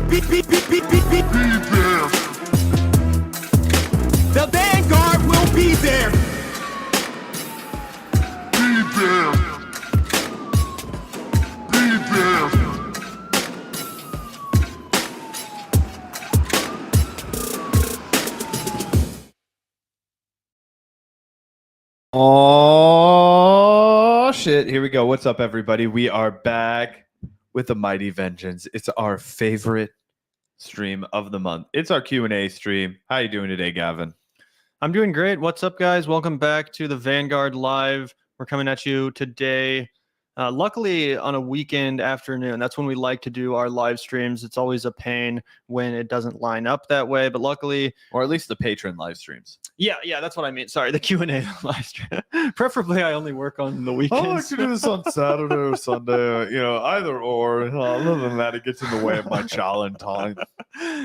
there. The Vanguard will be there. Be there. Be there. Oh shit, here we go. What's up, everybody? We are back with a mighty vengeance. It's our favorite stream of the month. It's our Q&A stream. How you doing today, Gavin? I'm doing great. What's up, guys? Welcome back to the Vanguard Live. We're coming at you today. Luckily, on a weekend afternoon, that's when we like to do our live streams. It's always a pain when it doesn't line up that way, but luckily, Or at least the patron live streams. yeah, that's what I mean. Sorry, the Q&A live stream. Preferably, I only work on the I weekends. like to do this on Saturday or Sunday, either or. Other than that, it gets in the way of my challenge time.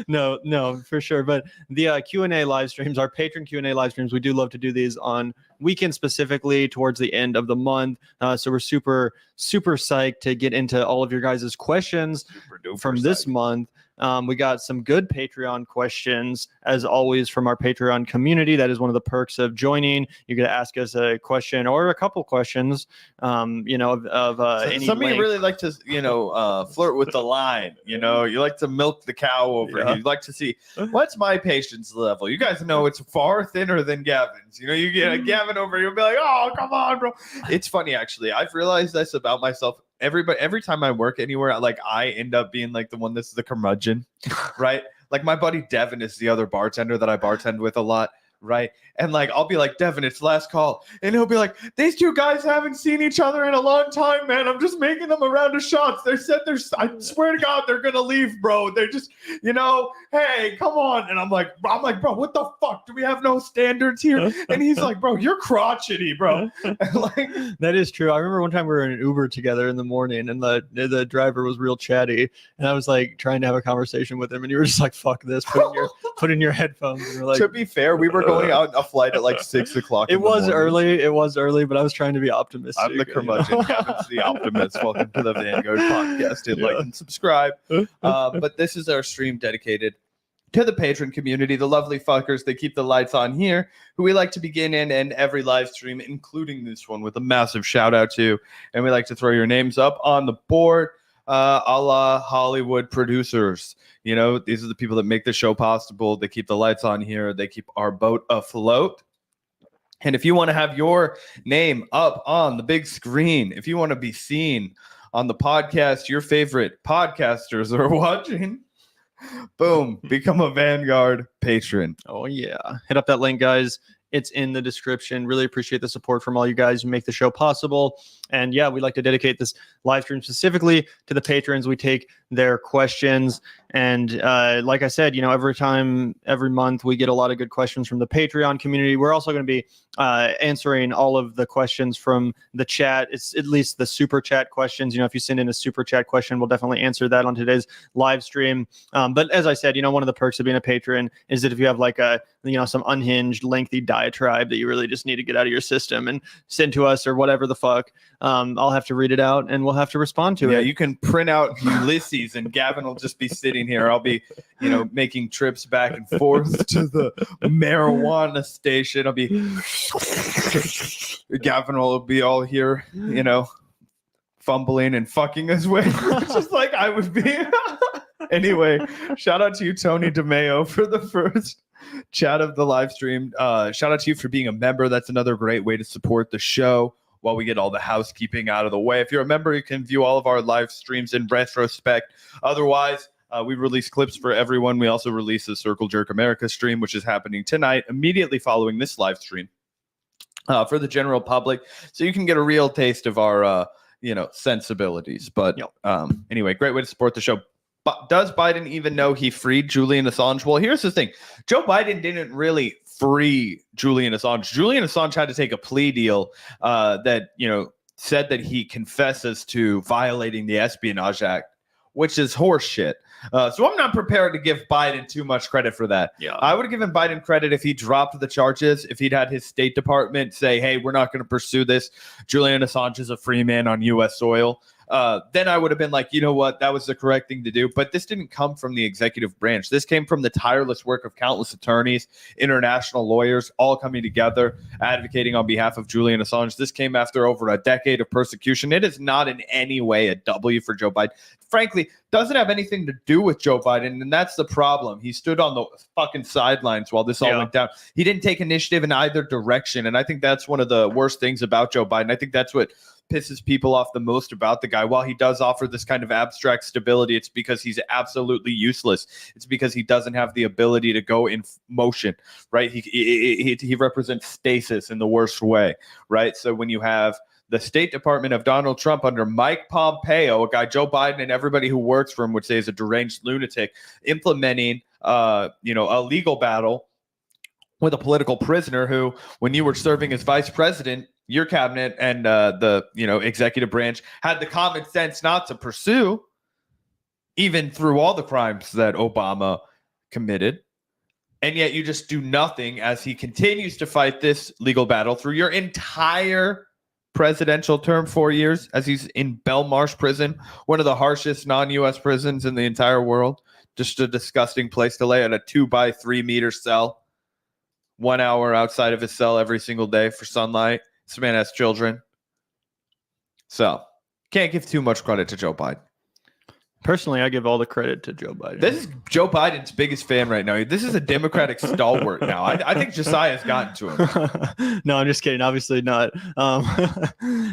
No, for sure. But the Q&A live streams, our patron Q&A live streams, we do love to do these on weekends, specifically towards the end of the month. So we're super psyched to get into all of your guys' questions from this month. We got some good Patreon questions, as always, from our Patreon community. That is one of the perks of joining. You get to ask us a question or a couple questions, of any Some of you length. really like to, flirt with the line. You like to milk the cow over here. You like to see, what's my patience level? You guys know it's far thinner than Gavin's. You get a Gavin over here, you'll be like, oh, come on, bro. It's funny, actually. I've realized this about myself. Every time I work anywhere, I end up being like the one that's the curmudgeon, right? Like my buddy Devin is the other bartender that I bartend with a lot, right? And I'll be like, Devin, it's last call. And he'll be like, these two guys haven't seen each other in a long time, man. I'm just making them a round of shots. They said I swear to God, they're gonna leave, bro. They're just, hey, come on. And I'm like, bro, what the fuck? Do we have no standards here? And he's like, bro, you're crotchety, bro. And That is true. I remember one time we were in an Uber together in the morning, and the driver was real chatty, and I was like trying to have a conversation with him, and you were just like, "Fuck this!" Put in your headphones. And we're like, to be fair, we were going out on a flight at 6 o'clock. It was early, but I was trying to be optimistic. I'm the curmudgeon. Gavin's the optimist. Welcome to the Vanguard podcast. Hit like and subscribe. But this is our stream dedicated to the patron community, the lovely fuckers that keep the lights on here, who we like to begin in and every live stream, including this one, with a massive shout out to. And we like to throw your names up on the board, a la Hollywood producers. These are the people that make the show possible. They keep the lights on here. They keep our boat afloat. And if you want to have your name up on the big screen, if you want to be seen on the podcast your favorite podcasters are watching, boom, become a Vanguard patron. Oh, yeah. Hit up that link, guys. It's in the description. Really appreciate the support from all you guys who make the show possible. And yeah, we like to dedicate this live stream specifically to the patrons. We take their questions. And like I said, every month we get a lot of good questions from the Patreon community. We're also going to be answering all of the questions from the chat. It's at least the super chat questions. If you send in a super chat question, we'll definitely answer that on today's live stream. But as I said, one of the perks of being a patron is that if you have some unhinged, lengthy diatribe that you really just need to get out of your system and send to us or whatever the fuck, I'll have to read it out and we'll have to respond to it. Yeah, you can print out Ulysses and Gavin will just be sitting here. I'll be, making trips back and forth to the marijuana station. I'll be, Gavin will be all here, fumbling and fucking his way, just like I would be. Anyway, shout out to you, Tony DeMeo, for the first chat of the live stream. Shout out to you for being a member. That's another great way to support the show while we get all the housekeeping out of the way. If you're a member, you can view all of our live streams in retrospect. Otherwise, we release clips for everyone. We also release a Circle Jerk America stream, which is happening tonight, immediately following this live stream, for the general public. So you can get a real taste of our, sensibilities. But anyway, great way to support the show. But does Biden even know he freed Julian Assange? Well, here's the thing. Joe Biden didn't really free Julian Assange. Julian Assange had to take a plea deal that, said that he confesses to violating the Espionage Act, which is horseshit. So I'm not prepared to give Biden too much credit for that. Yeah. I would have given Biden credit if he dropped the charges, if he'd had his State Department say, hey, we're not going to pursue this. Julian Assange is a free man on U.S. soil. then I would have been like, you know what, that was the correct thing to do. But this didn't come from the executive branch. This came from the tireless work of countless attorneys, international lawyers, all coming together, advocating on behalf of Julian Assange. This came after over a decade of persecution. It is not in any way a W for Joe Biden. Frankly, doesn't have anything to do with Joe Biden, and that's the problem. He stood on the fucking sidelines while this all went down. He didn't take initiative in either direction, and I think that's one of the worst things about Joe Biden. I think that's what pisses people off the most about the guy. While he does offer this kind of abstract stability, it's because he's absolutely useless. It's because he doesn't have the ability to go in motion, right? He represents stasis in the worst way, right? So when you have the State Department of Donald Trump under Mike Pompeo, a guy Joe Biden and everybody who works for him would say is a deranged lunatic, implementing a legal battle with a political prisoner who, when you were serving as vice president, your cabinet and the executive branch had the common sense not to pursue, even through all the crimes that Obama committed. And yet you just do nothing as he continues to fight this legal battle through your entire presidential term, 4 years, as he's in Belmarsh prison, one of the harshest non-U.S. prisons in the entire world. Just a disgusting place to lay in a 2x3 meter cell. 1 hour outside of his cell every single day for sunlight. This man has children. So, can't give too much credit to Joe Biden. Personally, I give all the credit to Joe Biden. This is Joe Biden's biggest fan right now. This is a Democratic stalwart now. I think Josiah's gotten to him. No, I'm just kidding. Obviously not.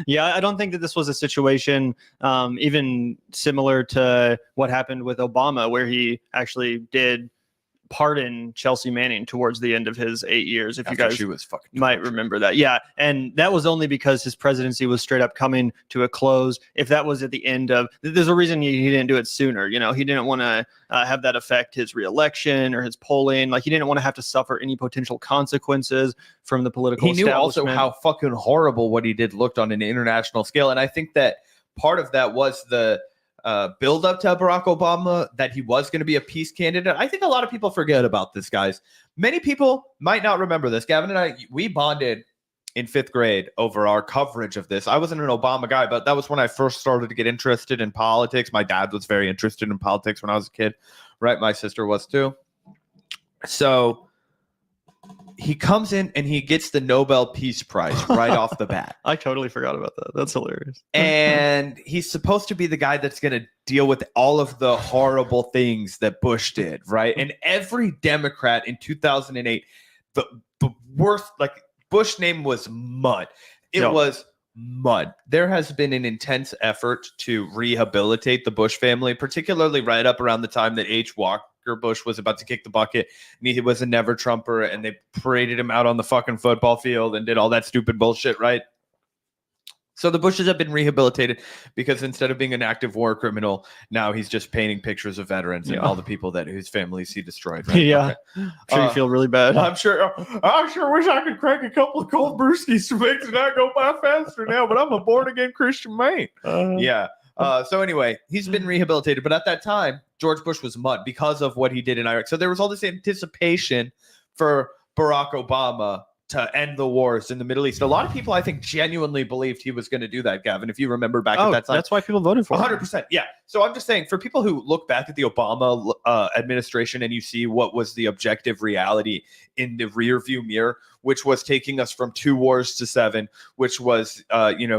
Yeah, I don't think that this was a situation even similar to what happened with Obama, where he actually did pardon Chelsea Manning towards the end of his 8 years. If you guys might remember that. Yeah. And that was only because his presidency was straight up coming to a close. If that was at the end of, there's a reason he didn't do it sooner. You know, he didn't want to have that affect his reelection or his polling. Like, he didn't want to have to suffer any potential consequences from the political establishment. He knew also how fucking horrible what he did looked on an international scale. And I think that part of that was the build up to Barack Obama, that he was going to be a peace candidate. I think a lot of people forget about this, guys. Many people might not remember this. Gavin and I, we bonded in 5th grade over our coverage of this. I wasn't an Obama guy, but that was when I first started to get interested in politics. My dad was very interested in politics when I was a kid, right? My sister was too. So he comes in and he gets the Nobel Peace Prize right off the bat. I totally forgot about that. That's hilarious. And he's supposed to be the guy that's going to deal with all of the horrible things that Bush did, right? And every Democrat in 2008, the worst, like, Bush name was mud. It was mud. There has been an intense effort to rehabilitate the Bush family, particularly right up around the time that H. Walker Bush was about to kick the bucket, and he was a never Trumper, and they paraded him out on the fucking football field and did all that stupid bullshit, right? So the Bushes have been rehabilitated because instead of being an active war criminal, now he's just painting pictures of veterans and all the people that whose families he destroyed. Right? Yeah, I'm sure you feel really bad. I sure wish I could crack a couple of cold brewskis to make it not go by faster now, but I'm a born again Christian man. So anyway, he's been rehabilitated, but at that time, George Bush was mud because of what he did in Iraq. So there was all this anticipation for Barack Obama to end the wars in the Middle East. A lot of people, I think, genuinely believed he was going to do that, Gavin, if you remember back at that time. That's why people voted for him. 100%. Yeah. So I'm just saying, for people who look back at the Obama administration and you see what was the objective reality in the rearview mirror, which was taking us from 2 wars to 7, which was,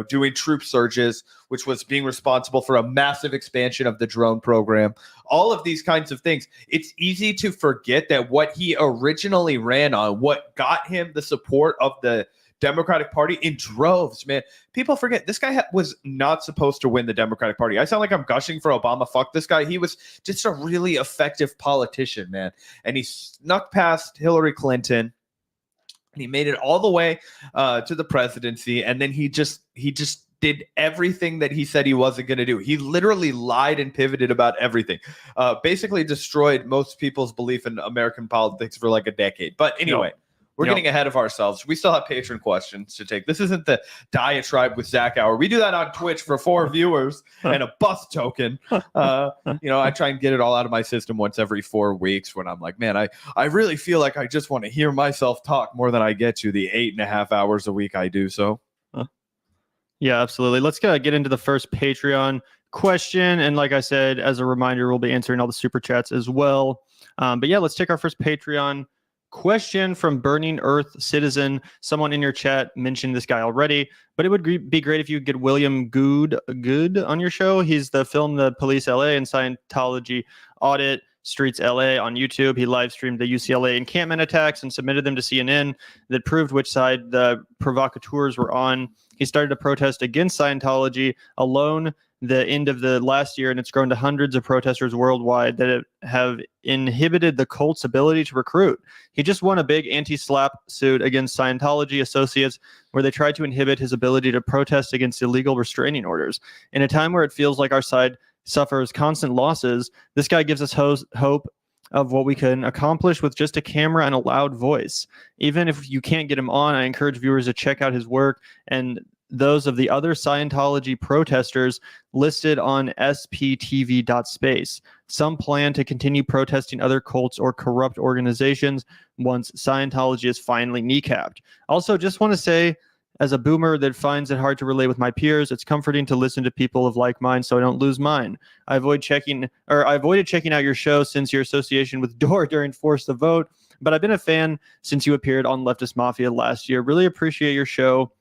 doing troop surges, which was being responsible for a massive expansion of the drone program, all of these kinds of things. It's easy to forget that what he originally ran on, what got him the support of the Democratic Party in droves, man. People forget this guy was not supposed to win the Democratic Party. I sound like I'm gushing for Obama. Fuck this guy. He was just a really effective politician, man. And he snuck past Hillary Clinton. And he made it all the way to the presidency. And then he just did everything that he said he wasn't going to do. He literally lied and pivoted about everything. Basically destroyed most people's belief in American politics for like a decade. But anyway. We're getting ahead of ourselves. We still have patron questions to take. This isn't the diatribe with Zach Hour. We do that on Twitch for 4 viewers and a bus token. I try and get it all out of my system once every 4 weeks when I'm like, man, I really feel like I just want to hear myself talk more than I get to the 8.5 hours a week I do so. Yeah, absolutely. Let's get into the first Patreon question. And like I said, as a reminder, we'll be answering all the super chats as well. But yeah, let's take our first Patreon question from Burning Earth Citizen. Someone in your chat mentioned this guy already, but it would be great if you could get William Good on your show. He's the film The Police LA and Scientology Audit Streets LA on YouTube. He live streamed the UCLA encampment attacks and submitted them to CNN that proved which side the provocateurs were on. He started a protest against Scientology alone the end of the last year, and it's grown to hundreds of protesters worldwide that have inhibited the cult's ability to recruit. He just won a big anti-SLAPP suit against Scientology associates where they tried to inhibit his ability to protest against illegal restraining orders. In a time where it feels like our side suffers constant losses, this guy gives us hope of what we can accomplish with just a camera and a loud voice. Even if you can't get him on, I encourage viewers to check out his work and those of the other Scientology protesters listed on sptv.space. Some plan to continue protesting other cults or corrupt organizations once Scientology is finally kneecapped. Also, just want to say, as a boomer that finds it hard to relate with my peers, it's comforting to listen to people of like mind so I don't lose mine. I avoided checking out your show since your association with Dore during Force the Vote, but I've been a fan since you appeared on Leftist Mafia last year. Really appreciate your show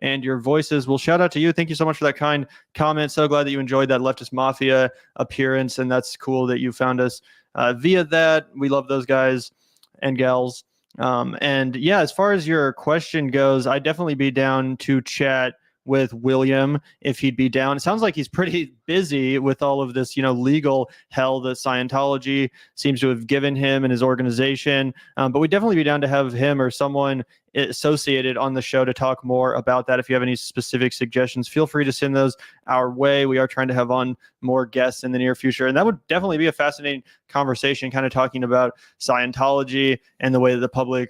and your voices. Well, shout out to you. Thank you so much for that kind comment. So glad that you enjoyed that Leftist Mafia appearance, and that's cool that you found us via that. We love those guys and gals. And yeah, as far as your question goes, I'd definitely be down to chat with William if he'd be down. It sounds like he's pretty busy with all of this, legal hell that Scientology seems to have given him and his organization. But we'd definitely be down to have him or someone associated on the show to talk more about that. If you have any specific suggestions, feel free to send those our way. We are trying to have on more guests in the near future, and that would definitely be a fascinating conversation, kind of talking about Scientology and the way that the public,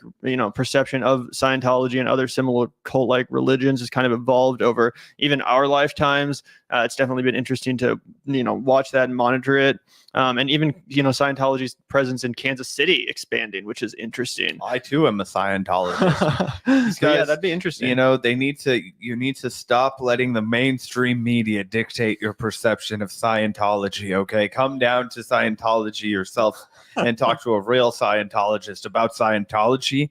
perception of Scientology and other similar cult-like religions has kind of evolved over even our lifetimes. It's definitely been interesting to, watch that and monitor it. And even, Scientology's presence in Kansas City expanding, which is interesting. I too am a Scientologist. These So, yeah, guys, that'd be interesting. you need to stop letting the mainstream media dictate your perception of Scientology. Okay, come down to Scientology yourself and talk to a real Scientologist about Scientology,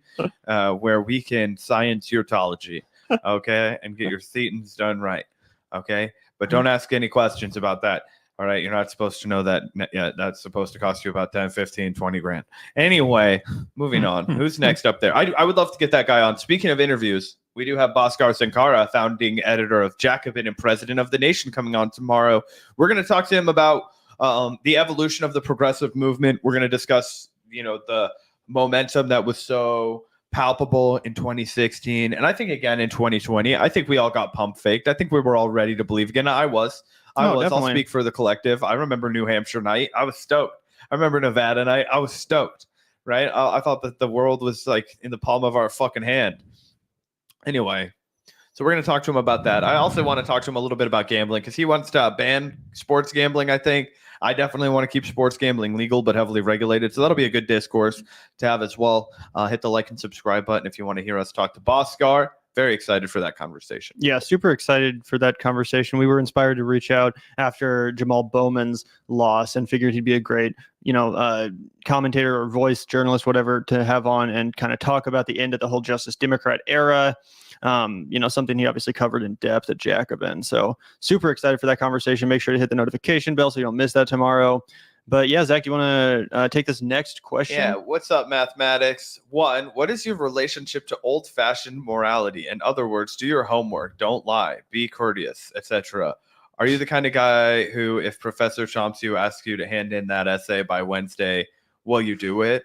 where we can science your tology, okay, and get your thetans done right. Okay, but don't ask any questions about that. All right, you're not supposed to know that. Yeah, that's supposed to cost you about 10, 15, 20 grand. Anyway, moving on. Who's next up there? I would love to get that guy on. Speaking of interviews, we do have Bhaskar Sankara, founding editor of Jacobin and president of The Nation, coming on tomorrow. We're going to talk to him about the evolution of the progressive movement. We're going to discuss, the momentum that was so palpable in 2016. And I think, again, in 2020, I think we all got pump faked. I think we were all ready to believe again. I was. I'll speak for the collective. I remember New Hampshire night. I was stoked. I remember Nevada night. I was stoked, right? I thought that the world was like in the palm of our fucking hand. Anyway, so we're going to talk to him about that. I also want to talk to him a little bit about gambling because he wants to ban sports gambling, I think. I definitely want to keep sports gambling legal but heavily regulated. So that'll be a good discourse to have as well. Hit the like and subscribe button if you want to hear us talk to Bhaskar. Very excited for that conversation. Yeah, super excited for that conversation. We were inspired to reach out after Jamal Bowman's loss and figured he'd be a great, commentator or voice journalist, whatever, to have on and kind of talk about the end of the whole Justice Democrat era. Something he obviously covered in depth at Jacobin. So super excited for that conversation. Make sure to hit the notification bell so you don't miss that tomorrow. But yeah, Zach, do you want to take this next question? Yeah. What's up, mathematics? 1, what is your relationship to old-fashioned morality? In other words, do your homework, don't lie, be courteous, etc. Are you the kind of guy who, if Professor Chomsky asks you to hand in that essay by Wednesday, will you do it?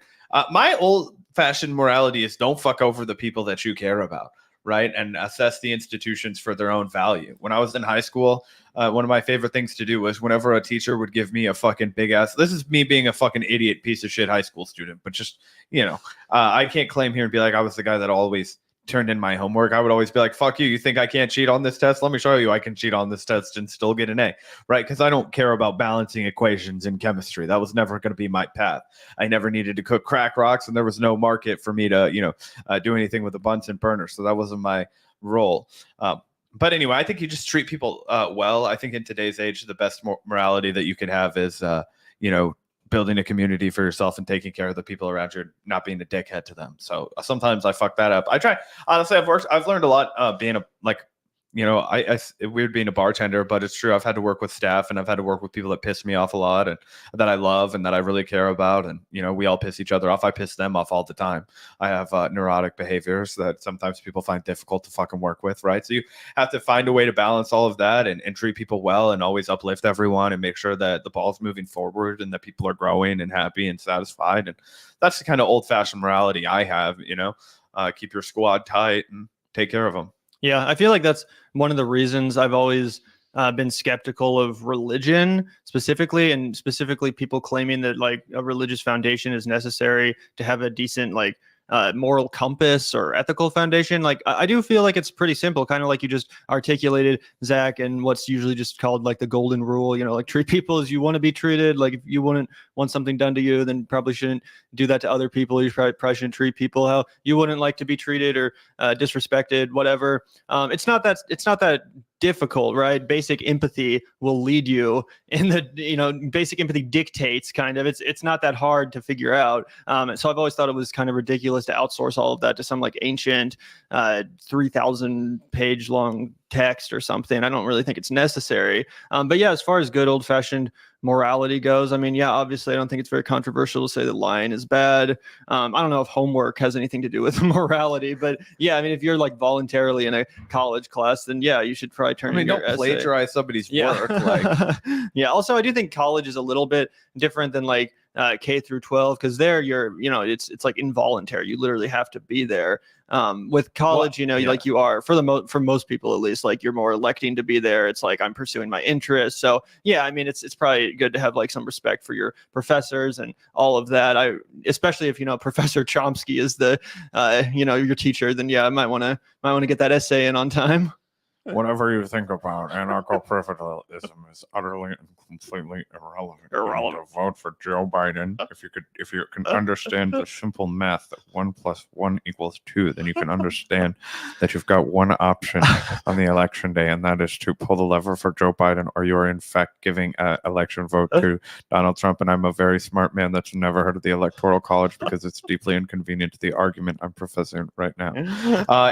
My old-fashioned morality is don't fuck over the people that you care about, right? And assess the institutions for their own value. When I was in high school, one of my favorite things to do was whenever a teacher would give me a fucking big ass, this is me being a fucking idiot piece of shit high school student, but just, I can't claim here and be like, I was the guy that always turned in my homework. I would always be like, fuck you. You think I can't cheat on this test? Let me show you I can cheat on this test and still get an A, right? Because I don't care about balancing equations in chemistry. That was never going to be my path. I never needed to cook crack rocks, and there was no market for me to, do anything with a Bunsen burner. So that wasn't my role. But anyway, I think you just treat people well. I think in today's age, the best morality that you can have is, building a community for yourself and taking care of the people around you, not being a dickhead to them. So sometimes I fuck that up. I try. Honestly, I've learned a lot being it's weird being a bartender, but it's true. I've had to work with staff and I've had to work with people that piss me off a lot and that I love and that I really care about. And, we all piss each other off. I piss them off all the time. I have neurotic behaviors that sometimes people find difficult to fucking work with, right? So you have to find a way to balance all of that and treat people well and always uplift everyone and make sure that the ball's moving forward and that people are growing and happy and satisfied. And that's the kind of old-fashioned morality I have, keep your squad tight and take care of them. Yeah, I feel like that's one of the reasons I've always been skeptical of religion specifically, and specifically people claiming that like a religious foundation is necessary to have a decent like moral compass or ethical foundation. Like I do feel like it's pretty simple, kind of like you just articulated, Zach, and what's usually just called like the golden rule, like treat people as you want to be treated. Like if you wouldn't want something done to you, then probably shouldn't do that to other people. You probably shouldn't treat people how you wouldn't like to be treated or disrespected, whatever. It's not that difficult, right? Basic empathy will lead you in the, basic empathy dictates kind of, it's not that hard to figure out. So I've always thought it was kind of ridiculous to outsource all of that to some like ancient 3,000 page long text or something. I don't really think it's necessary. But yeah, as far as good old fashioned morality goes, I mean, yeah, obviously I don't think it's very controversial to say that lying is bad. I don't know if homework has anything to do with morality, but yeah, I mean, if you're like voluntarily in a college class, then yeah, you should probably turn in your don't plagiarize somebody's work. Like, yeah. Also, I do think college is a little bit different than like K through 12, because there you're, it's like involuntary. You literally have to be there. With college, like you are for most people, at least, like you're more electing to be there. It's like I'm pursuing my interests. So yeah, I mean, it's probably good to have like some respect for your professors and all of that. Especially if Professor Chomsky is the your teacher, then yeah, I might want to get that essay in on time. Whatever you think about anarcho-capitalism is utterly and completely irrelevant. To vote for Joe Biden, if you can understand the simple math that 1 + 1 = 2, then you can understand that you've got one option on the election day, and that is to pull the lever for Joe Biden, or you are in fact giving an election vote to Donald Trump. And I'm a very smart man that's never heard of the Electoral College because it's deeply inconvenient to the argument I'm professing right now.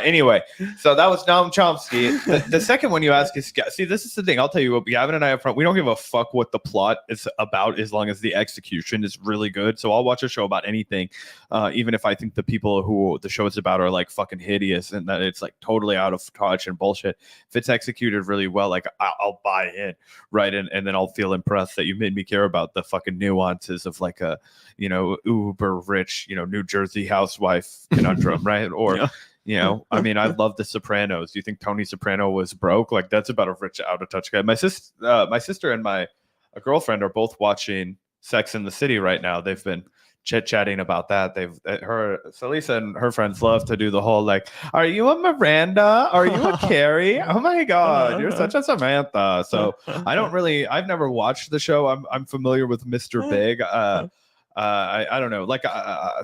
Anyway, so that was Noam Chomsky. The second one you ask is, see, this is the thing. I'll tell you what, Gavin and I up front, we don't give a fuck what the plot is about as long as the execution is really good. So I'll watch a show about anything, even if I think the people who the show is about are like fucking hideous and that it's like totally out of touch and bullshit. If it's executed really well, like I'll buy in, right? And then I'll feel impressed that you made me care about the fucking nuances of like a, uber rich, New Jersey housewife conundrum, right? Or I mean, I love The Sopranos. Do you think Tony Soprano was broke? Like, that's about a rich, out of touch guy. My sister and my girlfriend are both watching Sex and the City right now. They've been chit-chatting about that. Lisa and her friends love to do the whole like, are you a Miranda? Are you a Carrie? Oh my God, you're such a Samantha. So I've never watched the show. I'm familiar with Mr. Big. I don't know, like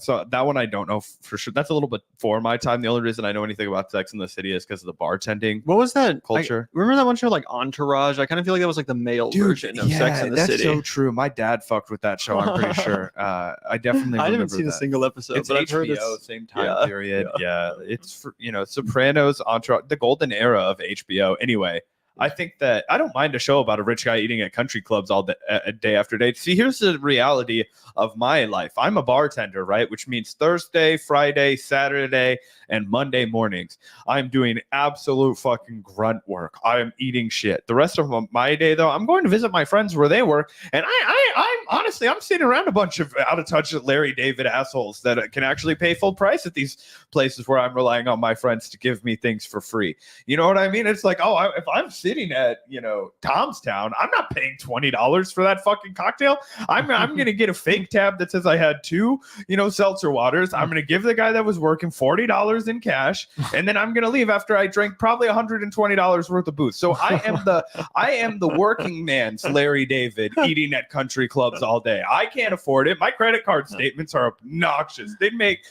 so that one I don't know for sure. That's a little bit for my time. The only reason I know anything about Sex and the City is because of the bartending. What was that culture? Remember that one show like Entourage? I kind of feel like that was like the male version of Sex and the City. That's so true. My dad fucked with that show. I'm pretty sure. I definitely. I haven't seen a single episode. It's but HBO, I've heard it's same time period. Yeah, it's for, Sopranos, Entourage, the golden era of HBO. Anyway. I think that I don't mind a show about a rich guy eating at country clubs all day after day. See, here's the reality of my life. I'm a bartender, right? Which means Thursday, Friday, Saturday, and Monday mornings, I'm doing absolute fucking grunt work. I am eating shit. The rest of my day, though, I'm going to visit my friends where they work. And I'm honestly, I'm sitting around a bunch of out of touch Larry David assholes that can actually pay full price at these places where I'm relying on my friends to give me things for free. You know what I mean? It's like, if I'm sitting at, Tom's Town, I'm not paying $20 for that fucking cocktail. I'm going to get a fake tab that says I had 2, seltzer waters. I'm going to give the guy that was working $40 in cash, and then I'm going to leave after I drank probably $120 worth of booze. So I am the working man's Larry David eating at country clubs all day. I can't afford it. My credit card statements are obnoxious. They'd make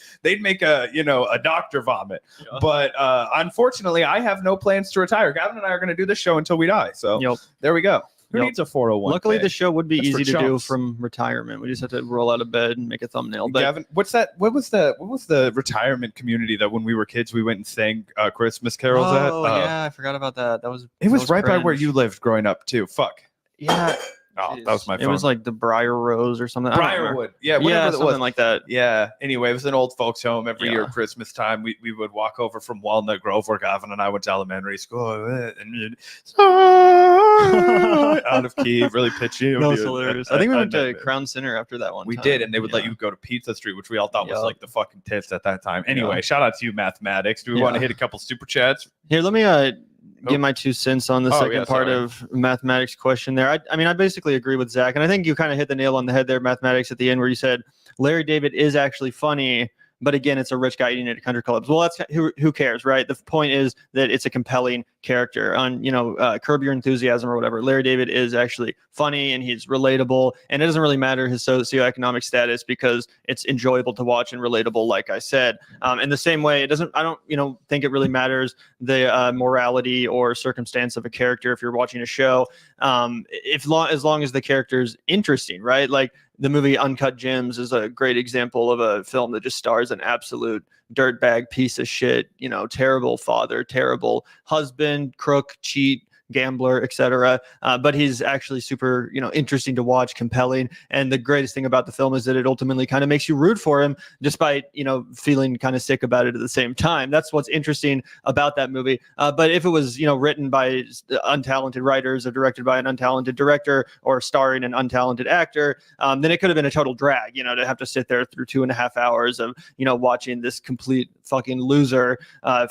a doctor vomit. Yeah. But unfortunately, I have no plans to retire. Gavin and I are going to do this show until we die. So there we go. Who needs a 401? Luckily, the show would be That's for easy to do chumps. from retirement. We just have to roll out of bed and make a thumbnail. But Gavin, what's that? What was the retirement community that when we were kids we went and sang Christmas carols at? Yeah, I forgot about that. That was Right by where cringe. you lived growing up too. Fuck. Yeah. Oh, Jeez. that was my It phone. was like the Briar Rose or something. I don't remember. Briarwood. Yeah, whatever Yeah, it something was. like that. Yeah. Anyway, it was an old folks home every year Yeah. at Christmas time. We would walk over from Walnut Grove, where Gavin and I went to elementary school, and out of key, really pitchy. That was hilarious. I think we went to Crown Center after that one. We time. did, and they would let Yeah. you go to Pizza Street, which we all thought was Yeah. like the fucking tits at that time. Anyway, Yeah. shout out to you, mathematics. Do we want to Yeah. hit a couple super chats? Here, let me give my 2 cents on the Oh, second yeah, part sorry. of mathematics question there. I mean, I basically agree with Zach, and I think you kind of hit the nail on the head there, mathematics, at the end where you said Larry David is actually funny. But again, it's a rich guy eating at country clubs. Well, that's who cares, right? The point is that it's a compelling character. On Curb Your Enthusiasm or whatever, Larry David is actually funny and he's relatable, and it doesn't really matter his socioeconomic status because it's enjoyable to watch and relatable. Like I said, in the same way, it doesn't. I don't think it really matters the morality or circumstance of a character if you're watching a show. As long as the character's interesting, right? Like the movie Uncut Gems is a great example of a film that just stars an absolute dirtbag piece of shit, terrible father, terrible husband, crook, cheat, gambler, etc. But he's actually super, interesting to watch, compelling. And the greatest thing about the film is that it ultimately kind of makes you root for him, despite, feeling kind of sick about it at the same time. That's what's interesting about that movie. But if it was, written by untalented writers or directed by an untalented director or starring an untalented actor, then it could have been a total drag, to have to sit there through 2.5 hours of, watching this complete fucking loser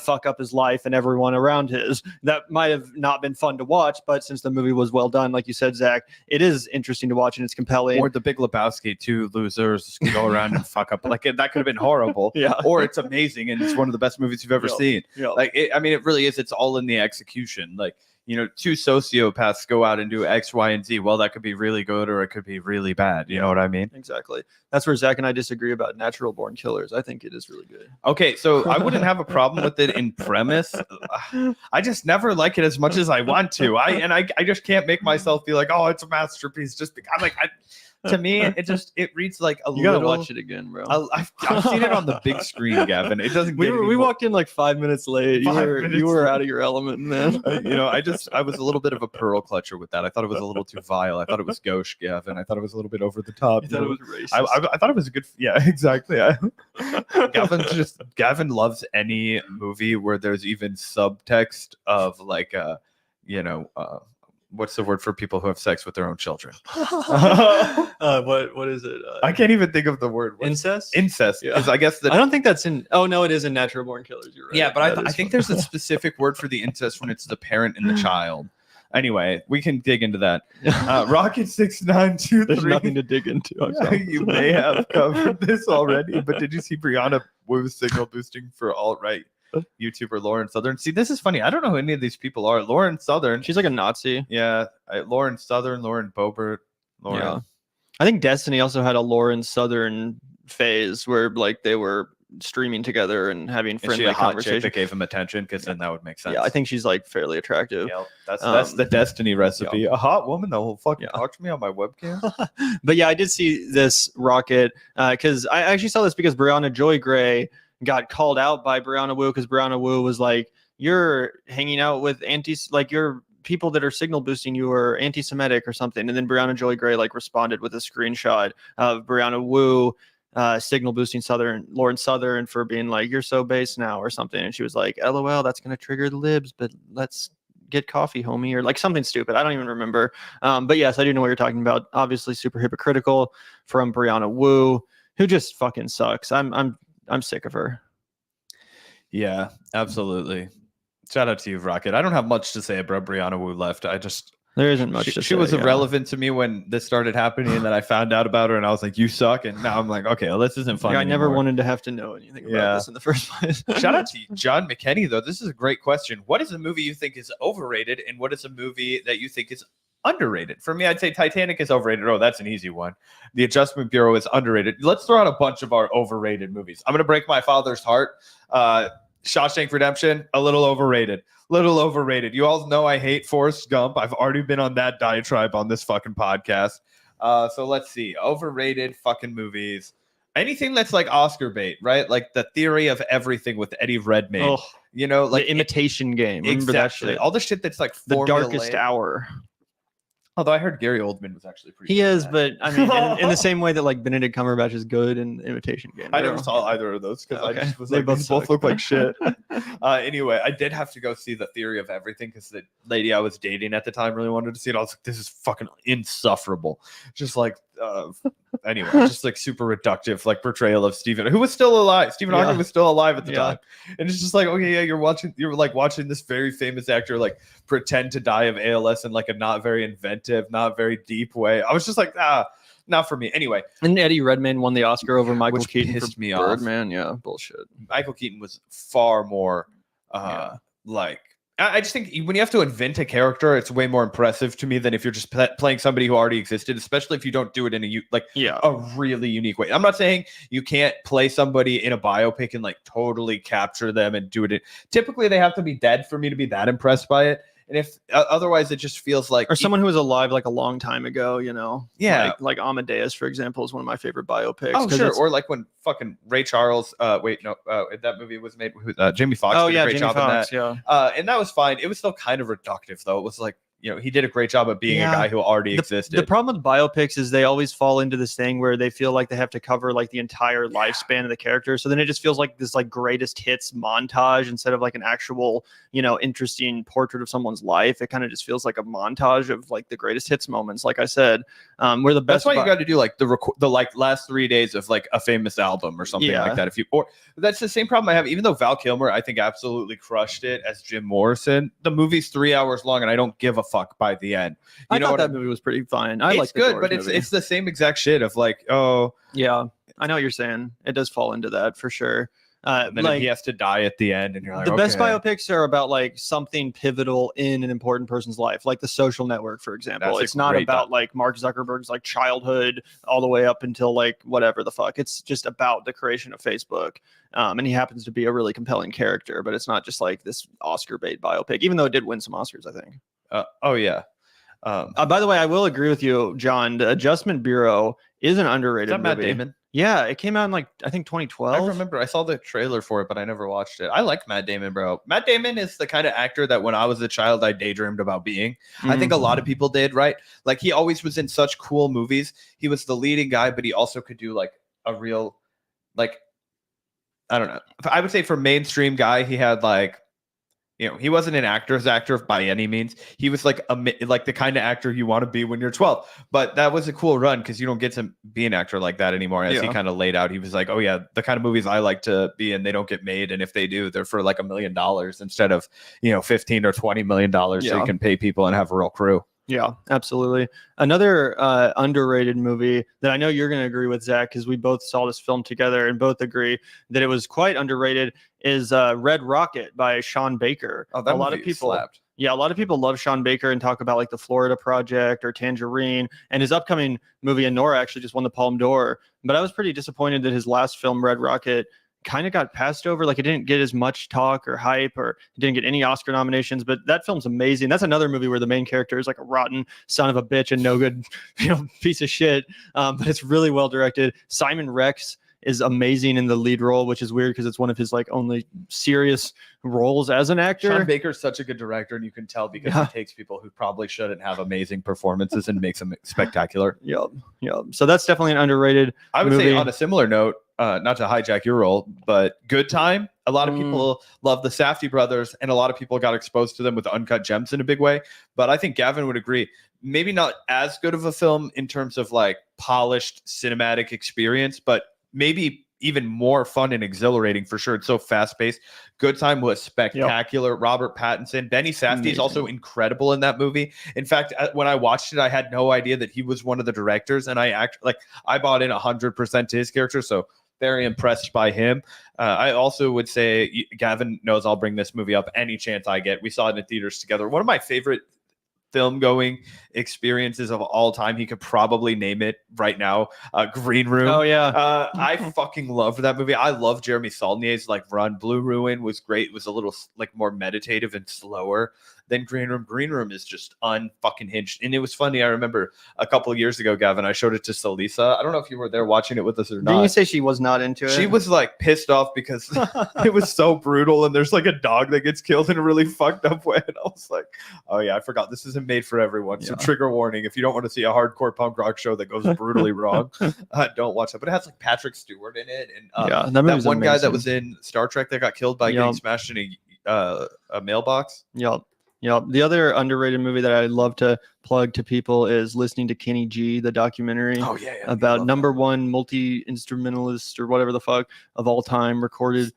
fuck up his life and everyone around his. That might have not been fun to watch, but since the movie was well done, like you said, Zach, it is interesting to watch and it's compelling. Or The Big Lebowski, 2 losers go around and fuck up. Like that could have been horrible. Yeah. Or it's amazing and it's one of the best movies you've ever seen. Yeah. Like, it really is. It's all in the execution. Like, 2 sociopaths go out and do X, Y, and Z. Well, that could be really good or it could be really bad. You know what I mean? Exactly. That's where Zach and I disagree about Natural Born Killers. I think it is really good. Okay, so I wouldn't have a problem with it in premise. I just never like it as much as I want to. I just can't make myself feel like, oh, it's a masterpiece. Just because I'm like, to me, it reads like a You gotta little. watch it again, bro. I've seen it on the big screen, Gavin. It doesn't. We walked in like 5 minutes late. You 5 were minutes out of your element, man. I was a little bit of a pearl clutcher with that. I thought it was a little too vile. I thought it was gauche, Gavin. I thought it was a little bit over the top. I thought it was racist. I thought it was a good. Yeah, exactly. Gavin loves any movie where there's even subtext of like what's the word for people who have sex with their own children? What is it? I can't even think of the word. Incest? Incest. Yeah. Is I guess that. I don't think that's in. Oh no, it is in Natural Born Killers. You're right. Yeah, but That I is think fun. there's a specific word for the incest when it's the parent and the child. Anyway, we can dig into that. Rocket 6923. There's nothing to dig into. I'm sorry. You may have covered this already, but did you see Brianna was signal boosting for alt-right YouTuber Lauren Southern? See, this is funny. I don't know who any of these people are. Lauren Southern. She's like a Nazi. Yeah, Lauren Southern, Lauren Boebert, Lauren. Yeah. I think Destiny also had a Lauren Southern phase where like they were streaming together and having Is she friendly a hot chick conversation. that gave him attention? Because then that would make sense. Yeah, I think she's like fairly attractive. Yeah, that's the Destiny recipe. A hot woman that will fucking Yeah. talk to me on my webcam. But yeah, I did see this rocket because I actually saw this because Brianna Joy Gray got called out by Brianna Wu because Brianna Wu was like, "You're hanging out with you're people that are signal boosting you are anti-Semitic or something." And then Brianna Joy Gray like responded with a screenshot of Brianna Wu signal boosting Lauren Southern for being like, "You're so base now" or something. And she was like, "LOL, that's gonna trigger the libs, but let's get coffee, homie," or like something stupid. I don't even remember. But yes, I do know what you're talking about. Obviously super hypocritical from Brianna Wu, who just fucking sucks. I'm sick of her. Yeah, absolutely. Shout out to you, Rocket. I don't have much to say about Brianna Wu left. There isn't much to say. She was irrelevant to me when this started happening, and then I found out about her, and I was like, "You suck." And now I'm like, "Okay, well, this isn't fun." Yeah, I never anymore. wanted to have to know anything about this in the first place. Shout out to John McKenney, though. This is a great question. What is a movie you think is overrated, and what is a movie that you think is underrated? For me, I'd say Titanic is overrated. Oh, that's an easy one. The Adjustment Bureau is underrated. Let's throw out a bunch of our overrated movies. I'm going to break my father's heart. Shawshank Redemption, a little overrated. You all know I hate Forrest Gump. I've already been on that diatribe on this fucking podcast. So let's see. Overrated fucking movies. Anything that's like Oscar bait, right? Like The Theory of Everything with Eddie Redmayne. Oh, you know, like the Imitation Game. Remember that exactly. shit? All the shit that's like The Darkest formulaic. Hour. Although I heard Gary Oldman was actually pretty He good is, at that. but I mean, in the same way that like Benedict Cumberbatch is good in Imitation Game. I never saw either of those because Okay. I just was They like, both these both suck. look like shit. Anyway, I did have to go see The Theory of Everything because the lady I was dating at the time really wanted to see it. I was like, this is fucking insufferable. Just like, anyway, just like super reductive, like portrayal of Stephen, who was still alive. Stephen Hawking was still alive at the time. And it's just like, okay, yeah, you're watching this very famous actor like pretend to die of ALS in like a not very inventive, not very deep way. I was just like, not for me. Anyway, And Eddie Redmayne won the Oscar over Michael Which Keaton pissed for me off. Birdman. Yeah, bullshit. Michael Keaton was far more like I just think when you have to invent a character, it's way more impressive to me than if you're just playing somebody who already existed, especially if you don't do it in a really unique way. I'm not saying you can't play somebody in a biopic and like totally capture them and do it. Typically, they have to be dead for me to be that impressed by it. And if otherwise, it just feels like Or someone who was alive like a long time ago, you know? Yeah. Like Amadeus, for example, is one of my favorite biopics. Oh, 'cause sure. it's- Or like when fucking Ray Charles, that movie was made with Jamie Foxx. Oh, did a yeah, great Jamie job in Foxx, that. yeah. And that was fine. It was still kind of reductive, though. It was like, you know, he did a great job of being a guy who already existed. The problem with biopics is they always fall into this thing where they feel like they have to cover like the entire lifespan of the character. So then it just feels like this like greatest hits montage instead of like an actual, you know, interesting portrait of someone's life. It kind of just feels like a montage of like the greatest hits moments. Like I said, where the best. That's why you got to do like the like last 3 days of like a famous album or something like that. That's the same problem I have. Even though Val Kilmer, I think, absolutely crushed it as Jim Morrison. The movie's 3 hours long, and I don't give a fuck by the end. I thought that movie was pretty fine. I like it's good, but it's the same exact shit of like, yeah, I know what you're saying. It does fall into that for sure. And then like, he has to die at the end, and you're like, the best okay. biopics are about like something pivotal in an important person's life, like The Social Network, for example. That's a It's not great about like Mark Zuckerberg's like childhood all the way up until like whatever the fuck. It's just about the creation of Facebook. And he happens to be a really compelling character, but it's not just like this Oscar bait biopic, even though it did win some Oscars, I think. Oh yeah. By the way, I will agree with you, John. The Adjustment Bureau is an underrated Is that Matt movie. Damon? Yeah, it came out in like I think 2012. I remember I saw the trailer for it, but I never watched it. I like Matt Damon, bro. Matt Damon is the kind of actor that when I was a child, I daydreamed about being. I think a lot of people did, right? Like he always was in such cool movies. He was the leading guy, but he also could do like a real, like, I don't know. I would say for mainstream guy, he had like, you know, he wasn't an actor's actor by any means. He was like the kind of actor you want to be when you're 12. But that was a cool run because you don't get to be an actor like that anymore. As he kind of laid out, he was like, oh yeah, the kind of movies I like to be in, they don't get made. And if they do, they're for like $1 million instead of, you know, $15 or $20 million. So you can pay people and have a real crew. Yeah, absolutely. Another underrated movie that I know you're going to agree with, Zach, because we both saw this film together and both agree that it was quite underrated, is Red Rocket by Sean Baker. Oh, that a lot of people slapped. Yeah, a lot of people love Sean Baker and talk about like the Florida Project or Tangerine, and his upcoming movie Anora actually just won the Palme d'Or. But I was pretty disappointed that his last film, Red Rocket, kind of got passed over. Like it didn't get as much talk or hype, or it didn't get any Oscar nominations. But that film's amazing. That's another movie where the main character is like a rotten son of a bitch and no good, you know, piece of shit. But it's really well directed. Simon Rex is amazing in the lead role, which is weird because it's one of his like only serious roles as an actor. Sean Baker's such a good director, and you can tell because he takes people who probably shouldn't have amazing performances and makes them spectacular. Yep. So that's definitely an underrated I would movie. say on a similar note, not to hijack your role, but Good Time. A lot of people love the Safdie brothers, and a lot of people got exposed to them with Uncut Gems in a big way. But I think Gavin would agree, maybe not as good of a film in terms of like polished cinematic experience, but maybe even more fun and exhilarating for sure. It's so fast paced. Good Time was spectacular. Robert Pattinson, Benny Safdie is also incredible in that movie. In fact, when I watched it, I had no idea that he was one of the directors, and I bought in 100% to his character. So very impressed by him. I also would say Gavin knows I'll bring this movie up any chance I get. We saw it in theaters together. One of my favorite film going experiences of all time. He could probably name it right now. Green Room. Oh yeah. I fucking loved that movie. I love Jeremy Saulnier's like run. Blue Ruin was great. It was a little like more meditative and slower than Green Room. Green Room is just unfucking hinged. And it was funny. I remember a couple of years ago, Gavin, I showed it to Salisa. I don't know if you were there watching it with us or not. Didn't you say she was not into it? She was like pissed off because it was so brutal and there's like a dog that gets killed in a really fucked up way. And I was like, oh yeah, I forgot this isn't made for everyone. So trigger warning, if you don't want to see a hardcore punk rock show that goes brutally wrong, don't watch that. But it has like Patrick Stewart in it. And that one guy that was in Star Trek that got killed by getting smashed in a mailbox. Yep. The other underrated movie that I love to plug to people is Listening to Kenny G, the documentary about number one multi-instrumentalist or whatever the fuck of all time recorded.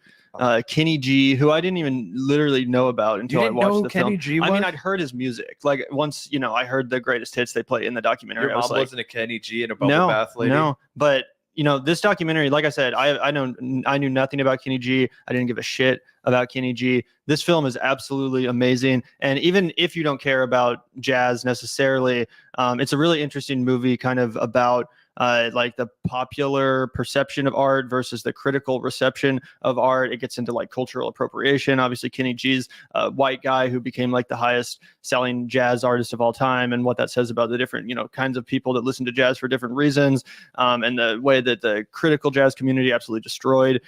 Kenny G, who I didn't even literally know about until I watched the Kenny film. G I mean, I'd heard his music. Like once, I heard the greatest hits they play in the documentary. Your mom wasn't a Kenny G and a bubble bath lady? No, but this documentary, like I said, I knew nothing about Kenny G. I didn't give a shit about Kenny G. This film is absolutely amazing. And even if you don't care about jazz necessarily, it's a really interesting movie kind of about like the popular perception of art versus the critical reception of art. It gets into like cultural appropriation. Obviously, Kenny G's a white guy who became like the highest selling jazz artist of all time, and what that says about the different, kinds of people that listen to jazz for different reasons, and the way that the critical jazz community absolutely destroyed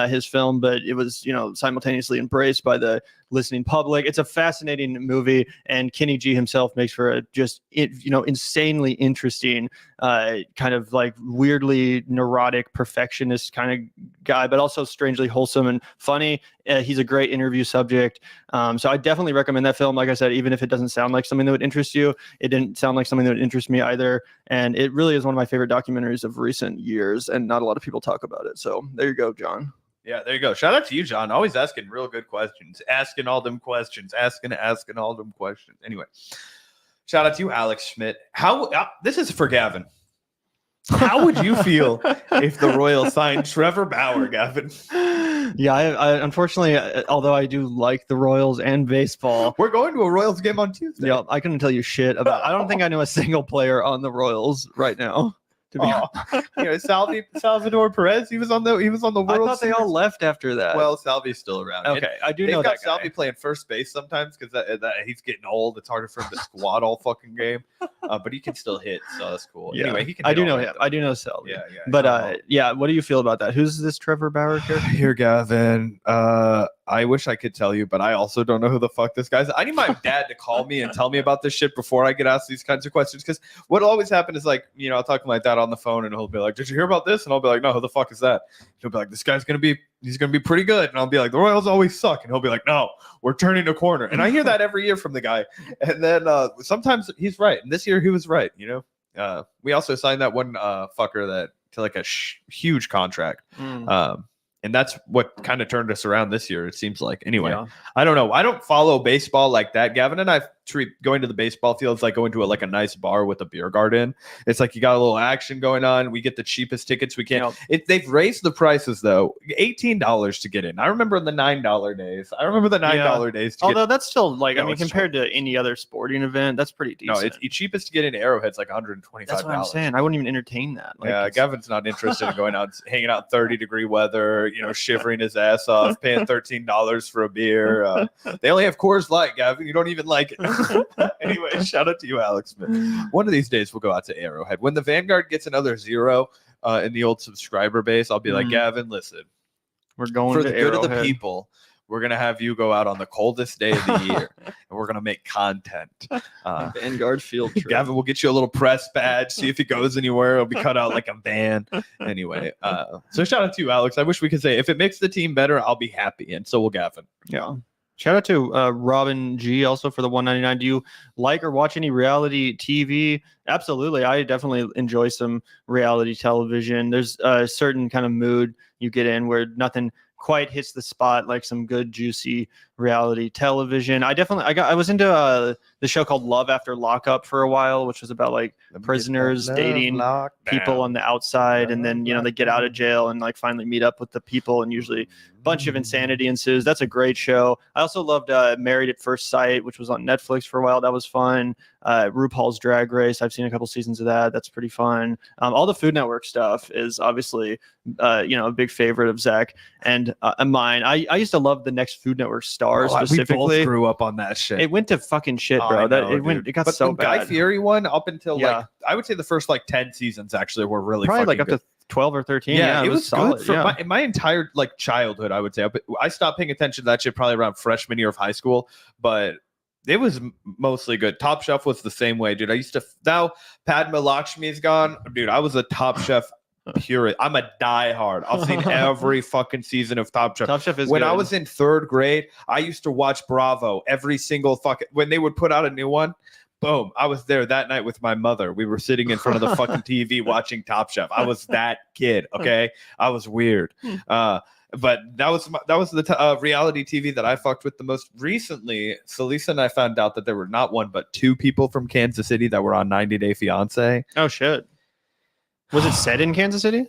his film, but it was, simultaneously embraced by the listening public. It's a fascinating movie, and Kenny G himself makes for a just insanely interesting kind of like weirdly neurotic perfectionist kind of guy, but also strangely wholesome and funny. He's a great interview subject, so I definitely recommend that film. Like I said, even if it doesn't sound like something that would interest you, it didn't sound like something that would interest me either, and it really is one of my favorite documentaries of recent years, and not a lot of people talk about it. So there you go, John. Yeah, there you go. Shout out to you, John. Always asking real good questions. Asking all them questions. Asking all them questions. Anyway, shout out to you, Alex Schmidt. This is for Gavin. How would you feel if the Royals signed Trevor Bauer, Gavin? Yeah, I unfortunately, although I do like the Royals and baseball. We're going to a Royals game on Tuesday. Yeah, I couldn't tell you shit about. I don't think I know a single player on the Royals right now. Salvador Perez, he was on the World I thought they Series. all left after that. Well, Salvi's still around. Okay, I do They've know got that guy. Salvi playing first base sometimes because that he's getting old. It's harder for him to squat all fucking game, but he can still hit, so that's cool. Yeah. Anyway, he can. I do hit all know right, him. though. I do know Salvi. Yeah. But yeah, what do you feel about that? Who's this Trevor Bauer character? Here, Gavin. I wish I could tell you, but I also don't know who the fuck this guy is. I need my dad to call me and tell me about this shit before I get asked these kinds of questions. Because what'll always happen is like, I'll talk to my dad on the phone and he'll be like, "Did you hear about this?" And I'll be like, "No, who the fuck is that?" He'll be like, "This guy's he's gonna be pretty good." And I'll be like, "The Royals always suck." And he'll be like, "No, we're turning a corner." And I hear that every year from the guy. And then sometimes he's right. And this year he was right. We also signed that one fucker to like a huge contract. And that's what kind of turned us around this year, it seems like. Anyway, I don't know. I don't follow baseball like that. Gavin and I treat going to the baseball fields like going to a nice bar with a beer garden. It's like you got a little action going on. We get the cheapest tickets we can. They've raised the prices, though. $18 to get in. I remember the $9 days. days. Although that's still compared to any other sporting event, that's pretty decent. No, it's cheapest to get in Arrowhead's like $125. That's what I'm saying. I wouldn't even entertain that. Gavin's not interested in going out, hanging out in 30-degree weather, shivering his ass off, paying $13 for a beer. They only have Coors Light, Gavin. You don't even like it. Anyway, shout out to you, Alex. One of these days we'll go out to Arrowhead. When the Vanguard gets another 0 in the old subscriber base, I'll be like, "Gavin, listen, we're going for to the good Arrowhead. of the people. We're gonna have you go out on the coldest day of the year, and we're gonna make content." Vanguard field trip. Gavin, we'll get you a little press badge. See if it goes anywhere. It'll be cut out like a van. Anyway, so shout out to you, Alex. I wish we could say if it makes the team better, I'll be happy, and so will Gavin. Yeah. Shout out to Robin G also for the 199. Do you like or watch any reality TV? Absolutely. I definitely enjoy some reality television. There's a certain kind of mood you get in where nothing quite hits the spot like some good juicy reality television. I was into the show called Love After Lockup for a while, which was about like prisoners dating people on the outside, and then they get out of jail and like finally meet up with the people, and usually a bunch of insanity ensues. That's a great show. I also loved Married at First Sight, which was on Netflix for a while. That was fun. RuPaul's Drag Race, I've seen a couple seasons of that. That's pretty fun. All the Food Network stuff is obviously a big favorite of Zach and mine. I used to love the next Food Network star specifically. We both grew up on that shit. It went to fucking shit, bro. It got but so the bad. Guy Fieri one up until like I would say the first like 10 seasons actually were really probably like good. up to 12 or 13. Yeah, it was solid. Good for my entire like childhood, I would say. I stopped paying attention to that shit probably around freshman year of high school, but it was mostly good. Top Chef was the same way, dude. I used to now Padma Lakshmi's gone, dude. I was a Top Chef purist. I'm a diehard. I've seen every fucking season of Top Chef. Top Chef is when good. I was in 3rd grade, I used to watch Bravo every single fucking when they would put out a new one. Boom. I was there that night with my mother. We were sitting in front of the fucking TV watching Top Chef. I was that kid. Okay. I was weird. But that was the reality TV that I fucked with the most recently. So Lisa and I found out that there were not one, but 2 people from Kansas City that were on 90 Day Fiance. Oh shit. Was it set in Kansas City?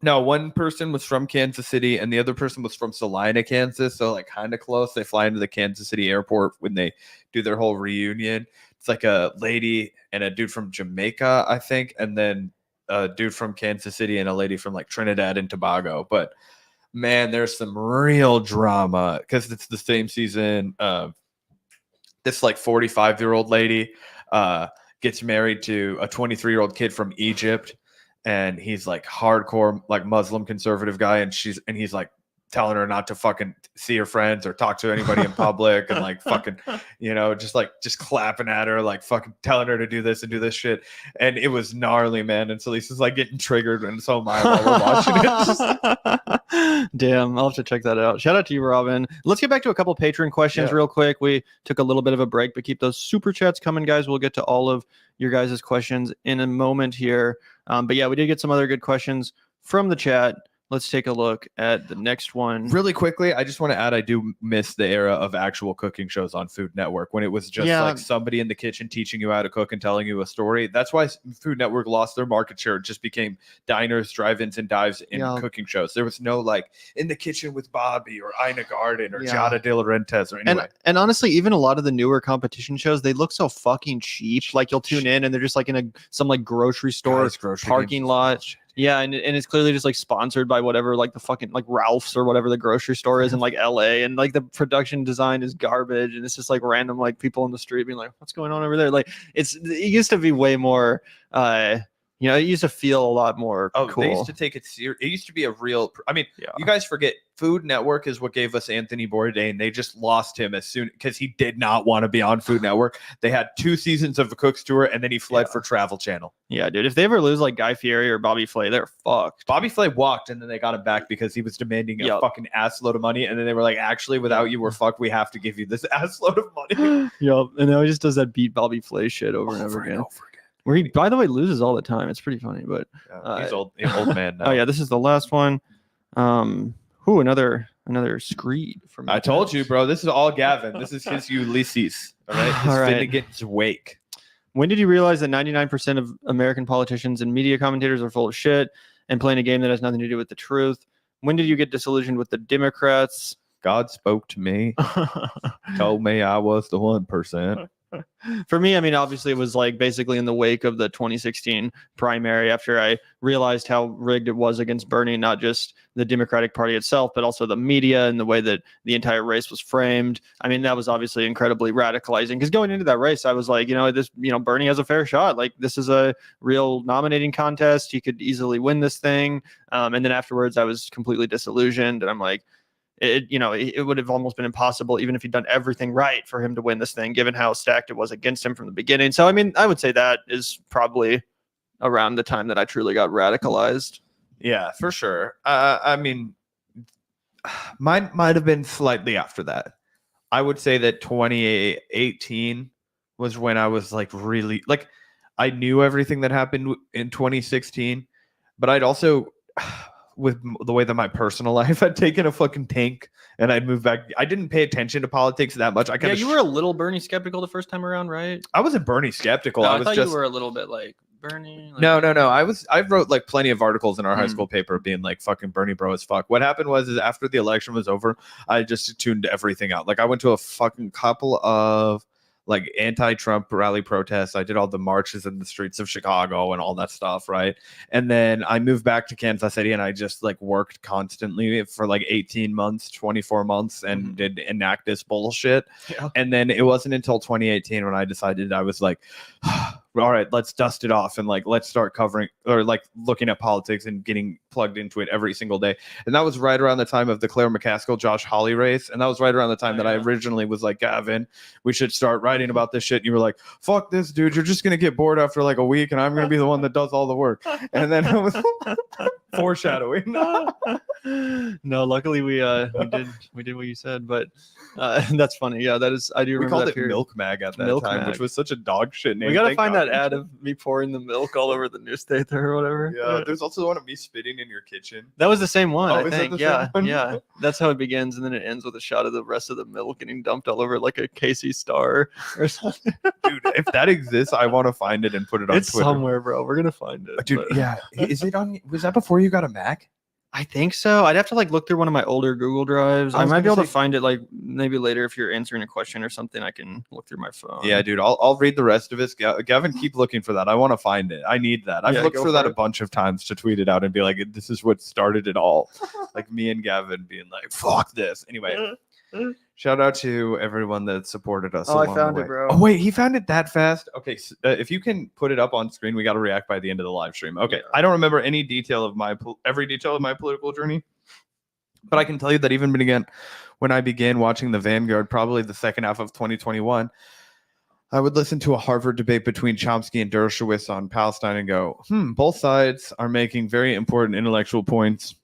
No, one person was from Kansas City and the other person was from Salina, Kansas. So like kind of close. They fly into the Kansas City airport when they do their whole reunion. It's like a lady and a dude from Jamaica, I think. And then a dude from Kansas City and a lady from like Trinidad and Tobago. But man, there's some real drama because it's the same season. This like 45-year-old lady gets married to a 23-year-old kid from Egypt. And he's like hardcore, like Muslim conservative guy. And he's like telling her not to fucking see her friends or talk to anybody in public and like fucking, just clapping at her, like fucking telling her to do this and do this shit. And it was gnarly, man. And so Lisa's like getting triggered and so am I while we're watching it. Damn, I'll have to check that out. Shout out to you, Robin. Let's get back to a couple patron questions real quick. We took a little bit of a break, but keep those super chats coming, guys. We'll get to all of your guys' questions in a moment here. But yeah, we did get some other good questions from the chat. Let's take a look at the next one. Really quickly, I just want to add, I do miss the era of actual cooking shows on Food Network when it was just like somebody in the kitchen teaching you how to cook and telling you a story. That's why Food Network lost their market share. It just became diners, drive-ins, and dives in cooking shows. There was no like in the kitchen with Bobby or Ina Garden or Giada De Laurentiis or anyway. And honestly, even a lot of the newer competition shows, they look so fucking cheap. Like you'll tune in and they're just like in some like grocery store parking lot. Yeah, and it's clearly just like sponsored by whatever, like the fucking like Ralph's or whatever the grocery store is in like LA, and like the production design is garbage, and it's just like random like people on the street being like, "What's going on over there?" Like it used to be way more. It used to feel a lot more cool. They used to take it serious. It used to be a real. I mean, you guys forget Food Network is what gave us Anthony Bourdain. They just lost him as soon because he did not want to be on Food Network. They had 2 seasons of a Cook's Tour, and then he fled for Travel Channel. Yeah, dude. If they ever lose like Guy Fieri or Bobby Flay, they're fucked. Bobby Flay walked, and then they got him back because he was demanding a fucking ass load of money. And then they were like, "Actually, without you, we're fucked. We have to give you this ass load of money." Yep. And now he just does that beat Bobby Flay shit over and over again. Where he, by the way, loses all the time. It's pretty funny, but he's old man now. Oh yeah, this is the last one. Another screed from. I told you, bro. This is all Gavin. This is his Ulysses. All right, he's finna get his wake. When did you realize that 99% of American politicians and media commentators are full of shit and playing a game that has nothing to do with the truth? When did you get disillusioned with the Democrats? God spoke to me, told me I was the 1%. For me, I mean, obviously it was like basically in the wake of the 2016 primary after I realized how rigged it was against Bernie, not just the Democratic Party itself, but also the media and the way that the entire race was framed. I mean, that was obviously incredibly radicalizing because going into that race, I was like, Bernie has a fair shot. Like this is a real nominating contest. He could easily win this thing. And then afterwards I was completely disillusioned and I'm like, it would have almost been impossible, even if he'd done everything right, for him to win this thing, given how stacked it was against him from the beginning. So, I mean, I would say that is probably around the time that I truly got radicalized. Yeah, for sure. I mean, mine might have been slightly after that. I would say that 2018 was when I was like really like I knew everything that happened in 2016, but I'd also with the way that my personal life had taken a fucking tank and I'd moved back. I didn't pay attention to politics that much. I kind Yeah, of you were a little Bernie skeptical the first time around, right? I wasn't Bernie skeptical. No, I I was thought just you were a little bit like Bernie. Like, no. I wrote like plenty of articles in our high Mm. school paper being like fucking Bernie bro as fuck. What happened was is after the election was over, I just tuned everything out. Like I went to a fucking couple of like anti-Trump rally protests. I did all the marches in the streets of Chicago and all that stuff, right? And then I moved back to Kansas City and I just like worked constantly for like 18 months, 24 months and did enact this bullshit. Yeah. And then it wasn't until 2018 when I decided I was like, all right, let's dust it off and like let's start covering or like looking at politics and getting plugged into it every single day. And that was right around the time of the Claire McCaskill, Josh Hawley race. And that was right around the time that I originally was like, Gavin, we should start writing about this shit. And you were like, fuck this, dude. You're just gonna get bored after like a week, and I'm gonna be the one that does all the work. And then it was foreshadowing. No, luckily we did what you said, but that's funny. Yeah, that is. I do We remember called that it period. Milk Mag at that Milk time, Mag. which was such a dog shit name. We gotta Thank find God. that ad of me pouring the milk all over the newspaper or whatever. Yeah, there's also one of me spitting in your kitchen. That was the same one, Oh, I is that think. the Yeah, same one? yeah. That's how it begins, and then it ends with a shot of the rest of the milk getting dumped all over like a Casey Star or something. Dude, if that exists, I want to find it and put it on It's Twitter. somewhere, bro. We're gonna find it. Dude, but- yeah. Is it on? Was that before you got a Mac? I think so. I'd have to like look through one of my older Google Drives. I I was might be gonna able to say- find it like maybe later if you're answering a question or something. I can look through my phone. Yeah, dude. I'll read the rest of it. Gavin, keep looking for that. I want to find it. I need that. I've Yeah, looked go for that for a it. bunch of times to tweet it out and be like, this is what started it all. Like me and Gavin being like, fuck this. Anyway, shout out to everyone that supported us. Oh, I along found the it, way. bro. Oh, wait, he found it that fast? Okay, so, if you can put it up on screen, we got to react by the end of the live stream. Okay, Yeah. I don't remember any detail of every detail of my political journey, but I can tell you that even when I began watching the Vanguard, probably the second half of 2021, I would listen to a Harvard debate between Chomsky and Dershowitz on Palestine and go, both sides are making very important intellectual points.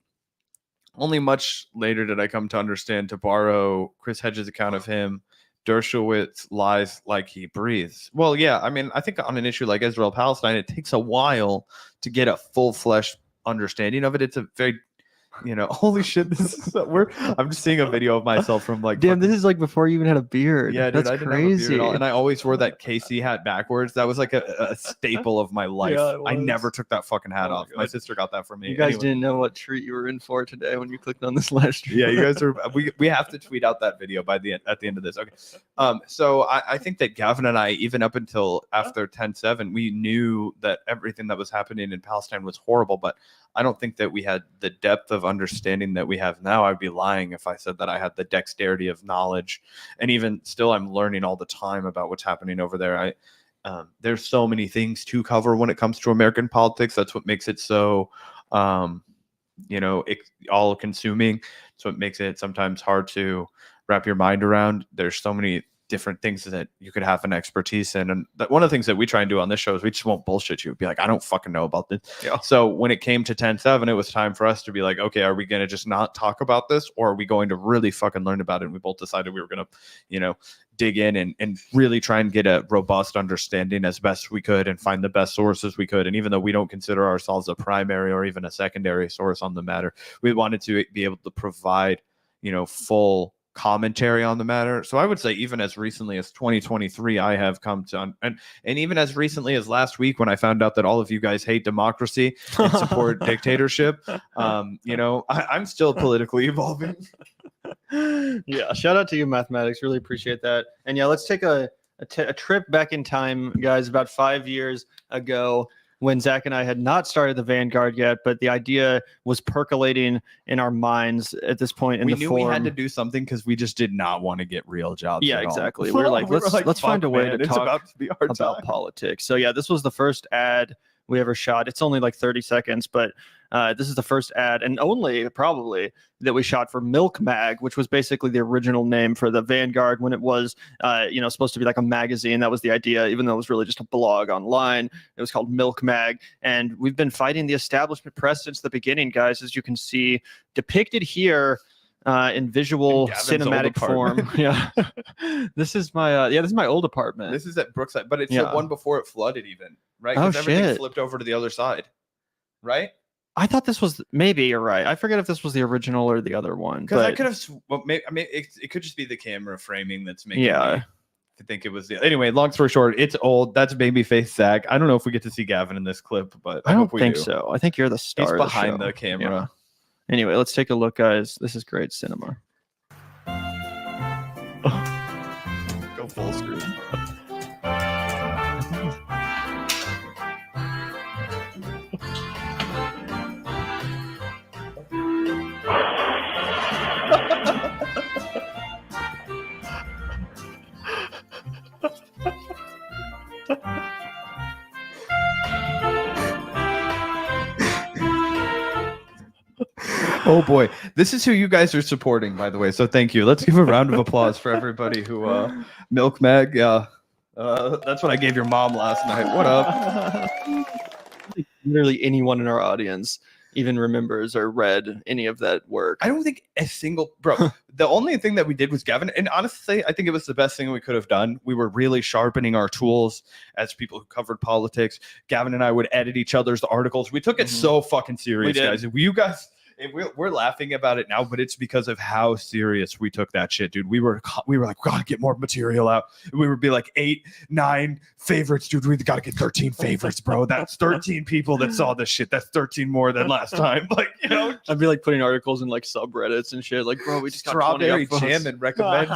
Only much later did I come to understand, to borrow Chris Hedges' account of him, Dershowitz lies like he breathes. Well, yeah, I mean, I think on an issue like Israel-Palestine, it takes a while to get a full-fledged understanding of it. It's a very, holy shit, I'm just seeing a video of myself from like Damn, this is like before you even had a beard. yeah, dude, That's I didn't have a beard crazy. at all, and I always wore that KC hat backwards. That was like a staple of my life. Yeah, it I was. never took that fucking hat Oh my off. My God. sister got that for me. You guys Anyway. didn't know what treat you were in for today when you clicked on this live stream. Yeah, you guys are. We have to tweet out that video by at the end of this. Okay. So I think that Gavin and I, even up until after 10/7, we knew that everything that was happening in Palestine was horrible, but I don't think that we had the depth of understanding that we have now. I'd be lying if I said that I had the dexterity of knowledge. And even still, I'm learning all the time about what's happening over there. There's so many things to cover when it comes to American politics. That's what makes it so, all consuming. So it makes it sometimes hard to wrap your mind around. There's so many different things that you could have an expertise in. And one of the things that we try and do on this show is we just won't bullshit you. Be like, I don't fucking know about this. Yeah. So when it came to 10/7, it was time for us to be like, okay, are we going to just not talk about this, or are we going to really fucking learn about it? And we both decided we were going to, dig in and really try and get a robust understanding as best we could and find the best sources we could. And even though we don't consider ourselves a primary or even a secondary source on the matter, we wanted to be able to provide, full commentary on the matter. So I would say even as recently as 2023, I have come to and even as recently as last week when I found out that all of you guys hate democracy and support dictatorship, I'm still politically evolving. Yeah, shout out to you, mathematics. Really appreciate that. And yeah, let's take a trip back in time, guys. About 5 years ago, when Zach and I had not started the Vanguard yet, but the idea was percolating in our minds at this point. We knew we had to do something because we just did not want to get real jobs. Yeah, at all. exactly. We were like, let's find a way to it's talk about to be our about time. politics. So yeah, this was the first ad we ever shot. It's only like 30 seconds, but this is the first ad and only probably that we shot for Milk Mag, which was basically the original name for the Vanguard when it was, supposed to be like a magazine. That was the idea, even though it was really just a blog online. It was called Milk Mag. And we've been fighting the establishment press since the beginning, guys, as you can see depicted here. in visual In Gavin's old cinematic form. apartment. Yeah. This is my old apartment. This is at Brookside, but it's the Yeah. one before it flooded, even, right? Oh, Because everything shit. flipped over to the other side, right? I thought this was maybe you're right. I forget if this was the original or the other one. Because I but- could have, well, maybe, I mean, it could just be the camera framing that's making Yeah. me to think it was the. Anyway, long story short, it's old. That's babyface Zach. I don't know if we get to see Gavin in this clip, but I don't hope we think do. so. I think you're the star. He's of the behind show. the camera. Yeah. Anyway, let's take a look, guys. This is great cinema. Go full screen. Oh boy, this is who you guys are supporting, by the way. So thank you. Let's give a round of applause for everybody who Milk Mag. That's what I gave your mom last night. What up? Literally anyone in our audience even remembers or read any of that work. I don't think a single bro. The only thing that we did was Gavin, and honestly, I think it was the best thing we could have done. We were really sharpening our tools as people who covered politics. Gavin and I would edit each other's articles. We took it so fucking serious, did. guys. You guys. We're laughing about it now, but it's because of how serious we took that shit, dude. We were like, gotta get more material out. We would be like 8, 9 favorites, dude. We gotta get 13 favorites, bro. That's 13 people that saw this shit. That's 13 more than last time. Like, you know, I'd be like putting articles in like subreddits and shit. Like, bro, we just got 20 strawberry upvotes. jam and recommends.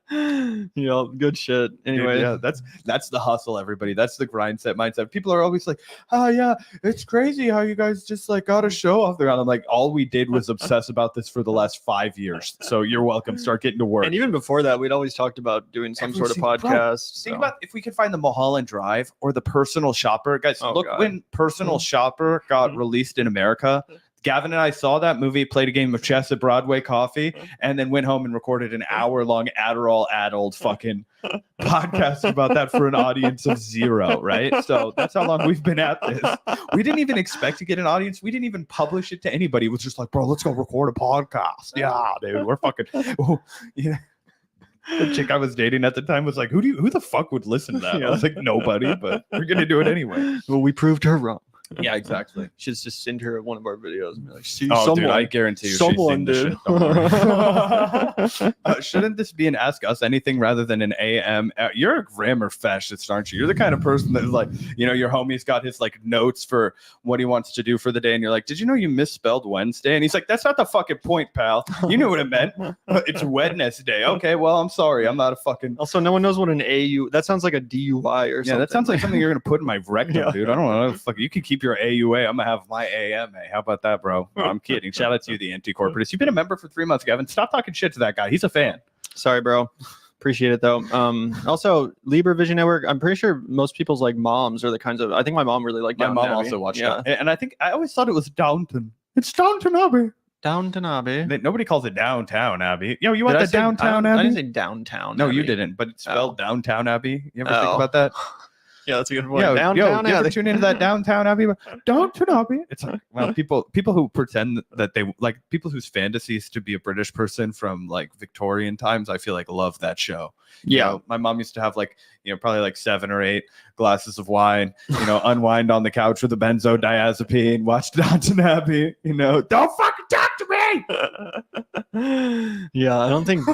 You know, good shit. Anyway, Dude, yeah, that's the hustle, everybody. That's the grind set mindset. People are always like, oh yeah, it's crazy how you guys just like got a show off the ground. I'm like, all we did was obsess about this for the last 5 years. So you're welcome. Start getting to work. and even before that, we'd always talked about doing some Every sort of single- bro, podcast. Think so. about if we could find the Mulholland Drive or the Personal Shopper. Guys, Oh, look, God. when Personal Shopper got released in America, Gavin and I saw that movie, played a game of chess at Broadway Coffee, and then went home and recorded an hour-long Adderall-addled fucking podcast about that for an audience of 0, right? So that's how long we've been at this. We didn't even expect to get an audience. We didn't even publish it to anybody. It was just like, bro, let's go record a podcast. Yeah, dude, we're fucking... Oh, yeah. The chick I was dating at the time was like, who the fuck would listen to that? I was like, nobody, but we're gonna do it anyway. Well, we proved her wrong. Yeah, exactly. Should just send her one of our videos and be like, see, Oh, someone, dude, I guarantee you someone she's seen did. this shit. Don't worry. Shouldn't this be an Ask Us Anything rather than an AM? You're a grammar fascist, aren't you? You're the kind of person that's like, you know, your homie's got his like notes for what he wants to do for the day, and you're like, did you know you misspelled Wednesday? And he's like, that's not the fucking point, pal. You knew what it meant. It's Wednesday. Okay, well, I'm sorry. I'm not a fucking... Also, no one knows what an AU. That sounds like a DUI or something. Yeah, that sounds like something you're gonna put in my rectum, Yeah. dude. I don't know. Fuck, you can keep your AUA. I'm gonna have my AMA. How about that, bro? No, I'm kidding. Shout out to you, the anti-corporatist. You've been a member for 3 months, Gavin. Stop talking shit to that guy. He's a fan. Sorry, bro. Appreciate it though. Also, Libra Vision Network. I'm pretty sure most people's like moms are the kinds of. I think my mom really liked. My Downton mom Abbey. also watched Yeah. it, and I think I always thought it was Downton. It's Downton Abbey. Downton Abbey. Nobody calls it Downtown Abbey. Yo, you want Did I the say- Downtown I Abbey? didn't say downtown. No, you Abbey. didn't. But it's spelled Downtown Abbey. You ever think Oh. about that? Yeah, that's a good point. Yo, Downtown you ever Abbey. tune into that Downtown Abbey? Downton Abbey. It's like, well, people who pretend that they like people whose fantasies to be a British person from like Victorian times, I feel like love that show. You Yeah. know, my mom used to have like, you know, probably like 7 or 8 glasses of wine, you know, unwind on the couch with a benzodiazepine, watch Downton Abbey, you know, don't fucking talk to me. Yeah, I don't think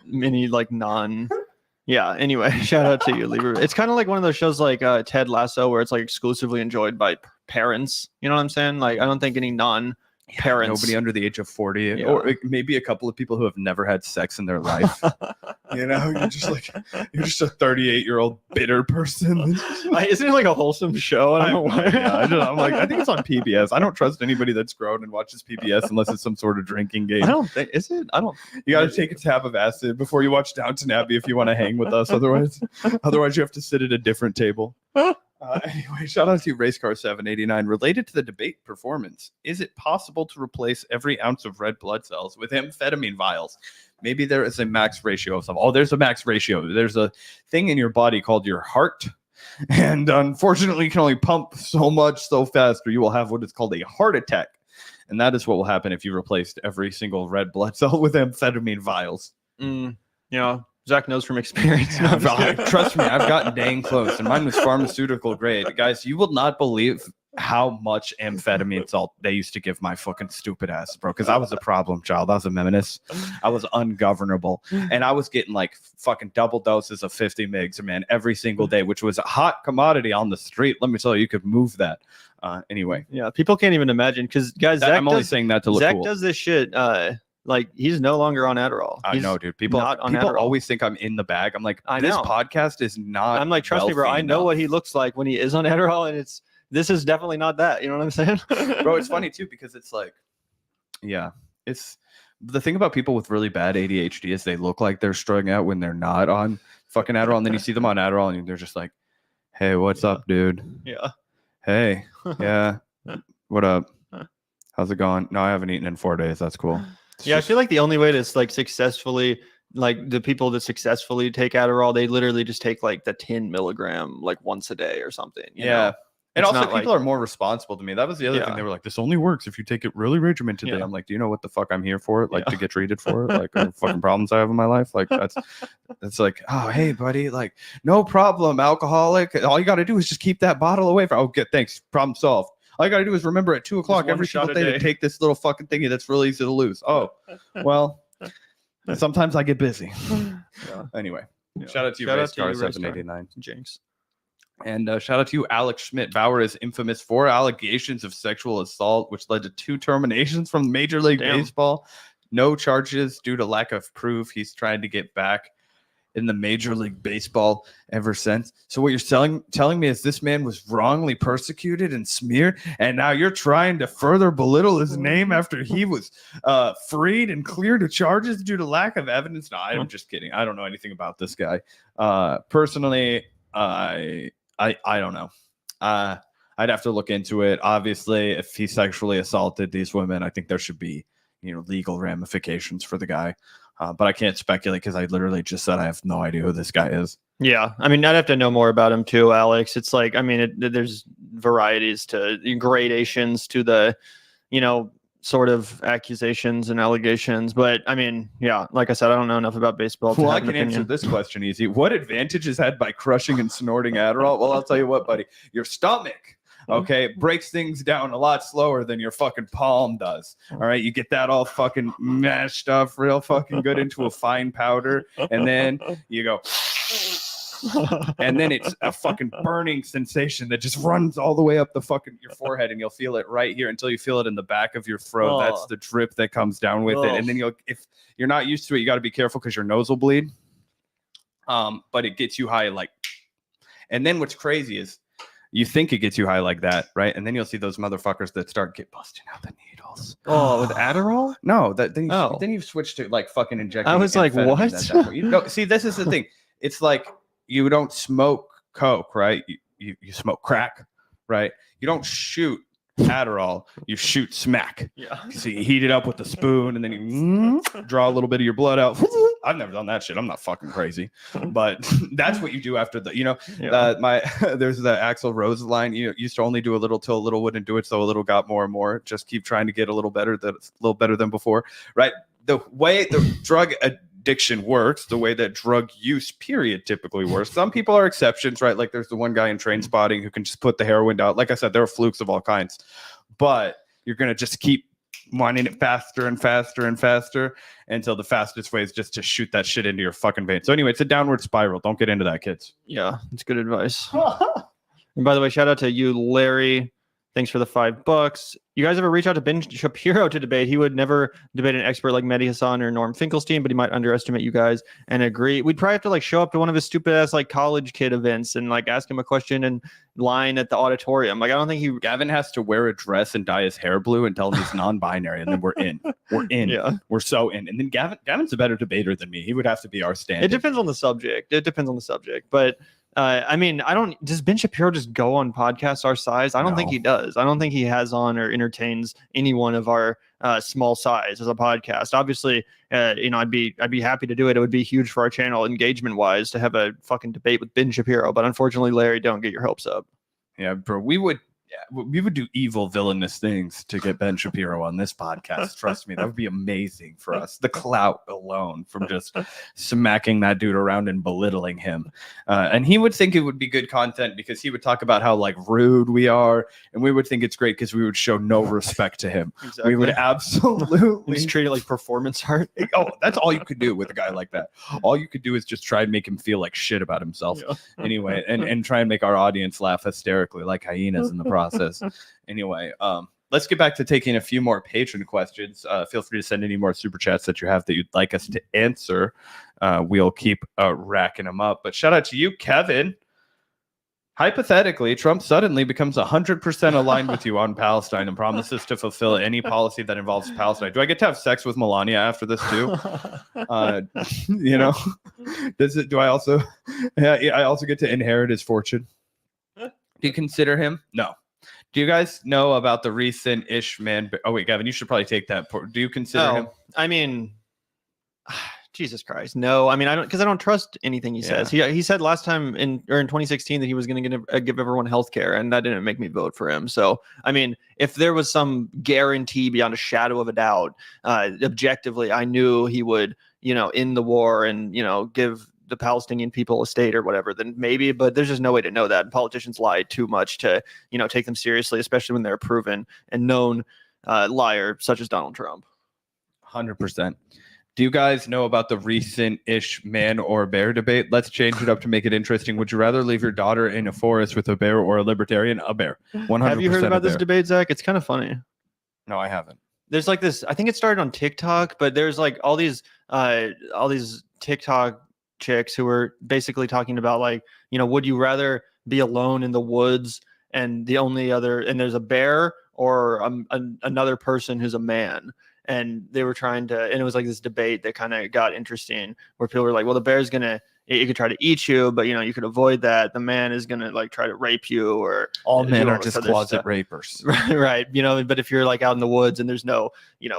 many like non. Yeah. Anyway, shout out to you, Libra. It's kind of like one of those shows like Ted Lasso, where it's like exclusively enjoyed by parents. You know what I'm saying? Like, I don't think any non-parents. Nobody under the age of 40, Yeah. or maybe a couple of people who have never had sex in their life. You know, you're just a 38-year-old bitter person. Isn't it like a wholesome show? I don't know why. Yeah, I think it's on PBS. I don't trust anybody that's grown and watches PBS unless it's some sort of drinking game. I don't think is it. I don't. You got to take a tab of acid before you watch Downton Abbey if you want to hang with us. Otherwise you have to sit at a different table. Anyway, shout out to Racecar 789. Related to the debate performance, is it possible to replace every ounce of red blood cells with amphetamine vials? Maybe there is a max ratio of some. Oh, there's a max ratio. There's a thing in your body called your heart. And unfortunately, you can only pump so much so fast, or you will have what is called a heart attack. And that is what will happen if you replaced every single red blood cell with amphetamine vials. Zach knows from experience. No, I'm just kidding. Trust me, I've gotten dang close, and mine was pharmaceutical grade. Guys, you will not believe how much amphetamine salt they used to give my fucking stupid ass, bro. Because I was a problem child. I was a menace. I was ungovernable, and I was getting like fucking double doses of 50 mgs, man, every single day, which was a hot commodity on the street. Let me tell you could move that. Anyway, yeah, people can't even imagine because guys, I'm only saying that to look Zach cool. does this shit. Like he's no longer on Adderall. I know, dude. People Adderall. always think I'm in the bag. I'm like, I this know. podcast is not. I'm like, trust me, bro. I know what he looks like when he is on Adderall, and this is definitely not that. You know what I'm saying, bro? It's funny too because it's like, yeah, it's the thing about people with really bad ADHD is they look like they're struggling out when they're not on fucking Adderall, and then you see them on Adderall, and they're just like, hey, what's up, dude? Yeah. Hey, yeah, what up? How's it going? No, I haven't eaten in 4 days. That's cool. I feel like the only way to like successfully, like the people that successfully take Adderall, they literally just take like the 10 milligram like once a day or something. You know? And It's also not people are more responsible to me. That was the other thing. They were like, this only works if you take it really regimentedly. Yeah. I'm like, do you know what the fuck I'm here for? Like to get treated for it? Like the fucking problems I have in my life. Like that's like, oh, hey buddy, like no problem, alcoholic. All you got to do is just keep that bottle away from. Oh, good. Thanks. Problem solved. All you got to do is remember at 2 o'clock every single day to take this little fucking thingy that's really easy to lose. Oh, well, sometimes I get busy. Anyway, shout out to you, Racecar 789. Jinx. And shout out to you, Alex Schmidt. Bauer is infamous for allegations of sexual assault, which led to 2 terminations from Major League Baseball. No charges due to lack of proof. He's trying to get back in the Major League Baseball ever since. So what you're telling me is this man was wrongly persecuted and smeared, and now you're trying to further belittle his name after he was freed and cleared of charges due to lack of evidence? No, I'm just kidding. I don't know anything about this guy. Personally, I don't know. I'd have to look into it. Obviously, if he sexually assaulted these women, I think there should be, legal ramifications for the guy. But I can't speculate because I literally just said I have no idea who this guy is. Yeah, I mean, I'd have to know more about him too, Alex. It's like, I mean, there's varieties to gradations to the, sort of accusations and allegations. But I mean, yeah, like I said, I don't know enough about baseball. Well, I can answer this question easy. What advantage is had by crushing and snorting Adderall? Well, I'll tell you what, buddy, your stomach. Okay, breaks things down a lot slower than your fucking palm does. All right, you get that all fucking mashed up real fucking good into a fine powder, and then you go, and then it's a fucking burning sensation that just runs all the way up the fucking your forehead, and you'll feel it right here until you feel it in the back of your throat. That's the drip that comes down with it, and then if you're not used to it, you got to be careful because your nose will bleed. But it gets you high and then what's crazy is, you think it gets you high like that, right? And then you'll see those motherfuckers that start busting out the needles. Oh, with Adderall? No, then you switch to like fucking injecting. I was like, what? See, this is the thing. It's like you don't smoke coke, right? You smoke crack, right? You don't shoot Adderall, you shoot smack. Yeah. So you heat it up with a spoon and then you draw a little bit of your blood out. I've never done that shit. I'm not fucking crazy, but that's what you do after there's the Axl Rose line. You used to only do a little till a little wouldn't do it, so a little got more and more. Just keep trying to get a little better than before, right? The way the drug addiction works, the way that drug use period typically works. Some people are exceptions, right? Like there's the one guy in Train Spotting who can just put the heroin down. Like I said, there are flukes of all kinds, but you're gonna just keep wanting it faster and faster and faster until the fastest way is just to shoot that shit into your fucking vein. So anyway, it's a downward spiral. Don't get into that, kids. Yeah, it's good advice. And by the way, shout out to you, Larry. Thanks for the $5. You guys ever reach out to Ben Shapiro to debate? He would never debate an expert like Mehdi Hassan or Norm Finkelstein, but he might underestimate you guys and agree. We'd probably have to show up to one of his stupid ass college kid events and ask him a question and line at the auditorium. I don't think Gavin has to wear a dress and dye his hair blue and tell him he's non-binary, and then we're in. We're in. Yeah. We're so in. And then Gavin's a better debater than me. He would have to be our stand. It depends on the subject. But does Ben Shapiro just go on podcasts our size? I don't think he does. I don't think he has on or entertains anyone of our small size as a podcast. Obviously, I'd be happy to do it. It would be huge for our channel engagement wise to have a fucking debate with Ben Shapiro. But unfortunately, Larry, don't get your hopes up. Yeah, bro, we would we would do evil, villainous things to get Ben Shapiro on this podcast. Trust me, that would be amazing for us. The clout alone from just smacking that dude around and belittling him. And he would think it would be good content because he would talk about how like rude we are. And we would think it's great because we would show no respect to him. Exactly. We would absolutely Just treat it like performance art. Oh, that's all you could do with a guy like that. All you could do is just try and make him feel like shit about himself. Yeah. Anyway, and try and make our audience laugh hysterically like hyenas in the process. Anyway, let's get back to taking a few more patron questions. Feel free to send any more super chats that you have that you'd like us to answer. We'll keep racking them up. But shout out to you, Kevin. Hypothetically, Trump suddenly becomes 100% aligned with you on Palestine and promises to fulfill any policy that involves Palestine. Do I get to have sex with Melania after this too? You know, do I also? Yeah, I also get to inherit his fortune. Do you consider him? No. Do you guys know about the recent Ishman? Oh wait, Gavin, you should probably take that. Do you consider him? I mean, Jesus Christ, no. I mean, I don't trust anything he says. He said last time in 2016 that he was going to give everyone health care, and that didn't make me vote for him. So, I mean, if there was some guarantee beyond a shadow of a doubt, objectively, I knew he would, end the war and, give the Palestinian people a state or whatever, then maybe, but there's just no way to know that. Politicians lie too much to, take them seriously, especially when they're a proven and known liar such as Donald Trump. 100%. Do you guys know about the recent-ish man or bear debate? Let's change it up to make it interesting. Would you rather leave your daughter in a forest with a bear or a libertarian? A bear. 100%. Have you heard about this debate, Zach? It's kind of funny. No, I haven't. There's like this, I think it started on TikTok, but there's like all these TikTok chicks who were basically talking about like, would you rather be alone in the woods and there's a bear or another person who's a man? And they were and it was like this debate that kind of got interesting where people were like, well, the bear's it could try to eat you, but you could avoid that. The man is going to like try to rape you, or all men are just closet rapers. Right. But if you're like out in the woods and there's no,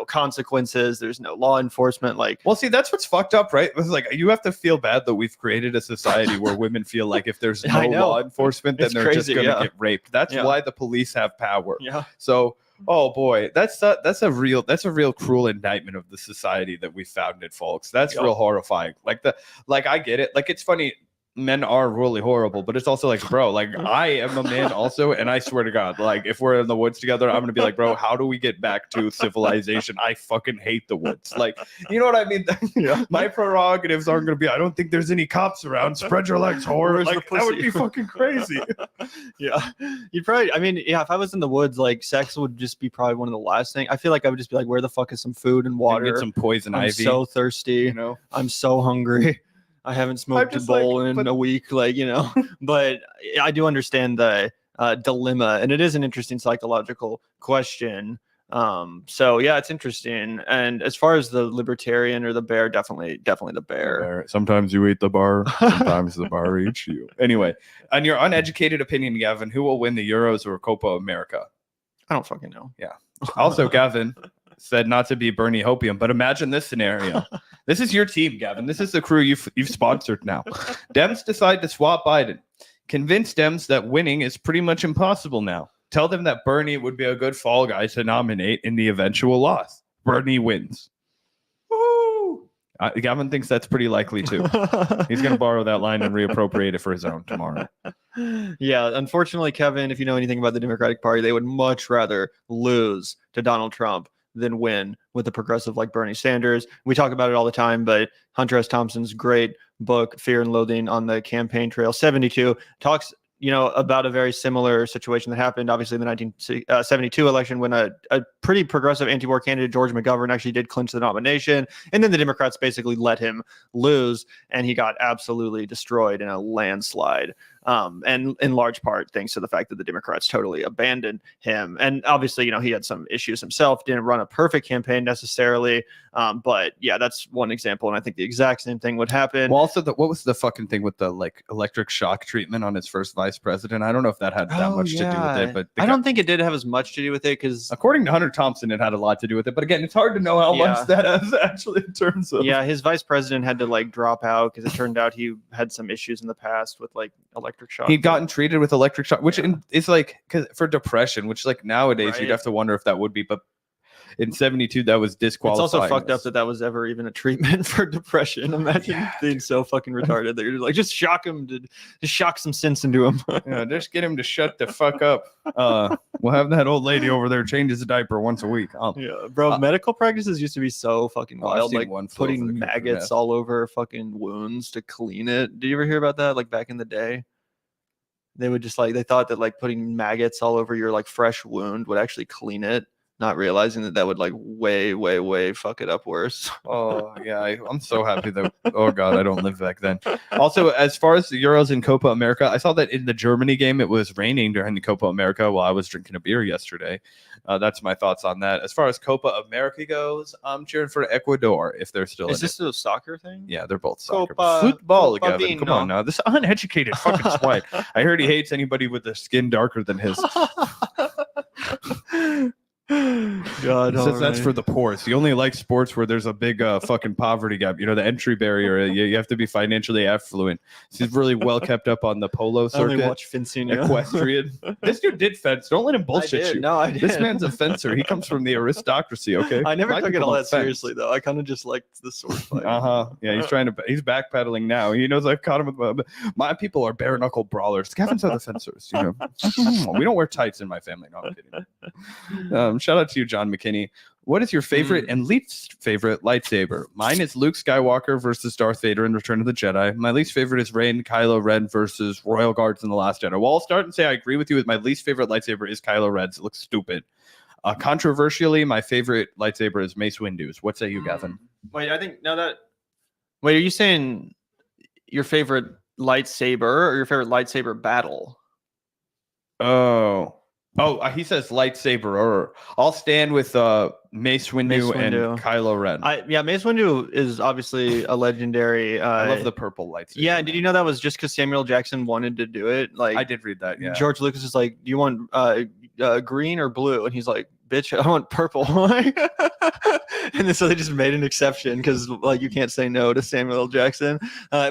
consequences, there's no law enforcement, like, well, see, that's what's fucked up, right? It's like, you have to feel bad that we've created a society where women feel like if there's no law enforcement, then they're just going to get raped. That's why the police have power. Yeah. So, oh boy, that's a real cruel indictment of the society that we founded, folks. That's real horrifying. Like I get it. Like, it's funny. Men are really horrible, but it's also like, bro, like I am a man also, and I swear to God, like if we're in the woods together, I'm gonna be like, bro, how do we get back to civilization? I fucking hate the woods. Like, you know what I mean? My prerogatives aren't gonna be, I don't think there's any cops around. Spread your legs, whore. Like, that would be fucking crazy. Yeah, you'd probably. I mean, yeah, if I was in the woods, like sex would just be probably one of the last things. I feel like I would just be like, where the fuck is some food and water? Get some poison ivy. I'm so thirsty. I'm so hungry. I haven't smoked a bowl in a week, but I do understand the dilemma, and it is an interesting psychological question. So yeah, it's interesting. And as far as the libertarian or the bear, definitely the bear. Sometimes you eat the bar, sometimes the bar eats you. Anyway, on your uneducated opinion, Gavin, who will win the Euros or Copa America? I don't fucking know. Yeah. Also, Gavin said not to be Bernie Hopium, but imagine this scenario. This is your team, Gavin. This is the crew you've sponsored now. Dems decide to swap Biden. Convince Dems that winning is pretty much impossible now. Tell them that Bernie would be a good fall guy to nominate in the eventual loss. Bernie wins. Woo! Gavin thinks that's pretty likely too. He's going to borrow that line and reappropriate it for his own tomorrow. Yeah, unfortunately, Kevin, if you know anything about the Democratic Party, they would much rather lose to Donald Trump than win with a progressive like Bernie Sanders. We talk about it all the time, but Hunter S. Thompson's great book, Fear and Loathing on the Campaign Trail 72, talks about a very similar situation that happened, obviously, in the 1972 election when a pretty progressive anti-war candidate, George McGovern, actually did clinch the nomination. And then the Democrats basically let him lose, and he got absolutely destroyed in a landslide. And in large part, thanks to the fact that the Democrats totally abandoned him. And obviously, he had some issues himself, didn't run a perfect campaign necessarily. But yeah, that's one example. And I think the exact same thing would happen. Well, also, what was the fucking thing with the electric shock treatment on his first vice president? I don't know if that had that much to do with it, but I don't think it did have as much to do with it because according to Hunter Thompson, it had a lot to do with it. But again, it's hard to know how much that has actually in terms of. Yeah, his vice president had to drop out because it turned out he had some issues in the past with electric electric shock. He'd gotten treated with electric shock, which is like because for depression, which like nowadays Right. you'd have to wonder if that would be, but in 72 that was disqualifying. It's also fucked up that was ever even a treatment for depression. Imagine being so fucking retarded that you're like, just shock him, just shock some sense into him. Yeah, just get him to shut the fuck up. We'll have that old lady over there change his diaper once a week. Yeah, bro. Medical practices used to be so fucking I've wild, seen like one flew over the putting cuckoo's maggots nest. all over fucking wounds to clean it. Did you ever hear about that? Like back in the day, they would just like they thought that like putting maggots all over your like fresh wound would actually clean it, not realizing that would like way fuck it up worse. Oh yeah, I'm so happy that. Oh god, I don't live back then. Also, as far as the Euros in Copa America, I saw that in the Germany game it was raining during the Copa America while I was drinking a beer yesterday. That's my thoughts on that. As far as Copa America goes, I'm cheering for Ecuador if they're still. Is in this a soccer thing? Yeah, they're both soccer. Copa- Football, Copa Gavin. Come Vino. on now. This uneducated fucking swine. I heard he hates anybody with a skin darker than his. God, He says that's for the poor. He only likes sports where there's a big fucking poverty gap. You know, the entry barrier. You have to be financially affluent. He's really well kept up on the polo I only circuit. watch fencing. Yeah. Equestrian. This dude did fence. Don't let him bullshit you. No, I did. This man's a fencer. He comes from the aristocracy. Okay. I never My took it people all don't that fence. seriously though. I kind of just liked the sword fight. Yeah, he's backpedaling now. He knows I've caught him with my people are bare knuckle brawlers. Gavin's are the fencers. You know, we don't wear tights in my family. No, I'm kidding. Shout out to you, John McKinney. What is your favorite and least favorite lightsaber? Mine is Luke Skywalker versus Darth Vader in Return of the Jedi. My least favorite is Rey and Kylo Ren versus Royal Guards in The Last Jedi. Well, I'll start and say I agree with you. My least favorite lightsaber is Kylo Ren's. It looks stupid. Controversially, my favorite lightsaber is Mace Windu's. What say you, Gavin? Wait, I think now that. Wait, are you saying your favorite lightsaber or your favorite lightsaber battle? Oh, he says lightsaber. Or I'll stand with Mace Windu and Kylo Ren. Mace Windu is obviously a legendary. I love the purple lightsaber. Yeah, did you know that was just because Samuel Jackson wanted to do it? Like I did read that. Yeah, George Lucas is like, "Do you want green or blue?" And he's like, "Bitch, I want purple." And then so they just made an exception because like you can't say no to Samuel L. Jackson,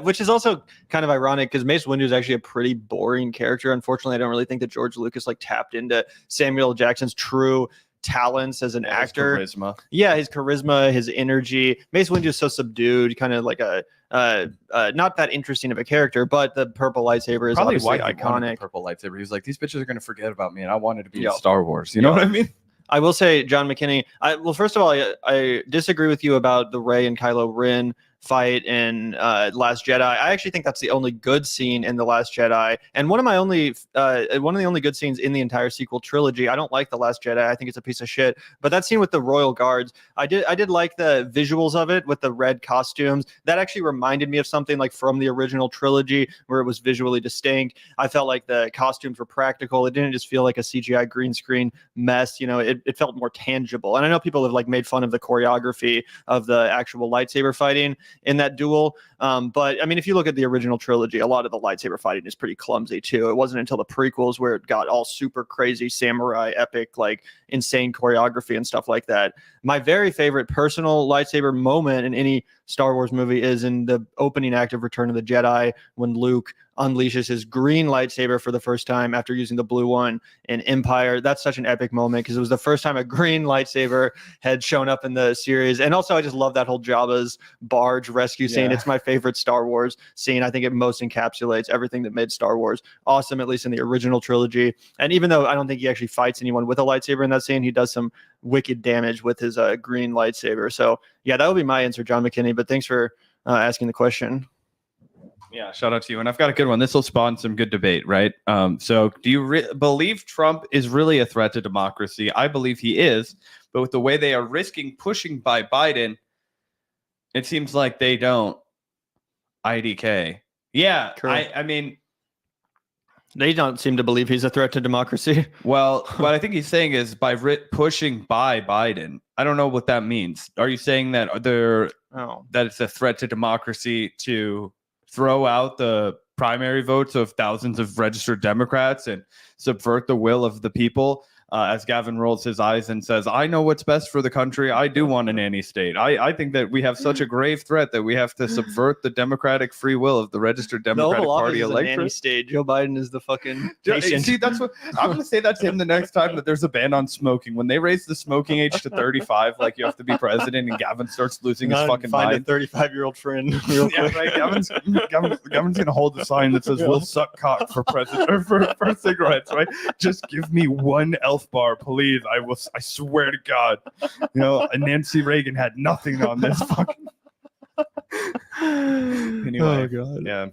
which is also kind of ironic because Mace Windu is actually a pretty boring character. Unfortunately, I don't really think that George Lucas like tapped into Samuel L. Jackson's true talents as an actor. His charisma. Yeah, his charisma, his energy. Mace Windu is so subdued, kind of like a not that interesting of a character, but the purple lightsaber is Probably obviously why he wanted iconic. the purple lightsaber. He's like, these bitches are gonna forget about me, and I wanted to be in Star Wars. You know what I mean? I will say, John McKinney. Well, first of all, I disagree with you about the Rey and Kylo Ren fight in Last Jedi. I actually think that's the only good scene in The Last Jedi, and one of the only good scenes in the entire sequel trilogy. I don't like The Last Jedi. I think it's a piece of shit. But that scene with the Royal Guards, I did like the visuals of it with the red costumes. That actually reminded me of something like from the original trilogy where it was visually distinct. I felt like the costumes were practical. It didn't just feel like a CGI green screen mess. You know, it felt more tangible. And I know people have like made fun of the choreography of the actual lightsaber fighting in that duel. But I mean, if you look at the original trilogy, a lot of the lightsaber fighting is pretty clumsy too. It wasn't until the prequels where it got all super crazy samurai epic, like insane choreography and stuff like that. My very favorite personal lightsaber moment in any Star Wars movie is in the opening act of Return of the Jedi when Luke unleashes his green lightsaber for the first time after using the blue one in Empire. That's such an epic moment because it was the first time a green lightsaber had shown up in the series. And also I just love that whole Jabba's barge rescue scene. It's my favorite Star Wars scene. I think it most encapsulates everything that made Star Wars awesome, at least in the original trilogy. And even though I don't think he actually fights anyone with a lightsaber in that scene, he does some wicked damage with his green lightsaber. So yeah, that would be my answer, John McKinney. But thanks for asking the question. Yeah, shout out to you. And I've got a good one. This will spawn some good debate, right? So do you believe Trump is really a threat to democracy? I believe he is. But with the way they are risking pushing by Biden, it seems like they don't. IDK. Yeah, I mean, they don't seem to believe he's a threat to democracy. Well, what I think he's saying is by pushing by Biden. I don't know what that means. Are you saying that that it's a threat to democracy to throw out the primary votes of thousands of registered Democrats and subvert the will of the people? as Gavin rolls his eyes and says, I know what's best for the country. I do want a nanny state. I think that we have such a grave threat that we have to subvert the democratic free will of the registered Democratic the Oval Party Office is a nanny electorate. state. Joe Biden is the fucking patient. See, that's what I'm going to say that to him the next time that there's a ban on smoking. When they raise the smoking age to 35, like you have to be president, and Gavin starts losing his fucking Find mind. a 35-year-old friend real Yeah, quick. right. Gavin's gonna hold the sign that says "We'll suck cock for president or for cigarettes." Right? Just give me one elf bar, please. I swear to God. You know, Nancy Reagan had nothing on this fucking. Anyway, God. yeah.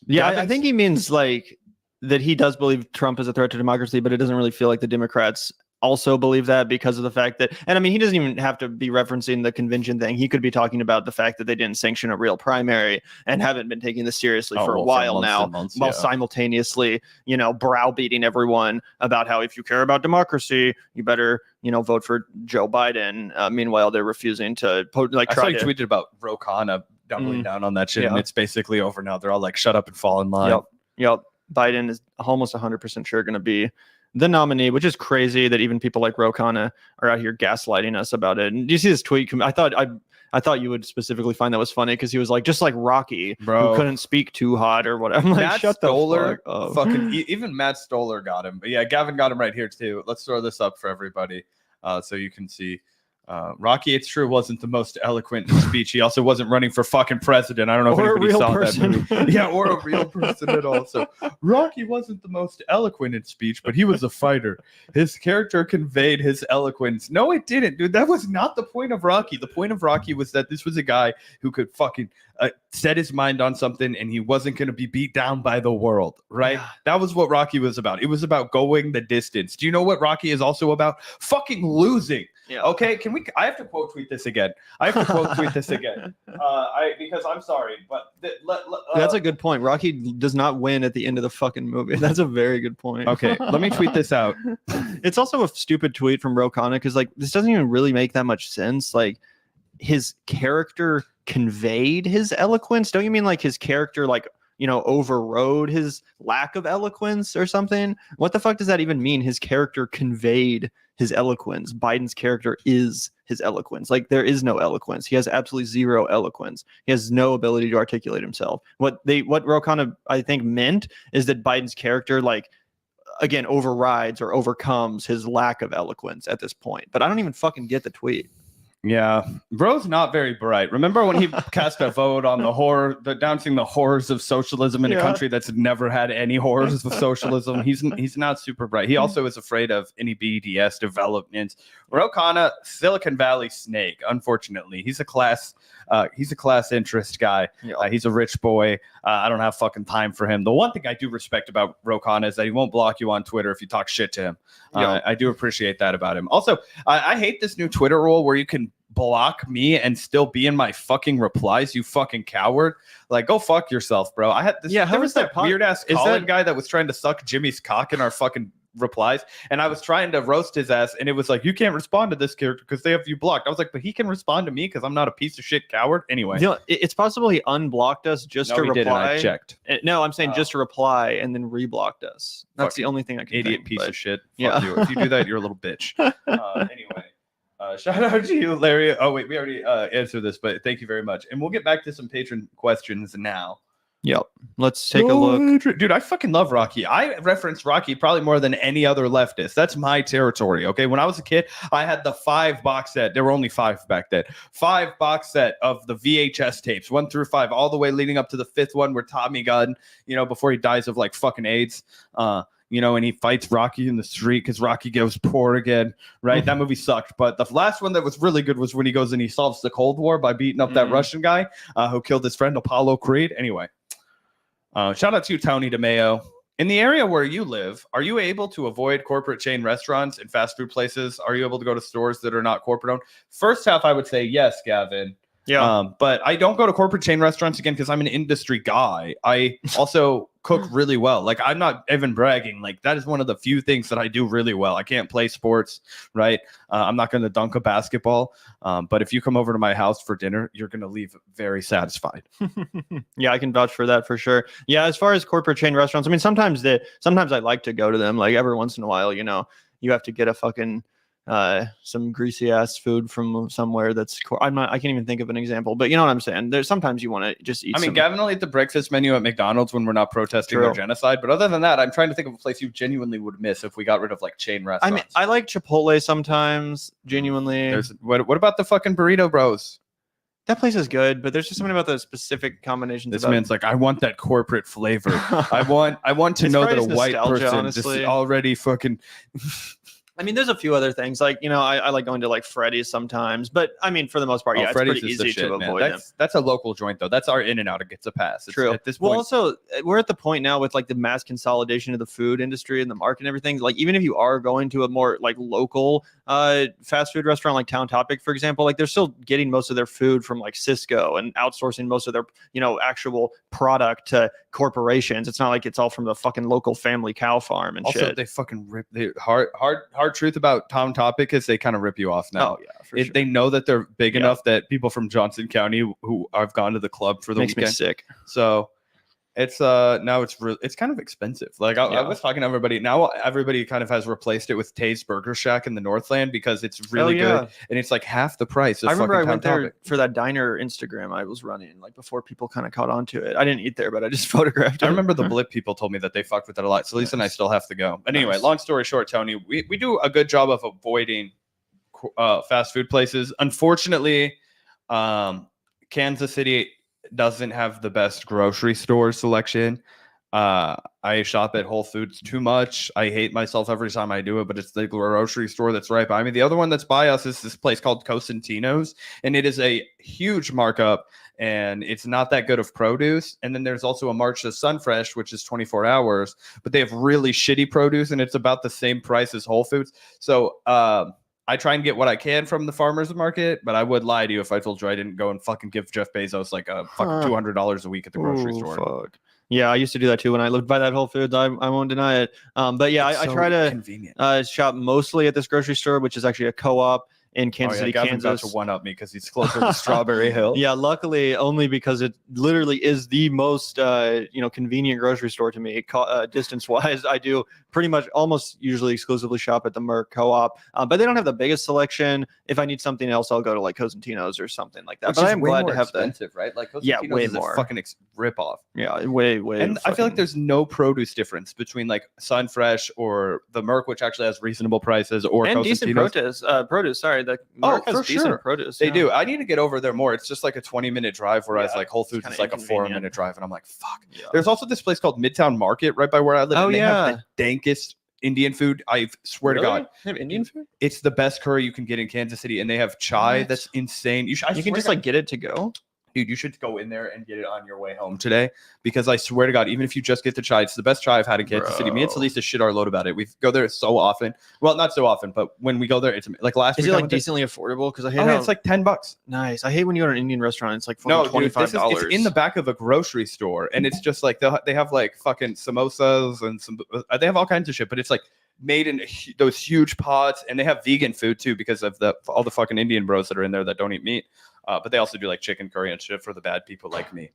Yeah, I Gavin's- think he means like that he does believe Trump is a threat to democracy, but it doesn't really feel like the Democrats also believe that because of the fact that, and I mean, he doesn't even have to be referencing the convention thing. He could be talking about the fact that they didn't sanction a real primary and haven't been taking this seriously for a while now, while simultaneously, you know, browbeating everyone about how if you care about democracy, you better, you know, vote for Joe Biden. Meanwhile, they're refusing to I saw you tweeted about Ro Khanna doubling down on that shit, and it's basically over now. They're all like, "Shut up and fall in line." Yep. Biden is almost 100% sure going to be the nominee, which is crazy that even people like Ro Khanna are out here gaslighting us about it. And do you see this tweet? I thought you would specifically find that was funny because he was like, just like Rocky, Bro, who couldn't speak too hot or whatever. I'm like, Matt shut Stoller, the fuck up. fucking even Matt Stoller got him. But yeah, Gavin got him right here too. Let's throw this up for everybody, so you can see. Rocky, it's true, wasn't the most eloquent in speech. He also wasn't running for fucking president. I don't know if Or a anybody real saw person. that movie. Yeah, or a real person at all. So Rocky wasn't the most eloquent in speech, but he was a fighter. His character conveyed his eloquence. No, it didn't, dude. That was not the point of Rocky. The point of Rocky was that this was a guy who could fucking set his mind on something, and he wasn't going to be beat down by the world, right? Yeah. That was what Rocky was about. It was about going the distance. Do you know what Rocky is also about? Fucking losing. Yeah. Okay, I have to quote tweet this again. Because I'm sorry, but That's a good point. Rocky does not win at the end of the fucking movie. That's a very good point. okay. Let me tweet this out. It's also a stupid tweet from Ro Khanna because like this doesn't even really make that much sense. Like his character conveyed his eloquence. Don't you mean like his character like, you know, overrode his lack of eloquence or something? What the fuck does that even mean? His character conveyed his eloquence. Biden's character is his eloquence. Like there is no eloquence. He has absolutely zero eloquence. He has no ability to articulate himself. What Ro Khanna I think meant is that Biden's character like again overrides or overcomes his lack of eloquence at this point. But I don't even fucking get the tweet. Yeah, bro's not very bright. Remember when he cast a vote on denouncing the horrors of socialism in a country that's never had any horrors of socialism? He's not super bright. He also is afraid of any BDS developments. Ro Khanna, Silicon Valley snake. Unfortunately, he's a class interest guy. He's a rich boy. I don't have fucking time for him. The one thing I do respect about Ro Khanna is that he won't block you on Twitter if you talk shit to him. I do appreciate that about him. Also, I hate this new Twitter rule where you can block me and still be in my fucking replies, you fucking coward. Like, go fuck yourself, bro. I had this. Yeah, there was that weird ass is Colin that- guy that was trying to suck Jimmy's cock in our fucking replies, and I was trying to roast his ass, and it was like, you can't respond to this character because they have you blocked. I was like, but he can respond to me because I'm not a piece of shit coward anyway. You know, it's possible he unblocked us just No, to he reply. didn't. I checked. No, I'm saying just to reply and then reblocked us. That's the only thing I can Idiot think, piece but- of shit. Fuck Yeah. you. If you do that, you're a little bitch. Anyway. Shout out to you, Larry. Oh, wait, we already answered this, but thank you very much. And we'll get back to some patron questions now. Yep. Let's take a look. Dude, I fucking love Rocky. I reference Rocky probably more than any other leftist. That's my territory, okay? When I was a kid, I had the 5 box set. There were only 5 back then. 5 box set of the VHS tapes, 1 through 5, all the way leading up to the 5th one where Tommy Gunn, you know, before he dies of like fucking AIDS, you know, and he fights Rocky in the street because Rocky goes poor again, right? That movie sucked. But the last one that was really good was when he goes and he solves the Cold War by beating up that Russian guy who killed his friend Apollo Creed. Anyway, shout out to you, Tony DeMeo. In the area where you live, are you able to avoid corporate chain restaurants and fast food places? Are you able to go to stores that are not corporate owned? First half, I would say yes, Gavin. Yeah. But I don't go to corporate chain restaurants again because I'm an industry guy. I also cook really well. Like, I'm not even bragging. Like, that is one of the few things that I do really well. I can't play sports, right? I'm not going to dunk a basketball. But if you come over to my house for dinner, you're going to leave very satisfied. Yeah, I can vouch for that for sure. Yeah, as far as corporate chain restaurants, I mean, sometimes I like to go to them. Like every once in a while, you know, you have to get a fucking some greasy ass food from somewhere that's I can't even think of an example, but you know what I'm saying. There's sometimes you want to just eat. I mean, Gavin will eat the breakfast menu at McDonald's when we're not protesting their genocide. But other than that, I'm trying to think of a place you genuinely would miss if we got rid of like chain restaurants. I mean, I like Chipotle sometimes, genuinely. What about the fucking Burrito Bros? That place is good, but there's just something about the specific combinations. This man's like, I want that corporate flavor. I want to know that a white person just already fucking. I mean, there's a few other things like, you know, I like going to like Freddy's sometimes, but I mean, for the most part, it's pretty easy to avoid them. That's a local joint though. That's our In-N-Out. It gets a pass. True. At this point, well, also we're at the point now with like the mass consolidation of the food industry and the market and everything. Like, even if you are going to a more like local fast food restaurant like Town Topic, for example, like they're still getting most of their food from like Cisco and outsourcing most of their, you know, actual product to corporations. It's not like it's all from the fucking local family cow farm and also, shit. They fucking rip. Hard truth about Town Topic is they kind of rip you off now. Oh yeah, for sure. They know that they're big enough that people from Johnson County who have gone to the club for the Makes weekend. me sick. So it's now it's kind of expensive. Like I was talking to everybody. Now everybody kind of has replaced it with Tay's Burger Shack in the Northland because it's really good and it's like half the price. I remember I went there for that diner Instagram I was running like before people kind of caught on to it. I didn't eat there, but I just photographed it. I remember the Blip people told me that they fucked with it a lot. So Lisa and I still have to go. Anyway, long story short, Tony, we do a good job of avoiding fast food places. Unfortunately, Kansas City doesn't have the best grocery store selection. I shop at Whole Foods too much. I hate myself every time I do it, but it's the grocery store that's right by me. The other one that's by us is this place called Cosentino's, and it is a huge markup, and it's not that good of produce. And then there's also a March to Sunfresh, which is 24 hours, but they have really shitty produce, and it's about the same price as Whole Foods. So, I try and get what I can from the farmer's market, but I would lie to you if I told you I didn't go and fucking give Jeff Bezos like a fucking $200 a week at the grocery store. Fuck. Yeah, I used to do that too when I lived by that Whole Foods. I won't deny it. But yeah, I try to shop mostly at this grocery store, which is actually a co-op in Kansas City, Gavin's Kansas. about to one-up me because he's closer to Strawberry Hill. Yeah, luckily only because it literally is the most convenient grocery store to me distance-wise. I do pretty much almost usually exclusively shop at the Merck Co-op, but they don't have the biggest selection. If I need something else, I'll go to like Cosentino's or something like that. Which but is I'm way glad more to have expensive, right? Like Cosentino's way is more. a fucking rip-off. Yeah, way. And I feel like there's no produce difference between like Sunfresh or the Merck, which actually has reasonable prices, or and Cosentino's. decent produce. Sorry, the Merck has decent produce. They do. I need to get over there more. It's just like a 20-minute drive, whereas like Whole Foods is like a 4-minute drive, and I'm like, fuck. Yeah. There's also this place called Midtown Market right by where I live. Oh, and they have the dankest Indian food. I swear to God. They have Indian food? It's the best curry you can get in Kansas City, and they have chai that's insane. You can just like get it to go. Dude, you should go in there and get it on your way home today, because I swear to God, even if you just get the chai, it's the best chai I've had in Kansas City. Me and Celisa shit our load about it. We go there so often. Well, not so often, but when we go there, it's like last week. Is it like decently affordable? Because I hate it's like $10. Nice. I hate when you go to an Indian restaurant. It's like $25. It's in the back of a grocery store, and it's just like they have like fucking samosas and some. They have all kinds of shit, but it's like made in those huge pots, and they have vegan food too because of all the fucking Indian bros that are in there that don't eat meat. But they also do like chicken curry and shit for the bad people like me.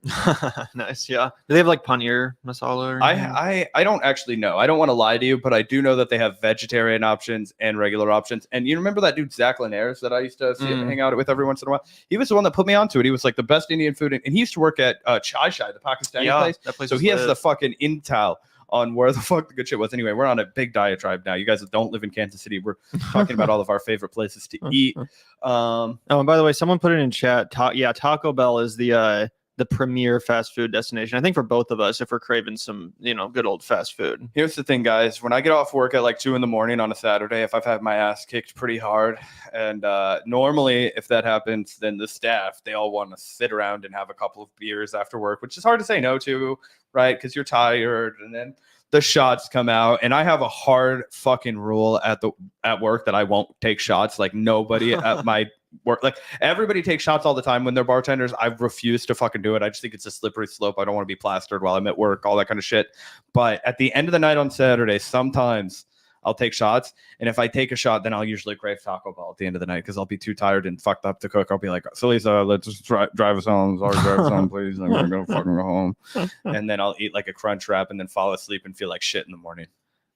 Nice, yeah. Do they have like paneer masala? I don't actually know. I don't want to lie to you, but I do know that they have vegetarian options and regular options. And you remember that dude Zach Linares that I used to hang out with every once in a while? He was the one that put me onto it. He was like the best Indian food, and he used to work at Chai Shai, the Pakistani place. That place. So he has the fucking intel on where the fuck the good shit was. Anyway, we're on a big diatribe now. You guys that don't live in Kansas City, we're talking about all of our favorite places to eat. And by the way, someone put it in chat. Taco Bell is the premier fast food destination. I think for both of us, if we're craving some, good old fast food. Here's the thing, guys. When I get off work at like 2 a.m. on a Saturday, if I've had my ass kicked pretty hard, and normally if that happens, then the staff, they all want to sit around and have a couple of beers after work, which is hard to say no to, right? Because you're tired, and then the shots come out, and I have a hard fucking rule at work that I won't take shots. Like nobody at my work. Like everybody takes shots all the time when they're bartenders. I refuse to fucking do it. I just think it's a slippery slope. I don't want to be plastered while I'm at work, all that kind of shit. But at the end of the night on Saturday, sometimes I'll take shots. And if I take a shot, then I'll usually crave Taco Bell at the end of the night because I'll be too tired and fucked up to cook. I'll be like, so Lisa, let's just drive us home. Sorry, drive us home, please. I'm going to go fucking go home. And then I'll eat like a crunch wrap and then fall asleep and feel like shit in the morning.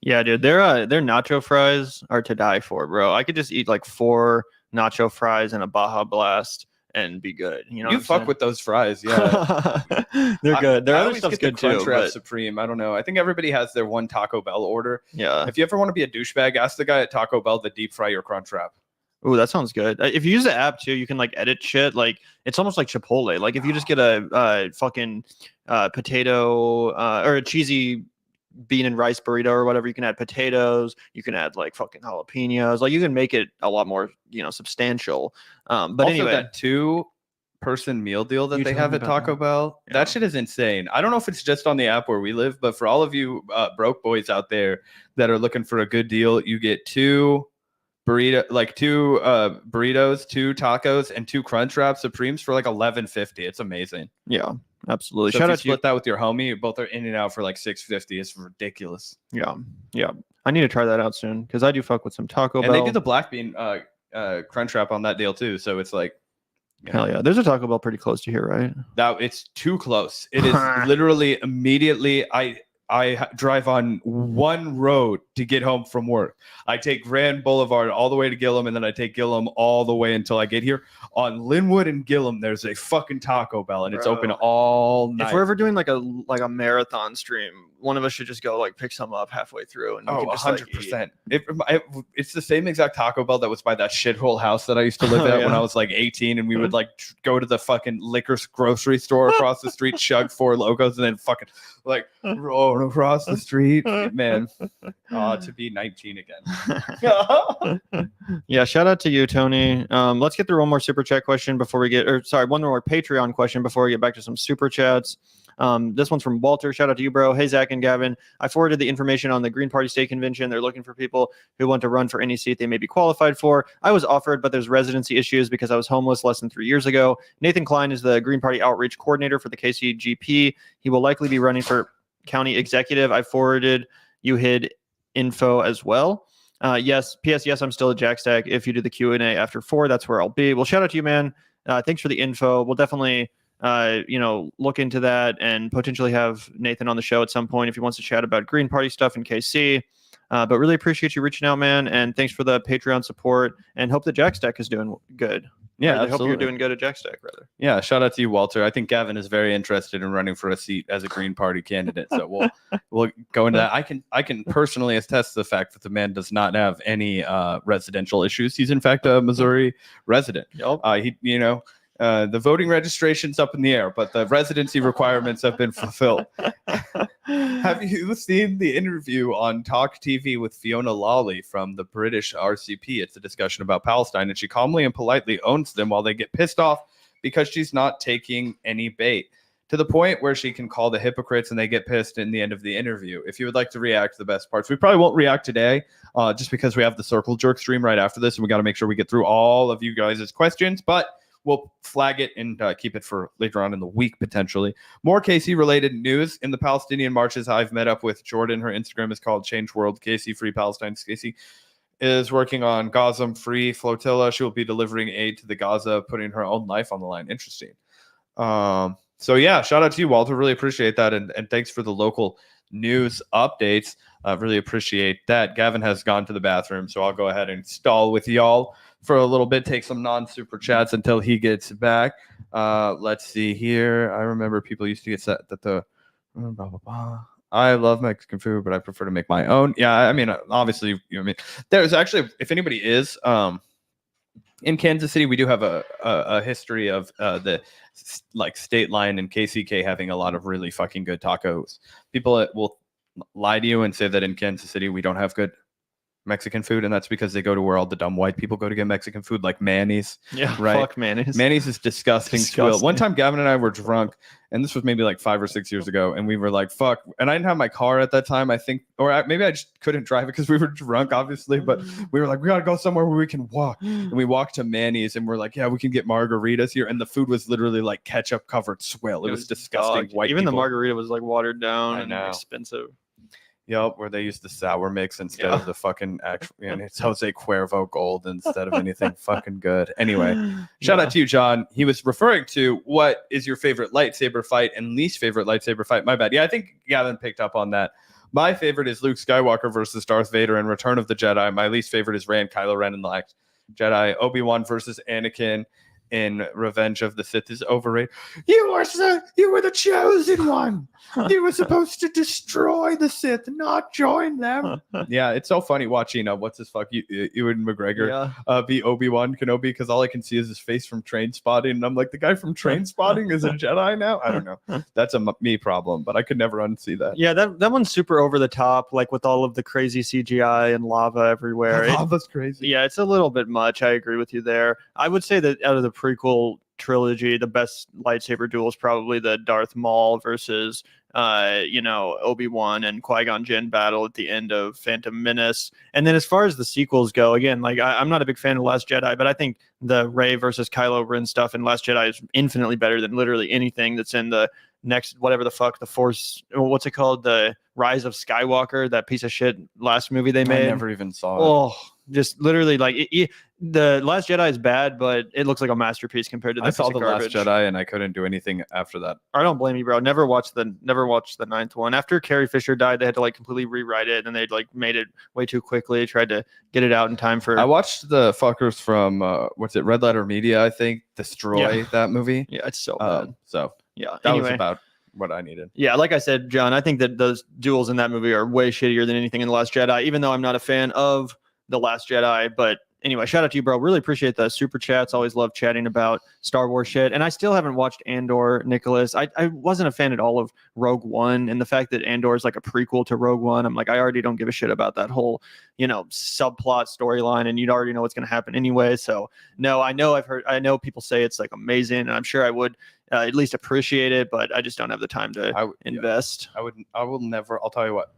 Yeah, dude, their nacho fries are to die for, bro. I could just eat like 4 nacho fries and a Baja Blast and be good. You know, you fuck with those fries, yeah. They're good. Their I other always stuff's get the good too. Crunchwrap But Supreme. I don't know. I think everybody has their one Taco Bell order. yeah. If you ever want to be a douchebag, ask the guy at Taco Bell to deep fry your Crunchwrap. Ooh, that sounds good. If you use the app too, you can like edit shit. Like it's almost like Chipotle. Like if you just get a fucking potato or a cheesy bean and rice burrito or whatever, you can add potatoes. You can add like fucking jalapenos. Like you can make it a lot more, substantial. But Also, anyway, that 2-person meal deal that You they told have me at about Taco that. Bell, Yeah. that shit is insane. I don't know if it's just on the app where we live, but for all of you broke boys out there that are looking for a good deal, you get 2 burritos, 2 tacos, and 2 Crunchwrap Supremes for like $11.50. It's amazing. yeah, absolutely. So Shout if you out to you. split that with your homie, you both are in and out for like $6.50. It's ridiculous. Yeah, yeah. I need to try that out soon because I do fuck with some Taco And Bell. they do the black bean Crunchwrap on that deal too. So it's like, Hell yeah. There's a Taco Bell pretty close to here, right? that it's too close. It is literally immediately. I drive on one road to get home from work. I take Grand Boulevard all the way to Gillum, and then I take Gillum all the way until I get here. On Linwood and Gillum, there's a fucking Taco Bell, and it's Bro. open all night. If we're ever doing like a marathon stream, one of us should just go like pick some up halfway through and we Oh, can just, like, 100%. It's the same exact Taco Bell that was by that shithole house that I used to live at when Yeah. I was like 18, and we would like go to the fucking liquor grocery store across the street, chug 4 logos, and then fucking like roll across the street. Man, to be 19 again. Yeah, shout out to you, Tony. Let's get through one more super chat question before we one more Patreon question before we get back to some super chats. This one's from Walter. Shout out to you, bro. Hey, Zach and Gavin. I forwarded the information on the Green Party State Convention. They're looking for people who want to run for any seat they may be qualified for. I was offered, but there's residency issues because I was homeless less than 3 years ago. Nathan Klein is the Green Party outreach coordinator for the KCGP. He will likely be running for county executive. I forwarded you HID info as well. Yes. P.S. Yes, I'm still at Jackstack. If you do the Q&A after 4, that's where I'll be. Well, shout out to you, man. Thanks for the info. We'll definitely look into that and potentially have Nathan on the show at some point if he wants to chat about Green Party stuff in KC. But really appreciate you reaching out, man. And thanks for the Patreon support, and hope that Jackstack is doing good. Yeah, I hope absolutely. you're doing good at Jackstack, rather. Yeah, shout out to you, Walter. I think Gavin is very interested in running for a seat as a Green Party candidate. So we'll go into that. I can personally attest to the fact that the man does not have any residential issues. He's in fact a Missouri resident. Yep. The voting registration's up in the air, but the residency requirements have been fulfilled. Have you seen the interview on Talk TV with Fiona Lawley from the British RCP? It's a discussion about Palestine, and she calmly and politely owns them while they get pissed off because she's not taking any bait, to the point where she can call the hypocrites and they get pissed in the end of the interview. If you would like to react to the best parts, we probably won't react today just because we have the Circle Jerk stream right after this, and we got to make sure we get through all of you guys' questions, but we'll flag it and keep it for later on in the week, potentially. More KC-related news in the Palestinian marches. I've met up with Jordan. Her Instagram is called Change World KC Free Palestine. KC is working on Gaza Free Flotilla. She will be delivering aid to the Gaza, putting her own life on the line. Interesting. So, yeah, shout out to you, Walter. Really appreciate that. And thanks for the local news updates. Really appreciate that. Gavin has gone to the bathroom, so I'll go ahead and stall with y'all for a little bit, take some non-super chats until he gets back. Let's see here. I remember people used to get set that the blah, blah, blah. I love Mexican food, but I prefer to make my own. Yeah, I mean, obviously, there's actually, if anybody is in Kansas City, we do have a history of the like State Line and KCK having a lot of really fucking good tacos. People will lie to you and say that in Kansas City we don't have good Mexican food, and that's because they go to where all the dumb white people go to get Mexican food, like Manny's. Yeah, Right. fuck mayonnaise. Manny's is disgusting. Swill. Disgusting. One time, Gavin and I were drunk, and this was maybe like 5 or 6 years ago, and we were like, "Fuck!" And I didn't have my car at that time, I think, or maybe I just couldn't drive it because we were drunk, obviously. But we were like, "We gotta go somewhere where we can walk." And we walked to Manny's, and we're like, "Yeah, we can get margaritas here." And the food was literally like ketchup covered swill. It was disgusting. dog. White Even the people. margarita was like watered down I and know. expensive. Yep, where they use the sour mix instead Yeah. of the fucking actual, and it's Jose Cuervo Gold instead of anything fucking good. Anyway, shout out to you, John. He was referring to what is your favorite lightsaber fight and least favorite lightsaber fight. My bad. Yeah, I think Gavin picked up on that. My favorite is Luke Skywalker versus Darth Vader in Return of the Jedi. My least favorite is Rey and Kylo Ren in The Last Jedi. Obi-Wan versus Anakin in Revenge of the Sith is overrated. You were the chosen one. You were supposed to destroy the Sith, not join them. Yeah, it's so funny watching what's his fuck Ewan McGregor be Obi-Wan Kenobi, because all I can see is his face from Train Spotting, and I'm like, the guy from Train Spotting is a Jedi now. I don't know. That's a me problem, but I could never unsee that. Yeah, that one's super over the top, like with all of the crazy CGI and lava everywhere. Lava's crazy. Yeah, it's a little bit much. I agree with you there. I would say that out of the prequel trilogy, the best lightsaber duel is probably the Darth Maul versus Obi-Wan and Qui-Gon Jinn battle at the end of Phantom Menace. And then as far as the sequels go, again, like I'm not a big fan of Last Jedi, but I think the Rey versus Kylo Ren stuff in Last Jedi is infinitely better than literally anything that's in the next, whatever the fuck, the Force, what's it called? The Rise of Skywalker, that piece of shit last movie they made. I never even saw it. Oh, just literally like the Last Jedi is bad, but it looks like a masterpiece compared to the I saw piece of the Last garbage. Jedi and I couldn't do anything after that. I don't blame you, bro. Never watched the ninth one. After Carrie Fisher died, they had to like completely rewrite it, and they like made it way too quickly. Tried to get it out in time for. I watched the fuckers from Red Letter Media, I think, destroy that movie. Yeah, it's so bad. So Yeah. that Anyway. was about what I needed. Yeah, like I said, John, I think that those duels in that movie are way shittier than anything in The Last Jedi, even though I'm not a fan of The Last Jedi. But anyway, shout out to you, bro. Really appreciate the super chats. Always love chatting about Star Wars shit. And I still haven't watched Andor, Nicholas. I wasn't a fan at all of Rogue One. And the fact that Andor is like a prequel to Rogue One, I'm like, I already don't give a shit about that whole, subplot storyline. And you'd already know what's going to happen anyway. So no, I know people say it's like amazing. And I'm sure I would at least appreciate it, but I just don't have the time to invest. I will never, I'll tell you what.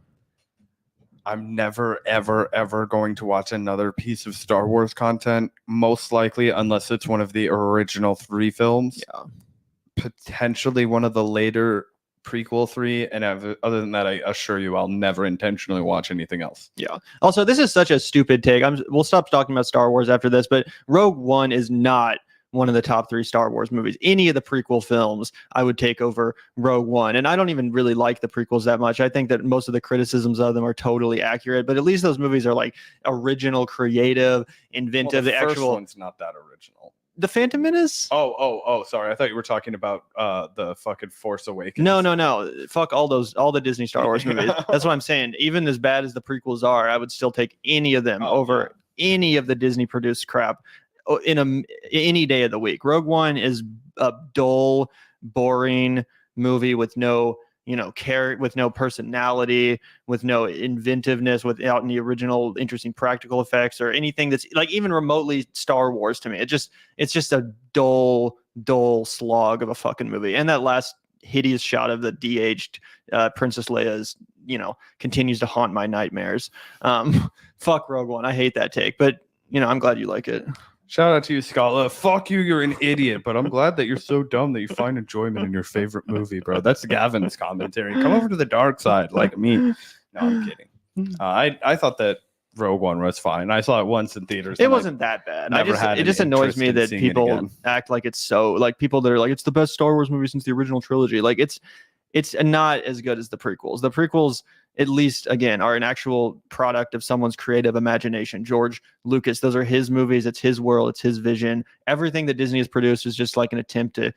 I'm never, ever, ever going to watch another piece of Star Wars content, most likely, unless it's one of the original 3 films. Yeah. Potentially one of the later prequel 3. And other than that, I assure you, I'll never intentionally watch anything else. Yeah. Also, this is such a stupid take. We'll stop talking about Star Wars after this, but Rogue One is not one of the top 3 Star Wars movies. Any of the prequel films I would take over Rogue One. And I don't even really like the prequels that much. I think that most of the criticisms of them are totally accurate, but at least those movies are like original, creative, inventive. Well, the actual first one's not that original. The Phantom Menace? Oh, sorry. I thought you were talking about the fucking Force Awakens. No. Fuck all the Disney Star Wars movies. That's what I'm saying. Even as bad as the prequels are, I would still take any of them over any of the Disney produced crap in any day of the week. Rogue One is a dull, boring movie with no with no personality, with no inventiveness, without any original interesting practical effects or anything that's like even remotely Star Wars to me. It's just a dull slog of a fucking movie. And that last hideous shot of the de-aged Princess Leia is, continues to haunt my nightmares. Fuck Rogue One. I hate that take, but I'm glad you like it. Shout out to you, Scala. Fuck you, you're an idiot. But I'm glad that you're so dumb that you find enjoyment in your favorite movie, bro. That's Gavin's commentary. Come over to the dark side like me. No, I'm kidding. I thought that Rogue One was fine. I saw it once in theaters. It wasn't that bad. It just annoys me that people act like it's so, like people that are like, it's the best Star Wars movie since the original trilogy. Like it's not as good as the prequels. The prequels, at least, again, are an actual product of someone's creative imagination. George Lucas, those are his movies. It's his world. It's his vision. Everything that Disney has produced is just like an attempt to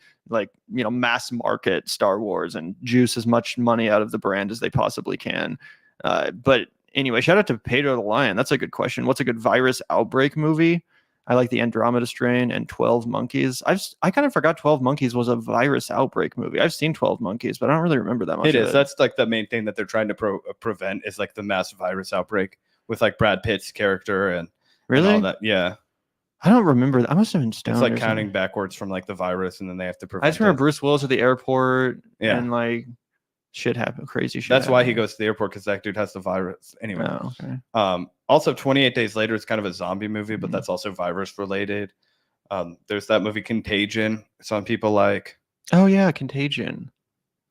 mass market Star Wars and juice as much money out of the brand as they possibly can. But anyway, shout out to Pedro the Lion. That's a good question. What's a good virus outbreak movie? I like the Andromeda Strain and 12 Monkeys. I kind of forgot 12 Monkeys was a virus outbreak movie. I've seen 12 Monkeys, but I don't really remember that much. It is. That's like the main thing that they're trying to prevent is like the mass virus outbreak with like Brad Pitt's character and Really? all that. Yeah, I don't remember. I must have been stoned. it's like or counting something. backwards from like the virus, and then they have to I prevent just remember it. Bruce Willis at the airport Yeah. and like shit happened, crazy shit. That's why he happened. goes to the airport, because that dude has the virus. Anyway, Oh, okay. also 28 Days Later is kind of a zombie movie, but Mhm. that's also virus related. There's that movie Contagion. Some people like. Oh yeah, Contagion.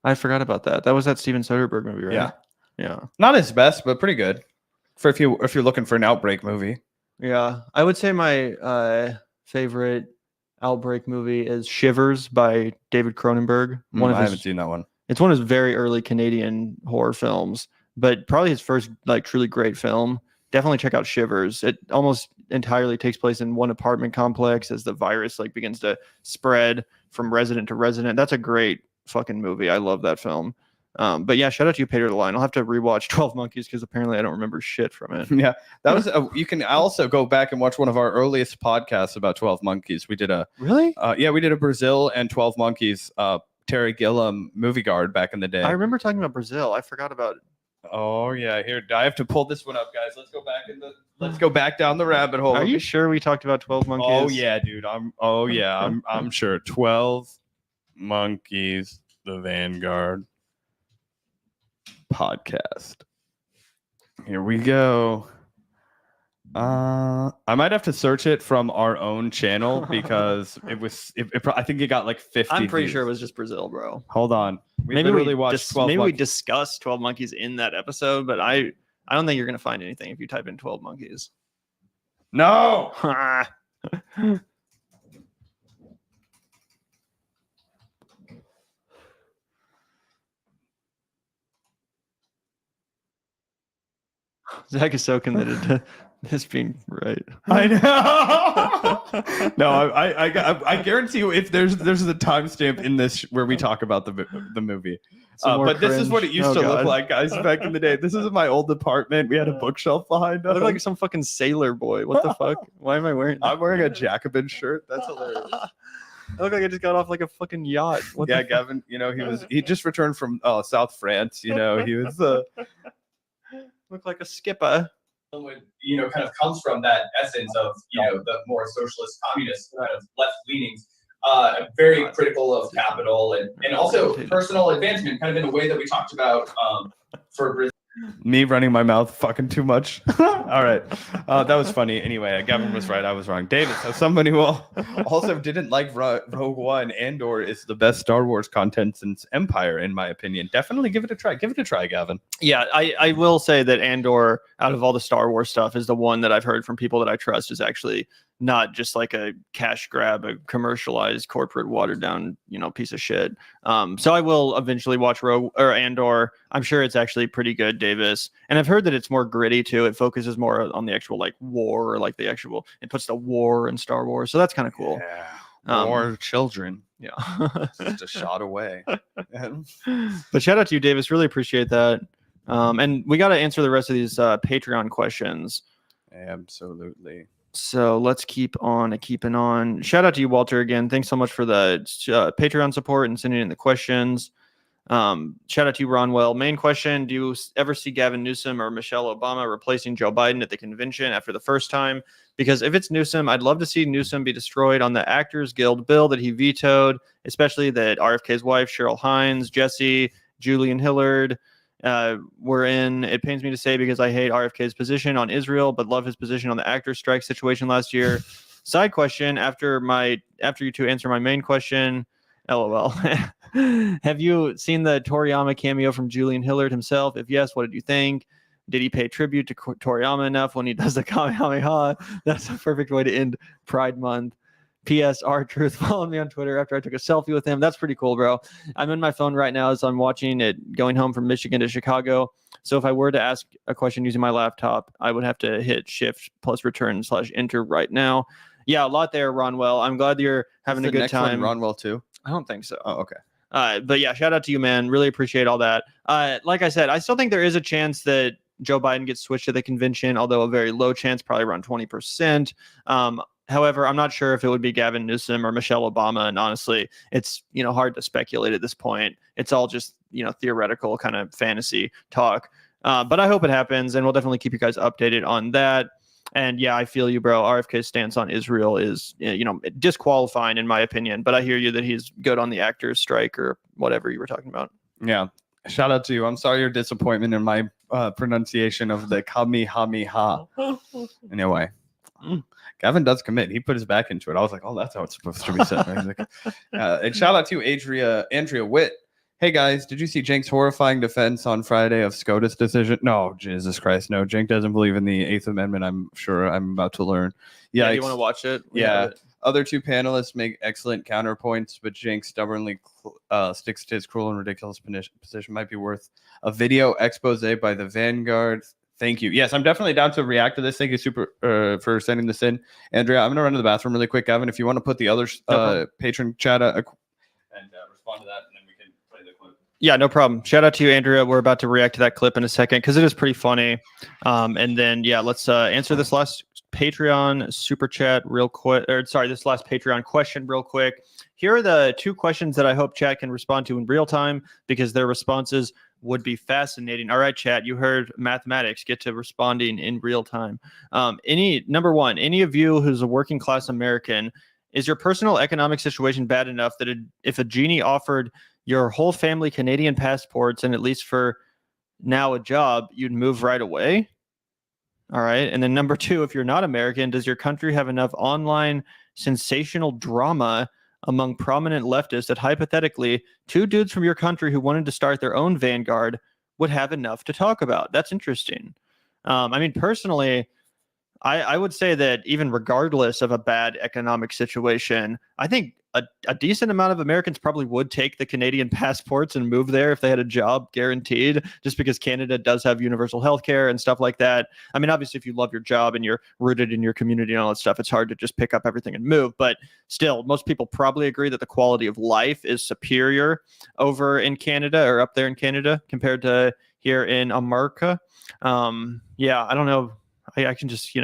I forgot about that. That was that Steven Soderbergh movie, right? Yeah. Yeah. Not his best, but pretty good. For if you're looking for an outbreak movie. Yeah. I would say my favorite outbreak movie is Shivers by David Cronenberg. I haven't seen that one. It's one of his very early Canadian horror films, but probably his first like truly great film. Definitely check out Shivers. It almost entirely takes place in one apartment complex as the virus like begins to spread from resident to resident. That's a great fucking movie. I love that film. But yeah, shout out to you, Peter the Lion. I'll have to rewatch 12 Monkeys because apparently I don't remember shit from it. Yeah, that was. You can also go back and watch one of our earliest podcasts about 12 Monkeys. We did a Really? we did a Brazil and 12 Monkeys. Terry Gilliam movie guard back in the day. I remember talking about Brazil. I forgot about it. Oh yeah, here I have to pull this one up, guys. Let's go back down the rabbit hole. Are you sure we talked about 12 Monkeys? Oh yeah, dude. I'm sure. 12 Monkeys, the Vanguard podcast. Here we go. I might have to search it from our own channel because I think it got like 50. I'm pretty views. sure it was just Brazil, bro. Hold on. Maybe we watched 12 maybe we Monkeys. discussed 12 Monkeys in that episode, but I don't think you're gonna find anything if you type in 12 Monkeys. No. Zach is so committed to this being right. I know. No, I guarantee you, if there's a timestamp in this where we talk about the movie. Some more But this is what it cringe. used Oh, to look God. like, guys, back in the day. This is my old apartment. We had a bookshelf behind I us. look like some fucking sailor boy. What the fuck? Why am I wearing that? I'm wearing a Jacobin shirt. That's hilarious. I look like I just got off like a fucking yacht. What Yeah, the fuck? Gavin. he just returned from South France. He was Look like a skipper. kind of comes from that essence of the more socialist communist kind of left leanings. Very critical of capital and also personal advancement, kind of in the way that we talked about for Brazil. Me running my mouth fucking too much. All right. That was funny. Anyway, Gavin was right. I was wrong. David, so somebody also didn't like Rogue One. Andor is the best Star Wars content since Empire, in my opinion. Definitely give it a try. Give it a try, Gavin. Yeah, I will say that Andor, out of all the Star Wars stuff, is the one that I've heard from people that I trust is actually not just like a cash grab, a commercialized, corporate, watered down, piece of shit. So I will eventually watch Andor. I'm sure it's actually pretty good, Davis. And I've heard that it's more gritty too. It focuses more on the actual like war, or like it puts the war in Star Wars. So that's kind of cool. Yeah. More children. Yeah. Just a shot away. But shout out to you, Davis. Really appreciate that. And we got to answer the rest of these Patreon questions. Absolutely. So let's keep on keeping on. Shout out to you, Walter, again. Thanks so much for the Patreon support and sending in the questions. Shout out to you, Ronwell. Main question: do you ever see Gavin Newsom or Michelle Obama replacing Joe Biden at the convention after the first time? Because if it's Newsom, I'd love to see Newsom be destroyed on the Actors Guild bill that he vetoed, especially that RFK's wife, Cheryl Hines, Jesse, Julian Hillard were in. It pains me to say because I hate RFK's position on Israel, but love his position on the actors strike situation last year. Side question: after you two answer my main question, LOL. Have you seen the Toriyama cameo from Julian Hillard himself? If yes, what did you think? Did he pay tribute to Toriyama enough when he does the Kamehameha? That's a perfect way to end Pride Month. P.S. R-Truth followed me on Twitter after I took a selfie with him. That's pretty cool, bro. I'm in my phone right now as I'm watching it going home from Michigan to Chicago. So if I were to ask a question using my laptop, I would have to hit shift plus return/enter right now. Yeah, a lot there, Ronwell. I'm glad you're having a good time. Ronwell too. I don't think so. Oh, okay. But yeah, shout out to you, man. Really appreciate all that. Like I said, I still think there is a chance that Joe Biden gets switched to the convention, although a very low chance, probably around 20%. However, I'm not sure if it would be Gavin Newsom or Michelle Obama. And honestly, it's hard to speculate at this point. It's all just theoretical kind of fantasy talk. But I hope it happens, and we'll definitely keep you guys updated on that. And yeah, I feel you, bro. RFK's stance on Israel is, disqualifying in my opinion. But I hear you that he's good on the actors' strike or whatever you were talking about. Yeah. Shout out to you. I'm sorry your disappointment in my pronunciation of the Kamehameha. Anyway, Gavin does commit. He put his back into it. I was like, oh, that's how it's supposed to be said. Right? He's like, and shout out to Andrea Witt. Hey guys, did you see Jenk's horrifying defense on Friday of SCOTUS decision? No, Jesus Christ, no. Jenk doesn't believe in the Eighth Amendment. I'm sure I'm about to learn. Yeah, you want to watch it? Yeah. Other two panelists make excellent counterpoints, but Jenk stubbornly sticks to his cruel and ridiculous position. Might be worth a video expose by the Vanguard. Thank you. Yes, I'm definitely down to react to this. Thank you super for sending this in. Andrea, I'm going to run to the bathroom really quick. Gavin, if you want to put the other patron chat and respond to that. Yeah, no problem. Shout out to you, Andrea. We're about to react to that clip in a second because it is pretty funny. And then, yeah, let's answer this last Patreon super chat real quick. This last Patreon question real quick. Here are the two questions that I hope chat can respond to in real time because their responses would be fascinating. All right, chat, you heard mathematics. Get to responding in real time. Number one, any of you who's a working class American, is your personal economic situation bad enough that if a genie offered your whole family Canadian passports and at least for now a job, you'd move right away? All right. And then number two, if you're not American, does your country have enough online sensational drama among prominent leftists that hypothetically two dudes from your country who wanted to start their own Vanguard would have enough to talk about? That's interesting. Personally, I would say that even regardless of a bad economic situation, I think a decent amount of Americans probably would take the Canadian passports and move there if they had a job guaranteed, just because Canada does have universal health care and stuff like that. I mean, obviously, if you love your job and you're rooted in your community and all that stuff, it's hard to just pick up everything and move. But still, most people probably agree that the quality of life is superior over in Canada or up there in Canada compared to here in America. Yeah, I don't know. I can just,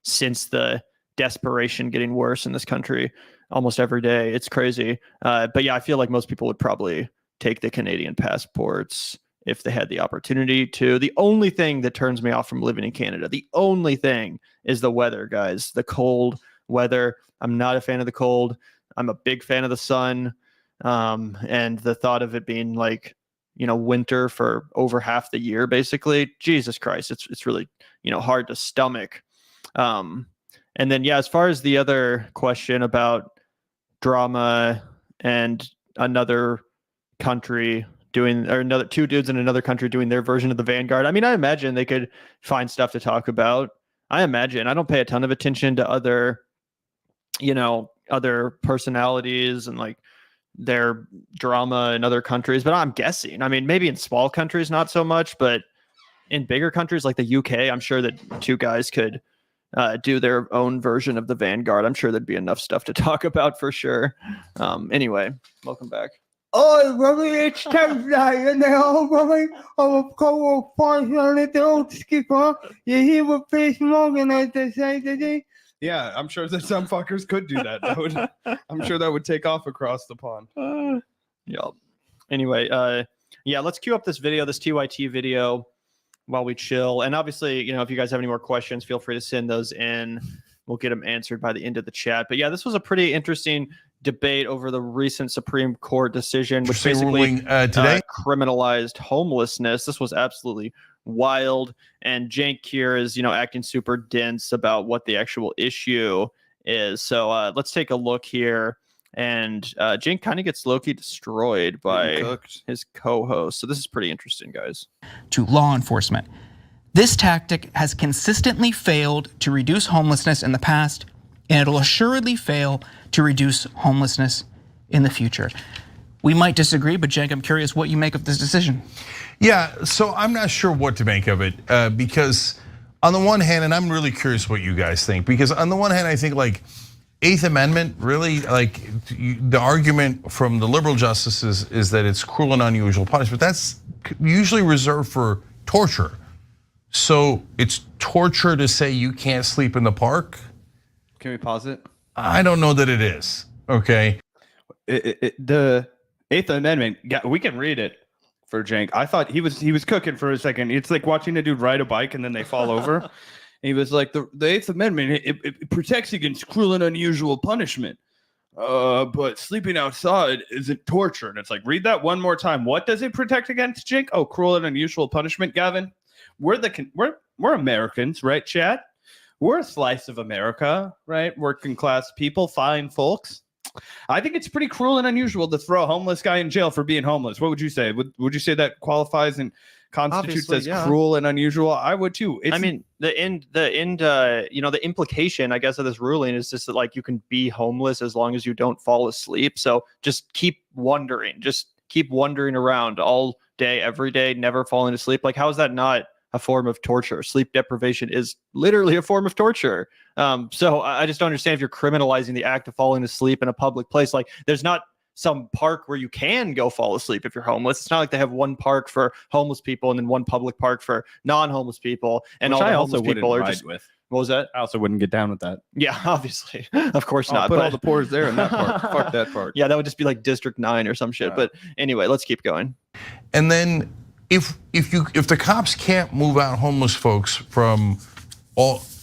sense the desperation getting worse in this country almost every day. It's crazy. But yeah, I feel like most people would probably take the Canadian passports if they had the opportunity to. The only thing that turns me off from living in Canada, the only thing is the weather, guys. The cold weather. I'm not a fan of the cold. I'm a big fan of the sun. And the thought of it being like, winter for over half the year, basically, Jesus Christ, it's really, hard to stomach. And then, yeah, as far as the other question about drama and another country two dudes in another country doing their version of the Vanguard, I mean, I imagine they could find stuff to talk about. I don't pay a ton of attention to other personalities and like their drama in other countries, but I'm guessing, I mean, maybe in small countries, not so much, but in bigger countries like the UK, I'm sure that two guys could do their own version of the Vanguard. I'm sure there'd be enough stuff to talk about for sure. Anyway, welcome back. Oh, Robbie, it's Tuesday, and now, Robbie, I will call a party on the old skipper. You hear what Piers Morgan has to say today? Yeah, I'm sure that some fuckers could do that. I'm sure that would take off across the pond. Yeah. Anyway, let's queue up this video, this TYT video, while we chill. And obviously, if you guys have any more questions, feel free to send those in. We'll get them answered by the end of the chat. But yeah, this was a pretty interesting debate over the recent Supreme Court decision, which basically today criminalized homelessness. This was absolutely wild. And Cenk here is, acting super dense about what the actual issue is. So let's take a look here. And Cenk kind of gets low-key destroyed by his co-host. So this is pretty interesting, guys. To law enforcement. This tactic has consistently failed to reduce homelessness in the past, and it'll assuredly fail to reduce homelessness in the future. We might disagree, but Cenk, I'm curious what you make of this decision. Yeah, so I'm not sure what to make of it because on the one hand, and I'm really curious what you guys think, because on the one hand, I think like Eighth Amendment, really, like the argument from the liberal justices is that it's cruel and unusual punishment. That's usually reserved for torture. So it's torture to say you can't sleep in the park? Can we pause it? I don't know that it is, okay? The Eighth Amendment, we can read it. for Jank. I thought he was cooking for a second. It's like watching a dude ride a bike and then they fall over. And he was like, the Eighth Amendment, it protects against cruel and unusual punishment. But sleeping outside isn't torture. And it's like, read that one more time. What does it protect against, Jank? Oh, cruel and unusual punishment, Gavin. We're Americans, right, chat? We're a slice of America, right? Working class people, fine folks. I think it's pretty cruel and unusual to throw a homeless guy in jail for being homeless. What would you say? Would you say that qualifies and constitutes Obviously, as cruel and unusual? I would too. I mean, the implication, I guess, of this ruling is just that like you can be homeless as long as you don't fall asleep. So just keep wondering around all day, every day, never falling asleep. Like, how is that not a form of torture? Sleep deprivation is literally a form of torture. So I just don't understand if you're criminalizing the act of falling asleep in a public place. Like, there's not some park where you can go fall asleep if you're homeless. It's not like they have one park for homeless people and then one public park for non-homeless people. And Which all the I homeless also people wouldn't are ride just with. What was that? I also wouldn't get down with that. Yeah, obviously. Of course I'll not. put But all the pores there in that part. Fuck that part. yeah, that would just be like District 9 or some shit. Yeah. But anyway, let's keep going. And then if the cops can't move out homeless folks from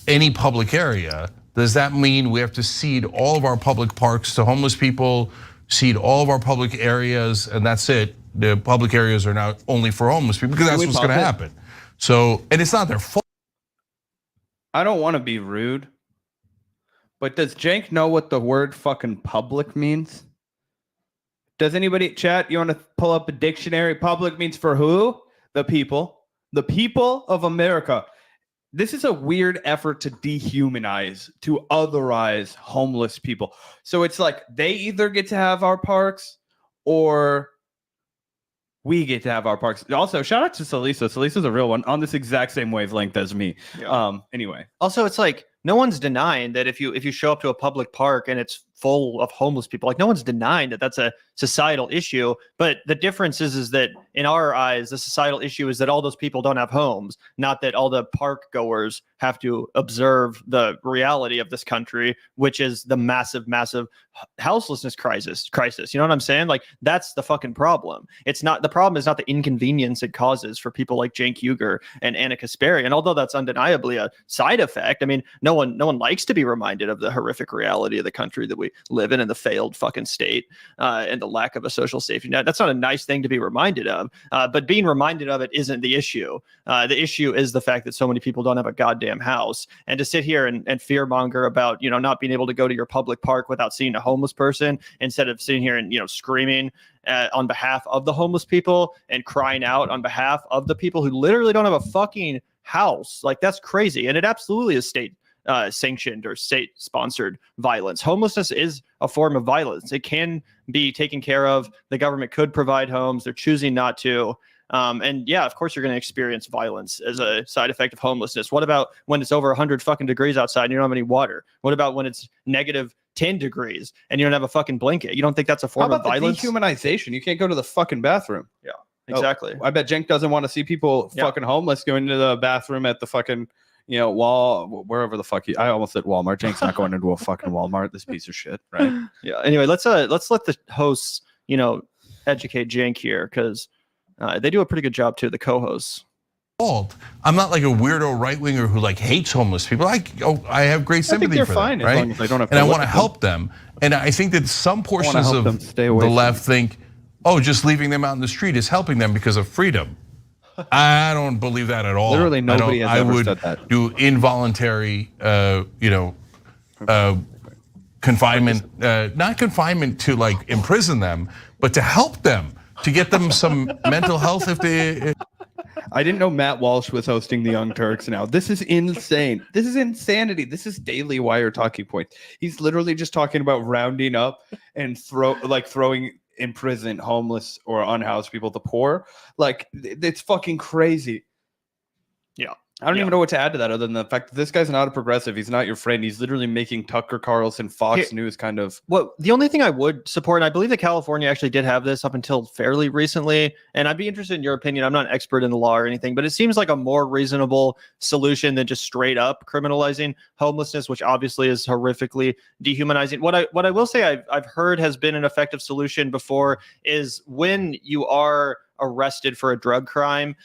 any public area, does that mean we have to cede all of our public parks to homeless people, cede all of our public areas, and that's it? The public areas are now only for homeless people because that's what's going to happen. So, and it's not their fault. I don't want to be rude, but does Jank know what the word fucking public means? Does anybody chat? You want to pull up a dictionary? Public means for who? The people. The people of America. This is a weird effort to dehumanize, to otherize homeless people. So it's like they either get to have our parks or we get to have our parks. Also, shout out to Salisa. Salisa's a real one on this exact same wavelength as me. Yeah. Anyway. Also, it's like no one's denying that if you show up to a public park and it's full of homeless people, like no one's denying that that's a societal issue. But the difference is that in our eyes, the societal issue is that all those people don't have homes, not that all the park goers have to observe the reality of this country, which is the massive houselessness crisis. You know what I'm saying? Like, that's the fucking problem. It's not, the problem is not the inconvenience it causes for people like Cenk Uygur and Anna Kasparian. Although that's undeniably a side effect. I mean, no one likes to be reminded of the horrific reality of the country that we live in and the failed fucking state and the lack of a social safety net. That's not a nice thing to be reminded of. But being reminded of it isn't the issue. The issue is the fact that so many people don't have a goddamn house. And to sit here and fearmonger about, you know, not being able to go to your public park without seeing a homeless person, instead of sitting here and, you know, screaming on behalf of the homeless people and crying out on behalf of the people who literally don't have a fucking house. Like, that's crazy. And it absolutely is state sanctioned or state sponsored violence. Homelessness is a form of violence. It can be taken care of. The government could provide homes. They're choosing not to. And yeah, of course you're going to experience violence as a side effect of homelessness. What about when it's over 100 fucking degrees outside and you don't have any water? What about when it's negative 10 degrees and you don't have a fucking blanket? You don't think that's a form of violence? How about the dehumanization? You can't go to the fucking bathroom. Yeah, exactly. I bet Cenk doesn't want to see people fucking homeless going to the bathroom at the fucking, you know, wherever the fuck I almost said Walmart. Cenk's not going into a fucking Walmart, this piece of shit, right? Yeah. Anyway, let's let the hosts, you know, educate Cenk here, because they do a pretty good job too, the co-hosts. I'm not like a weirdo right winger who like hates homeless people. I have great sympathy for them, right? As long as they don't have and I want to help them. And I think that some portions of the left think, oh, just leaving them out in the street is helping them because of freedom. I don't believe that at all. Literally nobody has ever said that. I would do involuntary, confinement, not confinement to like imprison them, but to help them, to get them some mental health if they. I didn't know Matt Walsh was hosting the Young Turks now. This is insane. This is insanity. This is Daily Wire talking points. He's literally just talking about rounding up and throwing in prison homeless or unhoused people, the poor. Like, it's fucking crazy. Yeah. I don't even know what to add to that other than the fact that this guy's not a progressive. He's not your friend. He's literally making Tucker Carlson, Fox News kind of. Well, the only thing I would support, and I believe that California actually did have this up until fairly recently, and I'd be interested in your opinion. I'm not an expert in the law or anything, but it seems like a more reasonable solution than just straight up criminalizing homelessness, which obviously is horrifically dehumanizing. What I will say I've heard has been an effective solution before is when you are arrested for a drug crime.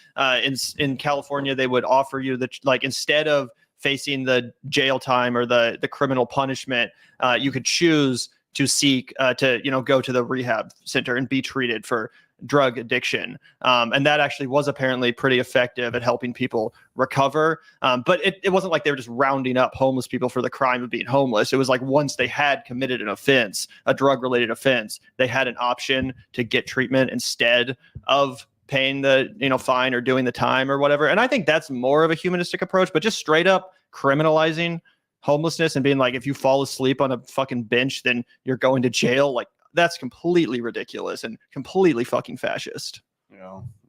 In California, they would offer you instead of facing the jail time or the criminal punishment, you could choose to seek to go to the rehab center and be treated for drug addiction. And that actually was apparently pretty effective at helping people recover. But it wasn't like they were just rounding up homeless people for the crime of being homeless. It was like once they had committed an offense, a drug-related offense, they had an option to get treatment instead of paying the fine or doing the time or whatever. And I think that's more of a humanistic approach, but just straight up criminalizing homelessness and being like, if you fall asleep on a fucking bench, then you're going to jail. Like, that's completely ridiculous and completely fucking fascist.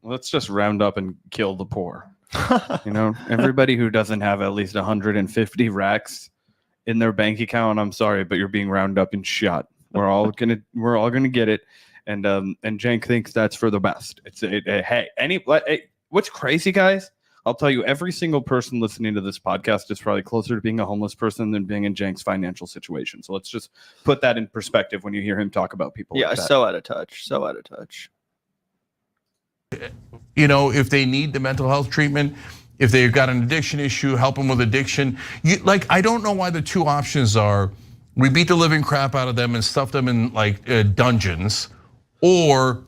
Let's just round up and kill the poor. Everybody who doesn't have at least 150 racks in their bank account, I'm sorry, but you're being rounded up and shot. We're all gonna get it. And Cenk thinks that's for the best. What's crazy, guys? I'll tell you, every single person listening to this podcast is probably closer to being a homeless person than being in Cenk's financial situation. So let's just put that in perspective when you hear him talk about people. Yeah, like that. so out of touch. If they need the mental health treatment, if they've got an addiction issue, help them with addiction. I don't know why the two options are: we beat the living crap out of them and stuff them in dungeons, or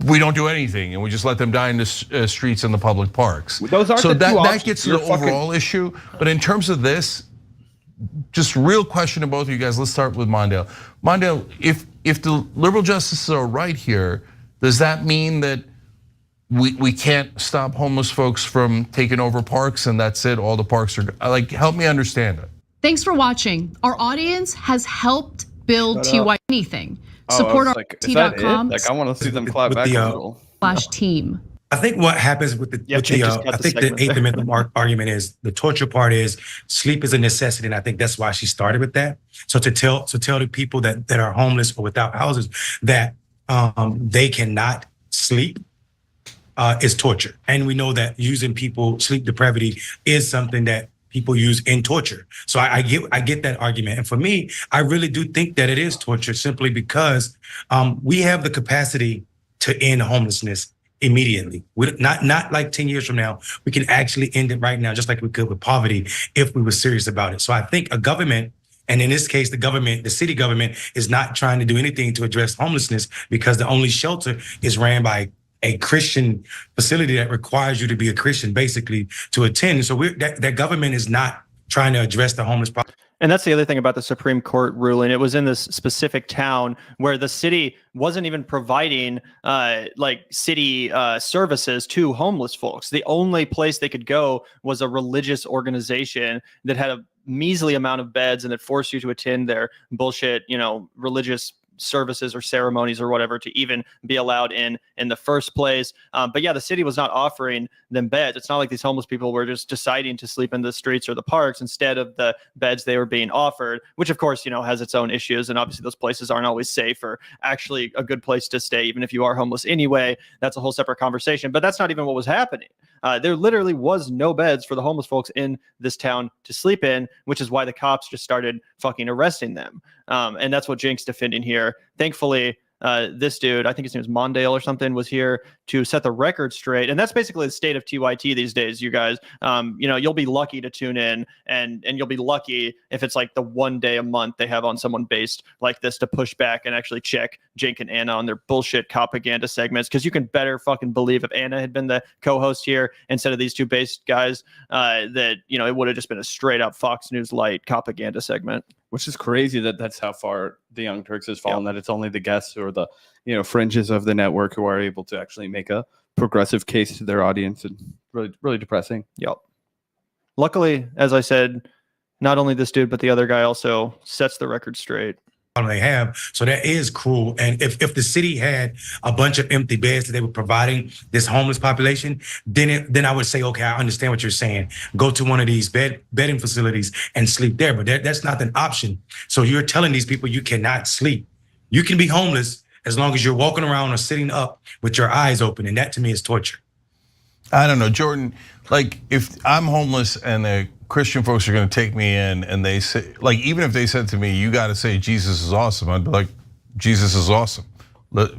we don't do anything and we just let them die in the streets and the public parks. Those aren't that gets to the overall issue. But in terms of this, just real question to both of you guys. Let's start with Mondale. Mondale, if the liberal justices are right here, does that mean that we can't stop homeless folks from taking over parks and that's it? All the parks are help me understand it. Thanks for watching. Our audience has helped build TY anything. Support our T.com. I want to see them clap back a little. /team. I think what happens with the Eighth Amendment argument is the torture part is sleep is a necessity, and I think that's why she started with that. So to tell the people that are homeless or without houses that they cannot sleep is torture, and we know that using people sleep depravity is something that people use in torture. So I get that argument. And for me, I really do think that it is torture simply because we have the capacity to end homelessness immediately. Not like 10 years from now. We can actually end it right now, just like we could with poverty if we were serious about it. So I think a government, and in this case, the city government is not trying to do anything to address homelessness because the only shelter is ran by a Christian facility that requires you to be a Christian basically to attend. So that government is not trying to address the homeless problem. And that's the other thing about the Supreme Court ruling. It was in this specific town where the city wasn't even providing city services to homeless folks. The only place they could go was a religious organization that had a measly amount of beds and that forced you to attend their bullshit, religious services or ceremonies or whatever to even be allowed in the first place. But yeah, the city was not offering them beds. It's not like these homeless people were just deciding to sleep in the streets or the parks instead of the beds they were being offered, which of course, has its own issues. And obviously those places aren't always safe or actually a good place to stay, even if you are homeless anyway. That's a whole separate conversation, but that's not even what was happening. There literally was no beds for the homeless folks in this town to sleep in, which is why the cops just started fucking arresting them. And that's what Cenk's defending here. Thankfully, this dude, I think his name is Mondale or something, was here to set the record straight. And that's basically the state of TYT these days, you guys. You'll be lucky to tune in and you'll be lucky if it's like the one day a month they have on someone based like this to push back and actually check Cenk and Anna on their bullshit propaganda segments. Because you can better fucking believe if Anna had been the co-host here instead of these two based guys, that, it would have just been a straight up Fox News Light propaganda segment. Which is crazy that's how far the Young Turks has fallen, that it's only the guests or the fringes of the network who are able to actually make a progressive case to their audience, and really, really depressing. Yep. Luckily, as I said, not only this dude, but the other guy also sets the record straight. They have. So that is cruel. And if the city had a bunch of empty beds that they were providing this homeless population, then I would say, okay, I understand what you're saying. Go to one of these bedding facilities and sleep there. But that's not an option. So you're telling these people you cannot sleep. You can be homeless as long as you're walking around or sitting up with your eyes open. And that to me is torture. I don't know, Jordan, if I'm homeless and the Christian folks are going to take me in and they say, even if they said to me, you got to say Jesus is awesome, I'd be like, Jesus is awesome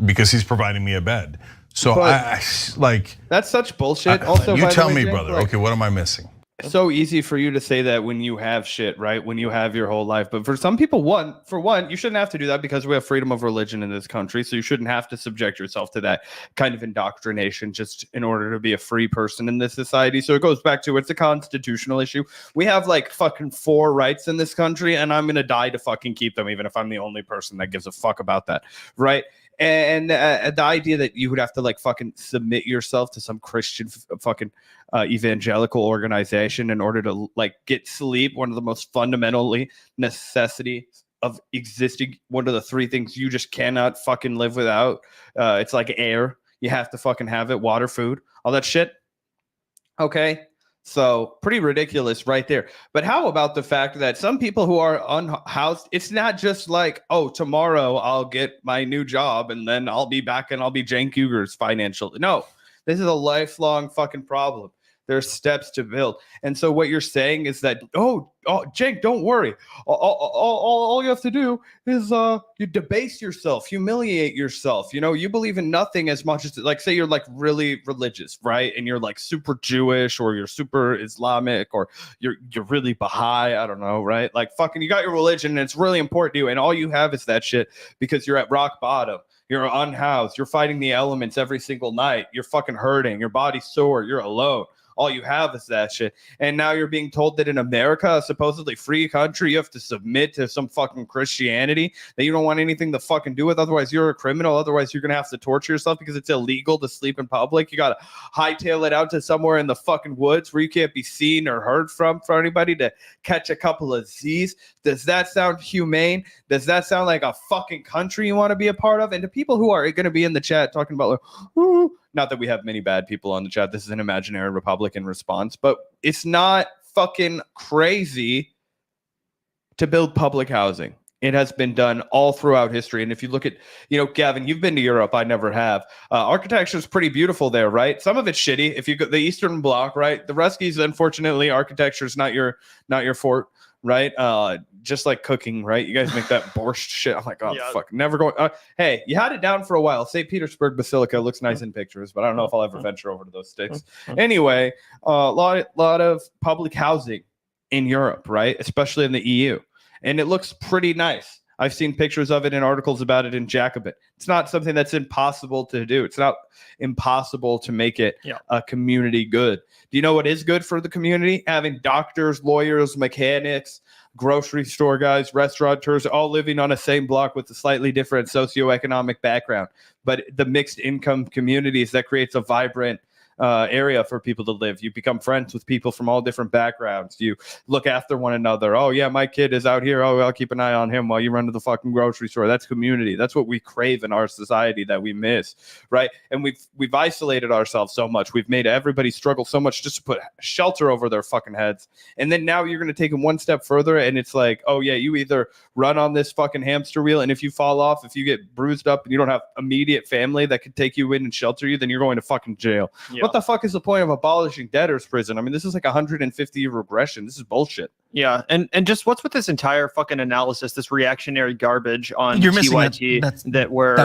because he's providing me a bed. So I like that's such bullshit. Also, you by the tell way, me, Jake, brother. like, Okay, what am I missing? it's so easy for you to say that when you have shit, right? When you have your whole life. But for some people, for one, you shouldn't have to do that because we have freedom of religion in this country. So you shouldn't have to subject yourself to that kind of indoctrination just in order to be a free person in this society. So it goes back to it's a constitutional issue. We have like fucking 4 rights in this country, and I'm going to die to fucking keep them, even if I'm the only person that gives a fuck about that, right? And the idea that you would have to like fucking submit yourself to some Christian fucking evangelical organization in order to like get sleep, one of the most fundamentally necessities of existing, one of the 3 things you just cannot fucking live without. It's like air. You have to fucking have it, water, food, all that shit. Okay. So pretty ridiculous right there. But how about the fact that some people who are unhoused, it's not just like, oh, tomorrow I'll get my new job and then I'll be back and I'll be Cenk Uyghur's financially. No, this is a lifelong fucking problem. There's steps to build. And so what you're saying is that, oh Cenk, don't worry. All you have to do is you debase yourself, humiliate yourself. You know, you believe in nothing as much as, like, say you're like really religious, right? And you're like super Jewish or you're super Islamic or you're really Baha'i, I don't know, right? Like fucking you got your religion and it's really important to you. And all you have is that shit because you're at rock bottom. You're unhoused. You're fighting the elements every single night. You're fucking hurting. Your body's sore. You're alone. All you have is that shit. And now you're being told that in America, a supposedly free country, you have to submit to some fucking Christianity that you don't want anything to fucking do with. Otherwise, you're a criminal. Otherwise, you're going to have to torture yourself because it's illegal to sleep in public. You got to hightail it out to somewhere in the fucking woods where you can't be seen or heard from for anybody to catch a couple of Z's. Does that sound humane? Does that sound like a fucking country you want to be a part of? And to people who are going to be in the chat talking about like, ooh, not that we have many bad people on the chat. This is an imaginary Republican response, but it's not fucking crazy to build public housing. It has been done all throughout history. And if you look at, Gavin, you've been to Europe. I never have. Architecture is pretty beautiful there, right? Some of it's shitty. If you go the Eastern Bloc, right? The Ruskies, unfortunately, architecture is not your fort, right? Just like cooking, right? You guys make that borscht shit. I'm like, oh, yeah. Fuck, never going. Hey, you had it down for a while. St. Petersburg Basilica looks nice in pictures, but I don't know if I'll ever venture over to those sticks. Anyway, a lot of public housing in Europe, right? Especially in the EU. And it looks pretty nice. I've seen pictures of it and articles about it in Jacobin. It's not something that's impossible to do. It's not impossible to make it a community good. Do you know what is good for the community? Having doctors, lawyers, mechanics, grocery store guys, restaurateurs, all living on the same block with a slightly different socioeconomic background. But the mixed income communities, that creates a vibrant area for people to live. You become friends with people from all different backgrounds. You look after one another. Oh yeah, my kid is out here. Oh, I'll keep an eye on him while you run to the fucking grocery store. That's community. That's what we crave in our society that we miss, right? And we've isolated ourselves so much. We've made everybody struggle so much just to put shelter over their fucking heads. And then now you're going to take it one step further, and it's like, oh yeah, you either run on this fucking hamster wheel, and if you fall off, if you get bruised up, and you don't have immediate family that could take you in and shelter you, then you're going to fucking jail. Yeah. What the fuck is the point of abolishing debtors prison? I mean, this is like 150-year regression. This is bullshit. Yeah, and just what's with this entire fucking analysis, this reactionary garbage on You're TYT that we're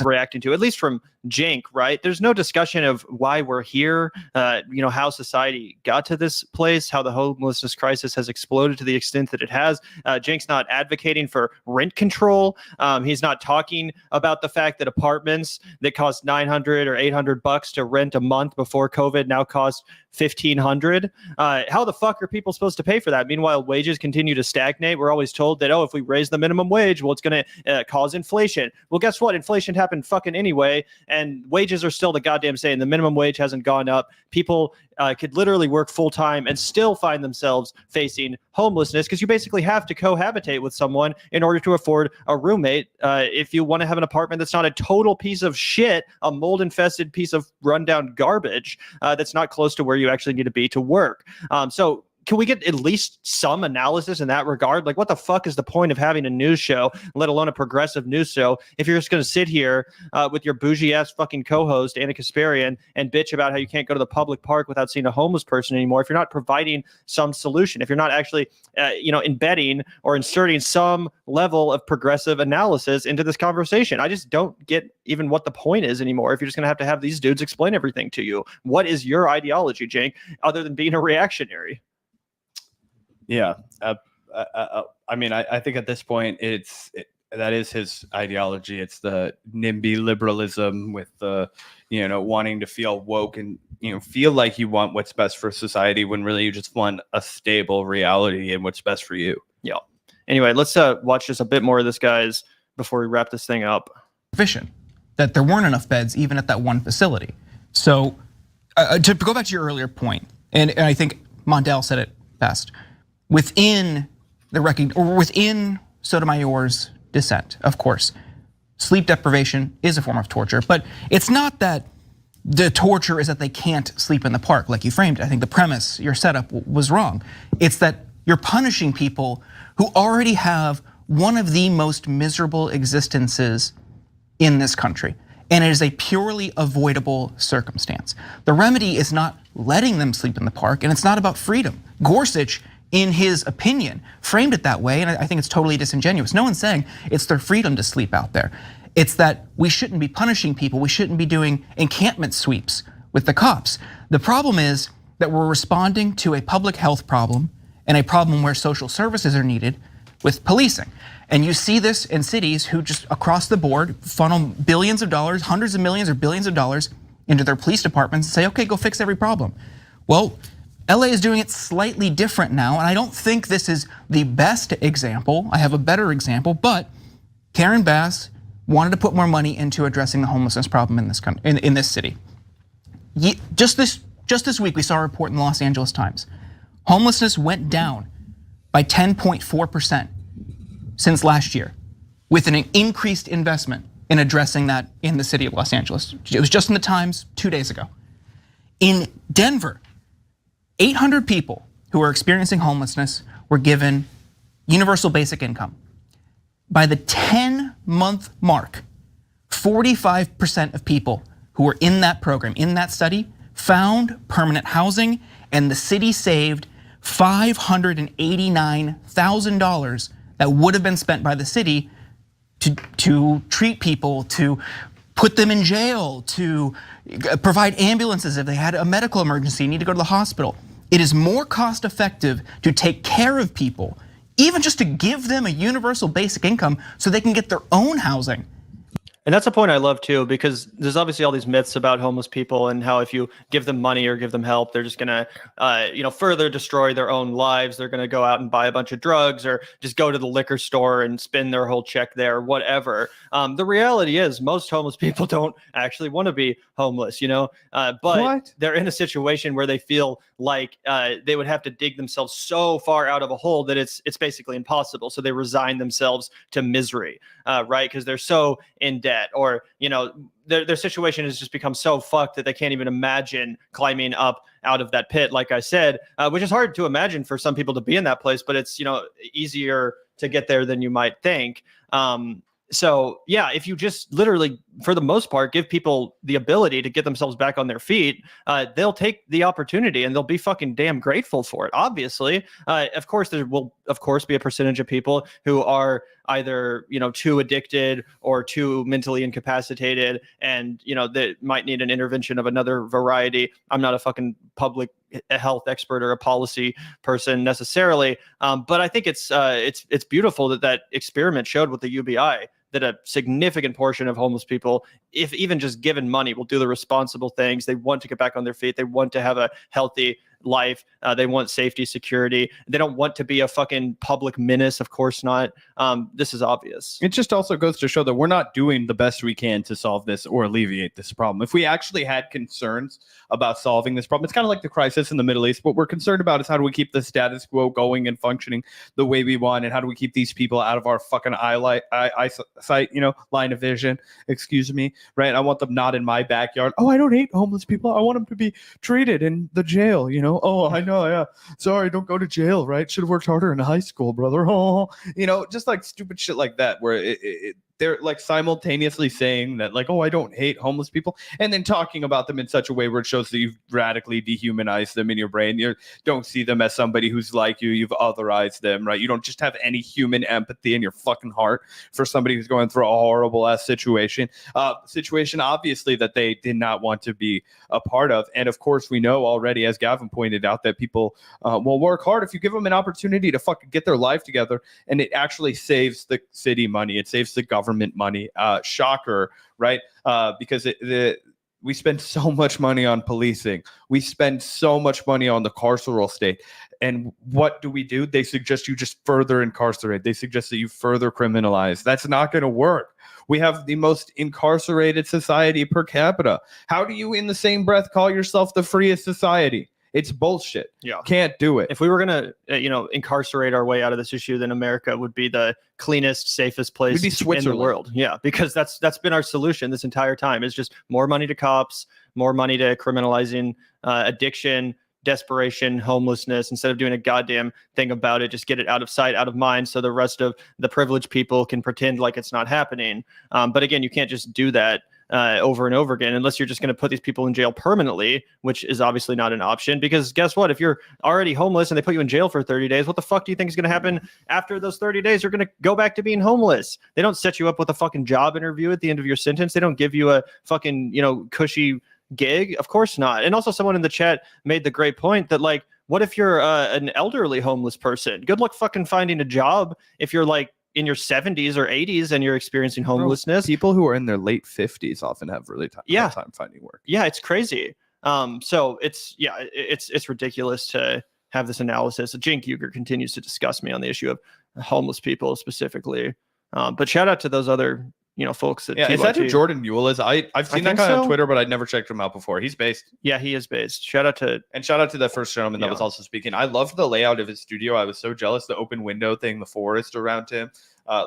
reacting to, at least from Cenk, right? There's no discussion of why we're here, how society got to this place, how the homelessness crisis has exploded to the extent that it has. Cenk's not advocating for rent control. He's not talking about the fact that apartments that cost $900 or $800 to rent a month before COVID now cost $1,500. How the fuck are people supposed to pay for that? Meanwhile, wages continue to stagnate. We're always told that, if we raise the minimum wage, well, it's going to cause inflation. Well, guess what? Inflation happened fucking anyway, and wages are still the goddamn same. The minimum wage hasn't gone up. People could literally work full time and still find themselves facing homelessness because you basically have to cohabitate with someone in order to afford a roommate. If you want to have an apartment that's not a total piece of shit, a mold infested piece of rundown garbage that's not close to where you actually need to be to work. So can we get at least some analysis in that regard? Like, what the fuck is the point of having a news show, let alone a progressive news show, if you're just going to sit here with your bougie ass fucking co-host Anna Kasparian and bitch about how you can't go to the public park without seeing a homeless person anymore? If you're not providing some solution, if you're not actually embedding or inserting some level of progressive analysis into this conversation, I just don't get even what the point is anymore. If you're just going to have these dudes explain everything to you, what is your ideology, Jank, other than being a reactionary? Yeah. I mean, I think at this point that is his ideology. It's the NIMBY liberalism with the, wanting to feel woke and, feel like you want what's best for society when really you just want a stable reality and what's best for you. Yeah. Anyway, let's watch just a bit more of this, guys, before we wrap this thing up. Efficient, that there weren't enough beds even at that one facility. So to go back to your earlier point, and I think Mondale said it best, within Sotomayor's dissent, of course, sleep deprivation is a form of torture, but it's not that the torture is that they can't sleep in the park like you framed it. I think the premise, your setup was wrong. It's that you're punishing people who already have one of the most miserable existences in this country. And it is a purely avoidable circumstance. The remedy is not letting them sleep in the park, and it's not about freedom. Gorsuch, in his opinion, framed it that way, and I think it's totally disingenuous. No one's saying it's their freedom to sleep out there. It's that we shouldn't be punishing people. We shouldn't be doing encampment sweeps with the cops. The problem is that we're responding to a public health problem and a problem where social services are needed with policing. And you see this in cities who just across the board funnel billions of dollars, hundreds of millions or billions of dollars into their police departments and say, okay, go fix every problem. Well, LA is doing it slightly different now, and I don't think this is the best example. I have a better example, but Karen Bass wanted to put more money into addressing the homelessness problem in this country, in this city. Just this week, we saw a report in the Los Angeles Times. Homelessness went down by 10.4% since last year, with an increased investment in addressing that in the city of Los Angeles. It was just in the Times 2 days ago. In Denver, 800 people who are experiencing homelessness were given universal basic income. By the 10-month mark, 45% of people who were in that program, in that study, found permanent housing, and the city saved $589,000 that would have been spent by the city to treat people, to put them in jail, to provide ambulances if they had a medical emergency, need to go to the hospital. It is more cost effective to take care of people, even just to give them a universal basic income so they can get their own housing. And that's a point I love too, because there's obviously all these myths about homeless people and how if you give them money or give them help, they're just gonna, further destroy their own lives. They're gonna go out and buy a bunch of drugs or just go to the liquor store and spend their whole check there, whatever. The reality is most homeless people don't actually want to be homeless, but they're in a situation where they feel like they would have to dig themselves so far out of a hole that it's basically impossible. So they resign themselves to misery, right? Because they're so in debt, or their situation has just become so fucked that they can't even imagine climbing up out of that pit, like I said, which is hard to imagine for some people to be in that place, but it's easier to get there than you might think. So yeah, if you just literally, for the most part, give people the ability to get themselves back on their feet, they'll take the opportunity and they'll be fucking damn grateful for it. Obviously, of course, there will be a percentage of people who are either too addicted or too mentally incapacitated, and they might need an intervention of another variety. I'm not a fucking public health expert or a policy person necessarily, but I think it's beautiful that experiment showed with the UBI that a significant portion of homeless people, if even just given money, will do the responsible things. They want to get back on their feet. They want to have a healthy life. They want safety, security. They don't want to be a fucking public menace. Of course not. This is obvious. It just also goes to show that we're not doing the best we can to solve this or alleviate this problem. If we actually had concerns about solving this problem, it's kind of like the crisis in the Middle East. What we're concerned about is how do we keep the status quo going and functioning the way we want, and how do we keep these people out of our fucking eyesight, line of vision, excuse me, right? I want them not in my backyard. Oh, I don't hate homeless people. I want them to be treated in the jail, know, oh, I know, yeah. Sorry, don't go to jail, right? Should have worked harder in high school, brother. Oh, you know, just like stupid shit like that, where they're like simultaneously saying that, like, oh, I don't hate homeless people, and then talking about them in such a way where it shows that you've radically dehumanized them in your brain. You don't see them as somebody who's like you. You've otherized them, right? You don't just have any human empathy in your fucking heart for somebody who's going through a horrible ass situation. Obviously that they did not want to be a part of, and of course we know already, as Gavin pointed out, that people will work hard if you give them an opportunity to fucking get their life together, and it actually saves the city money. It saves the government money. Shocker, right? Because we spend so much money on policing. We spend so much money on the carceral state. And what do? They suggest you just further incarcerate. They suggest that you further criminalize. That's not going to work. We have the most incarcerated society per capita. How do you, in the same breath, call yourself the freest society? It's bullshit. Yeah. Can't do it. If we were going to, incarcerate our way out of this issue, then America would be the cleanest, safest place in the world. Yeah, because that's been our solution this entire time. Is just more money to cops, more money to criminalizing addiction, desperation, homelessness. Instead of doing a goddamn thing about it, just get it out of sight, out of mind, so the rest of the privileged people can pretend like it's not happening. But again, you can't just do that over and over again, unless you're just going to put these people in jail permanently, which is obviously not an option. Because guess what? If you're already homeless and they put you in jail for 30 days, what the fuck do you think is going to happen after those 30 days? You're going to go back to being homeless. They don't set you up with a fucking job interview at the end of your sentence. They don't give you a fucking, cushy gig. Of course not. And also, someone in the chat made the great point that, like, what if you're an elderly homeless person? Good luck fucking finding a job if you're like in your 70s or 80s and you're experiencing homelessness. People who are in their late 50s often have really hard time finding work. Yeah, it's crazy. So it's ridiculous to have this analysis. Cenk Uygur continues to disgust me on the issue of homeless people specifically. But shout out to those other folks that is that who Jordan Newell is? I've seen that guy on Twitter, but I'd never checked him out before. He's based. Yeah, he is based. Shout out to that first gentleman that was also speaking. I loved the layout of his studio. I was so jealous. The open window thing, the forest around him,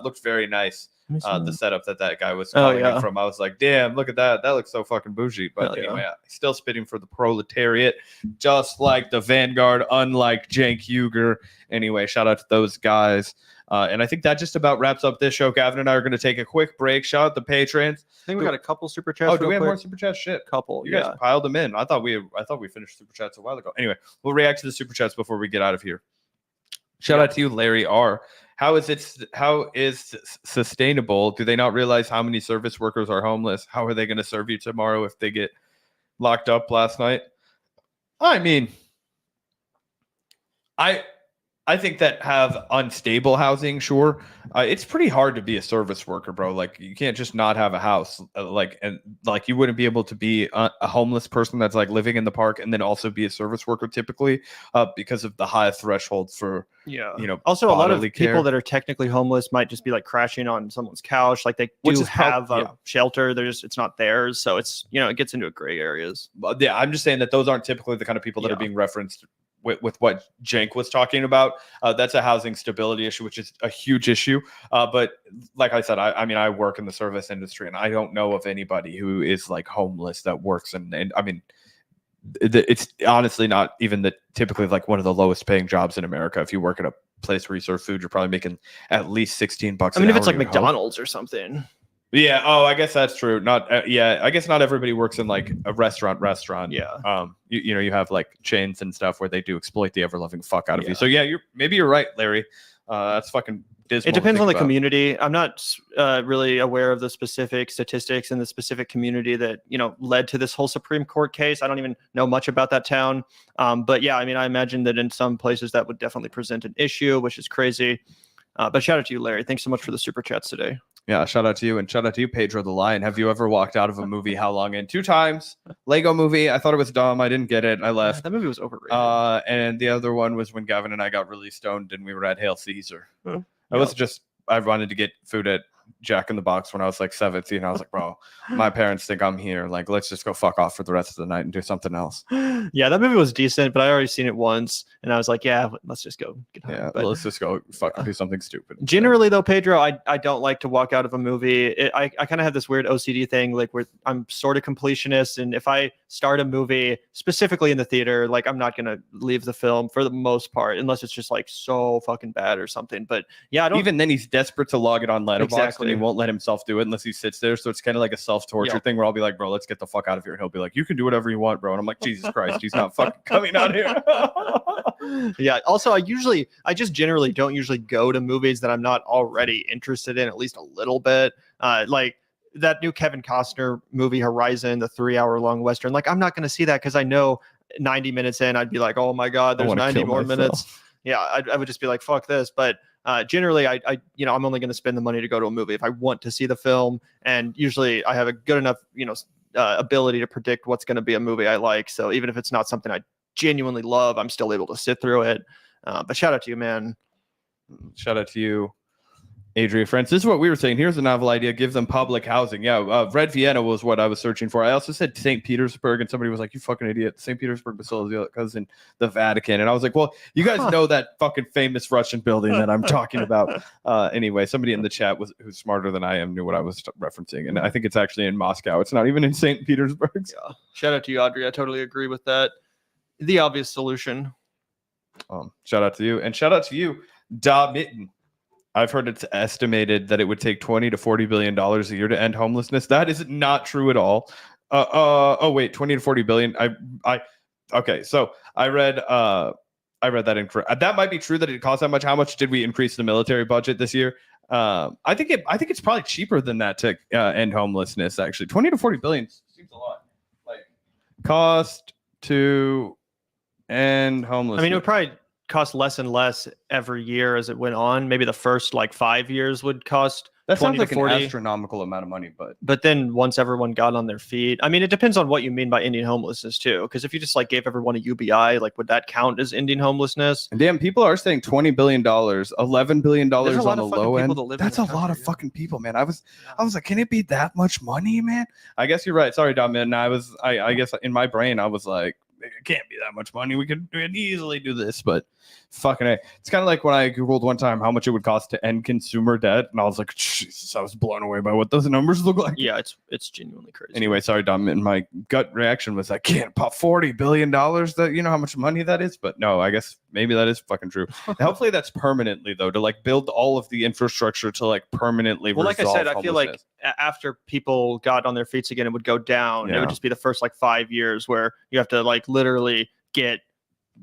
looked very nice. The setup that guy was calling from. I was like, damn, look at that. That looks so fucking bougie. But anyway, still spitting for the proletariat, just like the Vanguard, unlike Cenk Uygur. Anyway, shout out to those guys. And I think that just about wraps up this show. Gavin and I are going to take a quick break. Shout out the patrons. I think we got a couple super chats. Oh, do we have more super chats? Shit, couple. You guys piled them in. I thought we finished super chats a while ago. Anyway, we'll react to the super chats before we get out of here. Shout out to you, Larry R. How is sustainable? Do they not realize how many service workers are homeless? How are they going to serve you tomorrow if they get locked up last night? I mean, I think that have unstable housing, sure. It's pretty hard to be a service worker, bro. Like, you can't just not have a house. You wouldn't be able to be a homeless person that's like living in the park and then also be a service worker typically, because of the high thresholds for Also, a lot of people that are technically homeless might just be like crashing on someone's couch. Like, they do have a shelter. It's not theirs, so it's it gets into gray areas. Yeah, I'm just saying that those aren't typically the kind of people that are being referenced with what Cenk was talking about. That's a housing stability issue, which is a huge issue. But like I said, I mean, I work in the service industry, and I don't know of anybody who is like homeless that works. And I mean, it's honestly not even typically like one of the lowest paying jobs in America. If you work at a place where you serve food, you're probably making at least $16. I mean, if it's like McDonald's or something. Yeah. Oh, I guess that's true. Not. I guess not everybody works in like a restaurant. Yeah. You have like chains and stuff where they do exploit the ever loving fuck out of you. So yeah, you're right, Larry. That's fucking dismal. It depends on the community. I'm not really aware of the specific statistics in the specific community that led to this whole Supreme Court case. I don't even know much about that town. But yeah, I mean, I imagine that in some places that would definitely present an issue, which is crazy. But shout out to you, Larry. Thanks so much for the super chats today. Yeah, shout out to you, and shout out to you, Pedro the Lion. Have you ever walked out of a movie how long in? 2 times. Lego movie. I thought it was dumb. I didn't get it. I left. That movie was overrated. And the other one was when Gavin and I got really stoned and we were at Hail Caesar. I was just, I wanted to get food at Jack in the Box when I was like 17. I was like, bro, my parents think I'm here. Like, let's just go fuck off for the rest of the night and do something else. Yeah, that movie was decent, but I already seen it once, and I was like, yeah, let's just go get home. Yeah, But let's just go fucking do something stupid. generally, though, Pedro, I don't like to walk out of a movie. I kind of have this weird OCD thing, like where I'm sort of completionist, and if I start a movie specifically in the theater, like I'm not gonna leave the film for the most part, unless it's just like so fucking bad or something. But yeah, I don't. Even then, he's desperate to log it on Letterboxd, Exactly. and he won't let himself do it unless he sits there. So it's kind of like a self-torture Yep. thing where I'll be like, bro, let's get the fuck out of here. And he'll be like, you can do whatever you want, bro. And I'm like, Jesus Christ, he's not fucking coming out here. Yeah. Also, I just generally don't usually go to movies that I'm not already interested in at least a little bit. Like that new Kevin Costner movie Horizon, the 3-hour long Western. Like I'm not going to see that because I know 90 minutes in, I'd be like, oh my God, there's 90 more minutes. Yeah. I would just be like, fuck this. But generally, I'm only going to spend the money to go to a movie if I want to see the film. And usually I have a good enough, ability to predict what's going to be a movie I like. So even if it's not something I genuinely love, I'm still able to sit through it. But shout out to you, man. Shout out to you, Adria France. This is what we were saying. Here's a novel idea. Give them public housing. Yeah, Red Vienna was what I was searching for. I also said St. Petersburg, and somebody was like, you fucking idiot. St. Petersburg Basilica is in the Vatican. And I was like, well, you guys know that fucking famous Russian building that I'm talking about. Anyway, somebody in the chat who's smarter than I am knew what I was referencing. And I think it's actually in Moscow. It's not even in St. Petersburg. Yeah. Shout out to you, Audrey. I totally agree with that. The obvious solution. Shout out to you. And shout out to you, Da Mitten. I've heard it's estimated that it would take $20 to $40 billion a year to end homelessness. That is not true at all. 20 to 40 billion. Okay. So I read that incorrect. That might be true that it costs that much. How much did we increase the military budget this year? I think it's probably cheaper than that to end homelessness. Actually, 20 to 40 billion seems a lot. Like cost to end homelessness. I mean, it would probably cost less and less every year as it went on. Maybe the first like 5 years would cost that 20 sounds like to 40. an astronomical amount of money, but then once everyone got on their feet, I mean, it depends on what you mean by ending homelessness too. Because if you just like gave everyone a UBI, like would that count as ending homelessness? And damn, people are saying $20 billion, $11 billion on the low end. That's a lot of country, fucking people, man. I was like, can it be that much money, man? I guess you're right. Sorry, Dom. And I guess in my brain, I was like, it can't be that much money. We could easily do this, but fucking A. It's kind of like when I Googled one time how much it would cost to end consumer debt, and I was like, Jesus, I was blown away by what those numbers look like. Yeah, it's genuinely crazy. Anyway, sorry, Dom. And my gut reaction was, I can't pop $40 billion. That you know how much money that is, but no, I guess maybe that is fucking true. Hopefully, that's permanently though, to like build all of the infrastructure to like permanently. Well, like I said, I feel like homelessness. after people got on their feet again, it would go down. Yeah. It would just be the first like 5 years where you have to like literally get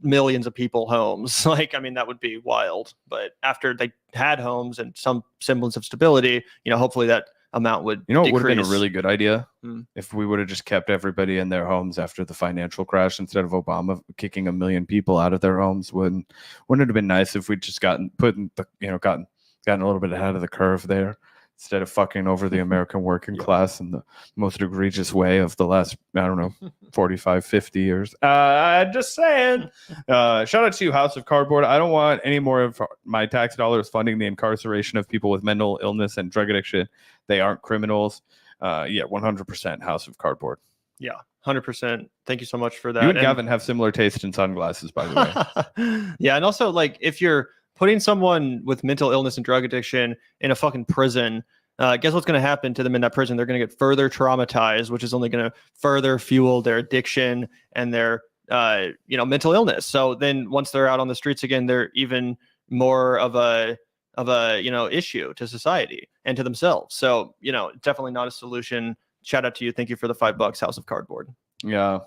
millions of people homes. Like, I mean, that would be wild. But after they had homes and some semblance of stability, hopefully that amount would it would have been a decrease. really good idea if we would have just kept everybody in their homes after the financial crash instead of Obama kicking 1 million people out of their homes. Wouldn't it have been nice if we'd just gotten a little bit ahead of the curve there instead of fucking over the American working class in the most egregious way of the last, 45, 50 years. Just saying. Shout out to you, House of Cardboard. I don't want any more of my tax dollars funding the incarceration of people with mental illness and drug addiction. They aren't criminals. 100% House of Cardboard. Yeah, 100%. Thank you so much for that. You and Gavin have similar taste in sunglasses, by the way. Yeah, and also like if you're putting someone with mental illness and drug addiction in a fucking prison, guess what's going to happen to them in that prison? They're going to get further traumatized, which is only going to further fuel their addiction and their mental illness. So then once they're out on the streets again, they're even more of a issue to society and to themselves. So definitely not a solution. Shout out to you. Thank you for the $5, House of Cardboard. Yeah.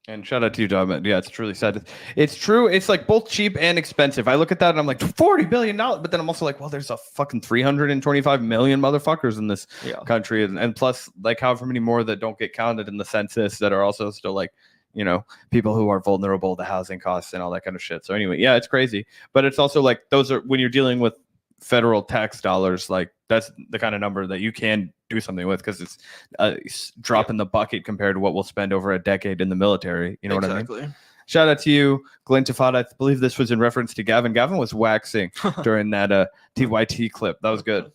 And shout out to you, Dom. Yeah, it's truly sad. It's true. It's like both cheap and expensive. I look at that and I'm like, $40 billion. But then I'm also like, well, there's a fucking 325 million motherfuckers in this country. And plus, like, however many more that don't get counted in the census that are also still like, people who are vulnerable to housing costs and all that kind of shit. So anyway, yeah, it's crazy. But it's also like those are when you're dealing with federal tax dollars, like that's the kind of number that you can do something with because it's a drop in the bucket compared to what we'll spend over a decade in the military. You know what I mean? Shout out to you, Glintifada. I believe this was in reference to Gavin. Gavin was waxing during that TYT clip. That was good.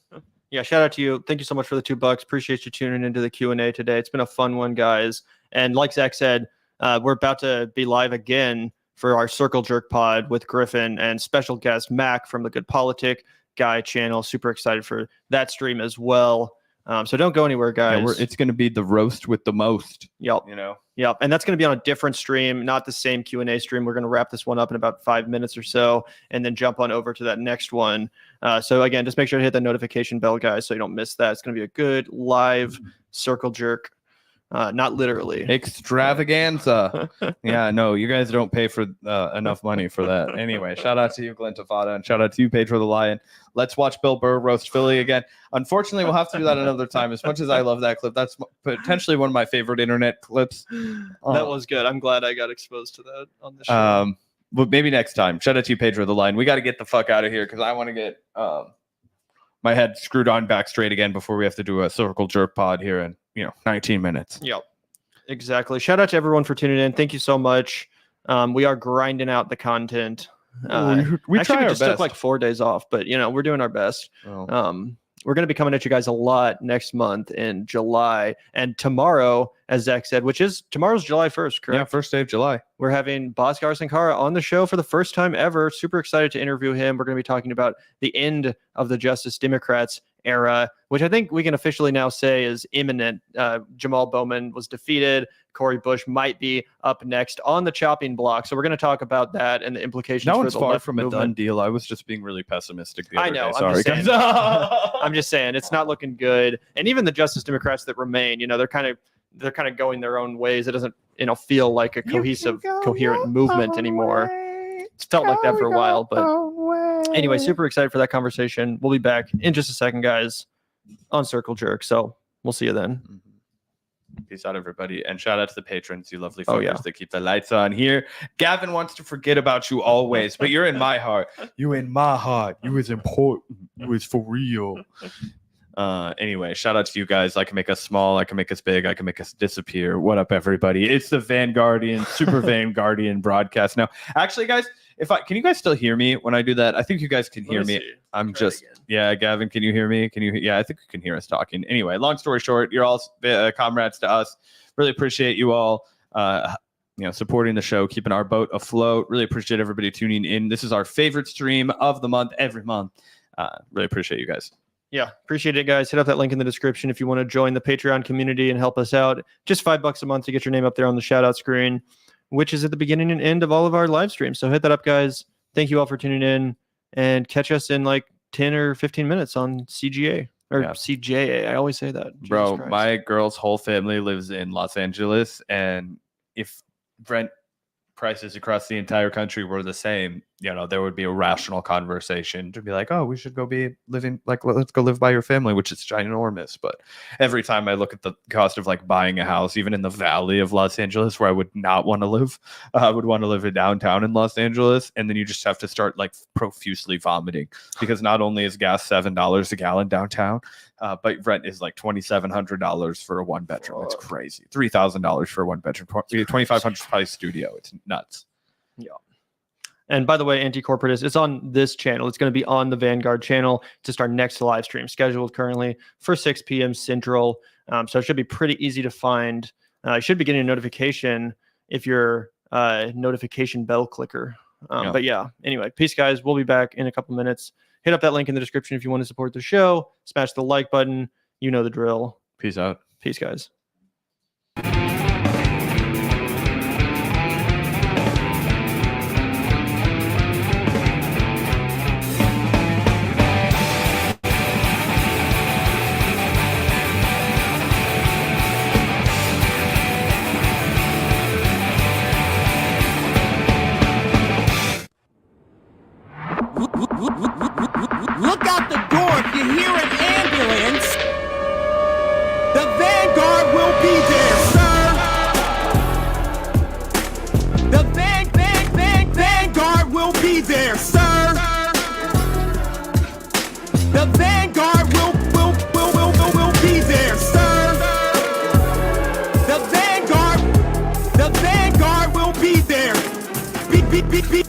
Yeah, shout out to you. Thank you so much for the $2. Appreciate you tuning into the Q&A today. It's been a fun one, guys. And like Zach said, we're about to be live again for our Circle Jerk pod with Griffin and special guest Mac from the Good Politic Guy channel. Super excited for that stream as well. So don't go anywhere, guys. Yeah, it's going to be the roast with the most. Yep. You know. Yep. And that's going to be on a different stream, not the same Q&A stream. We're going to wrap this one up in about 5 minutes or so and then jump on over to that next one. So again, just make sure to hit the notification bell, guys, so you don't miss that. It's going to be a good live Circle Jerk. Not literally. Extravaganza. Yeah, no, you guys don't pay for enough money for that. Anyway, shout out to you, Glintifada, and shout out to you, Pedro the Lion. Let's watch Bill Burr roast Philly again. Unfortunately, we'll have to do that another time. As much as I love that clip, that's potentially one of my favorite internet clips. That was good. I'm glad I got exposed to that on the show. But maybe next time. Shout out to you, Pedro the Lion. We got to get the fuck out of here because I want to get my head screwed on back straight again before we have to do a Circle Jerk pod here in 19 minutes. Yep, exactly. Shout out to everyone for tuning in. Thank you so much. We are grinding out the content. We try our just best. took like 4 days off, but we're doing our best. Oh. We're going to be coming at you guys a lot next month in July. And tomorrow, as Zach said, tomorrow's July 1st, correct? Yeah, first day of July. We're having Bhaskar Sankara on the show for the first time ever. Super excited to interview him. We're going to be talking about the end of the Justice Democrats era, which I think we can officially now say is imminent. Jamal Bowman was defeated. Cori Bush might be up next on the chopping block. So we're going to talk about that and the implications. No for one's the far left from movement. a done deal. I was just being really pessimistic the other I know. day. I'm Sorry, just saying. I'm just saying it's not looking good. And even the Justice Democrats that remain, they're kind of going their own ways. It doesn't feel like a cohesive, coherent movement anymore. It's felt like that for a while, but anyway, super excited for that conversation. We'll be back in just a second, guys, on Circle Jerk. So we'll see you then. Peace out, everybody. And shout out to the patrons, you lovely fuckers yeah. that keep the lights on here. Gavin wants to forget about you always, but you're in my heart. You in my heart. You is important. You is for real. Anyway, shout out to you guys. I can make us small. I can make us big. I can make us disappear. What up, everybody? It's the Vanguardian, Super Vanguardian broadcast. Now, actually, guys, can you guys still hear me when I do that? I think you guys can hear me. I'm just, Gavin, can you hear me? I think you can hear us talking. Anyway, long story short, you're all comrades to us. Really appreciate you all, supporting the show, keeping our boat afloat. Really appreciate everybody tuning in. This is our favorite stream of the month, every month. Really appreciate you guys. Yeah, appreciate it, guys. Hit up that link in the description if you want to join the Patreon community and help us out. Just $5 a month to get your name up there on the shout out screen, which is at the beginning and end of all of our live streams. So hit that up, guys. Thank you all for tuning in and catch us in like 10 or 15 minutes on CGA or CJA. I always say that. Bro, my girl's whole family lives in Los Angeles, and if rent prices across the entire country were the same, there would be a rational conversation to be like, oh, we should go be living, like, let's go live by your family, which is ginormous. But every time I look at the cost of like buying a house, even in the valley of Los Angeles, where I would not want to live, I would want to live in downtown in Los Angeles. And then you just have to start like profusely vomiting because not only is gas $7 a gallon downtown, but rent is like $2,700 for a one bedroom. It's crazy. $3,000 for a one bedroom. $2,500 for a studio. It's nuts. Yeah. And by the way, Anti-Corporatist, it's on this channel. It's going to be on the Vanguard channel. It's just our next live stream scheduled currently for 6 p.m. Central. So it should be pretty easy to find. You should be getting a notification if you're a notification bell clicker. But yeah, anyway, peace, guys. We'll be back in a couple minutes. Hit up that link in the description if you want to support the show. Smash the like button. You know the drill. Peace out. Peace, guys. Look out the door if you hear an ambulance. The Vanguard will be there, sir. The Vanguard will be there, sir. The Vanguard will be there, sir. The Vanguard will be there. be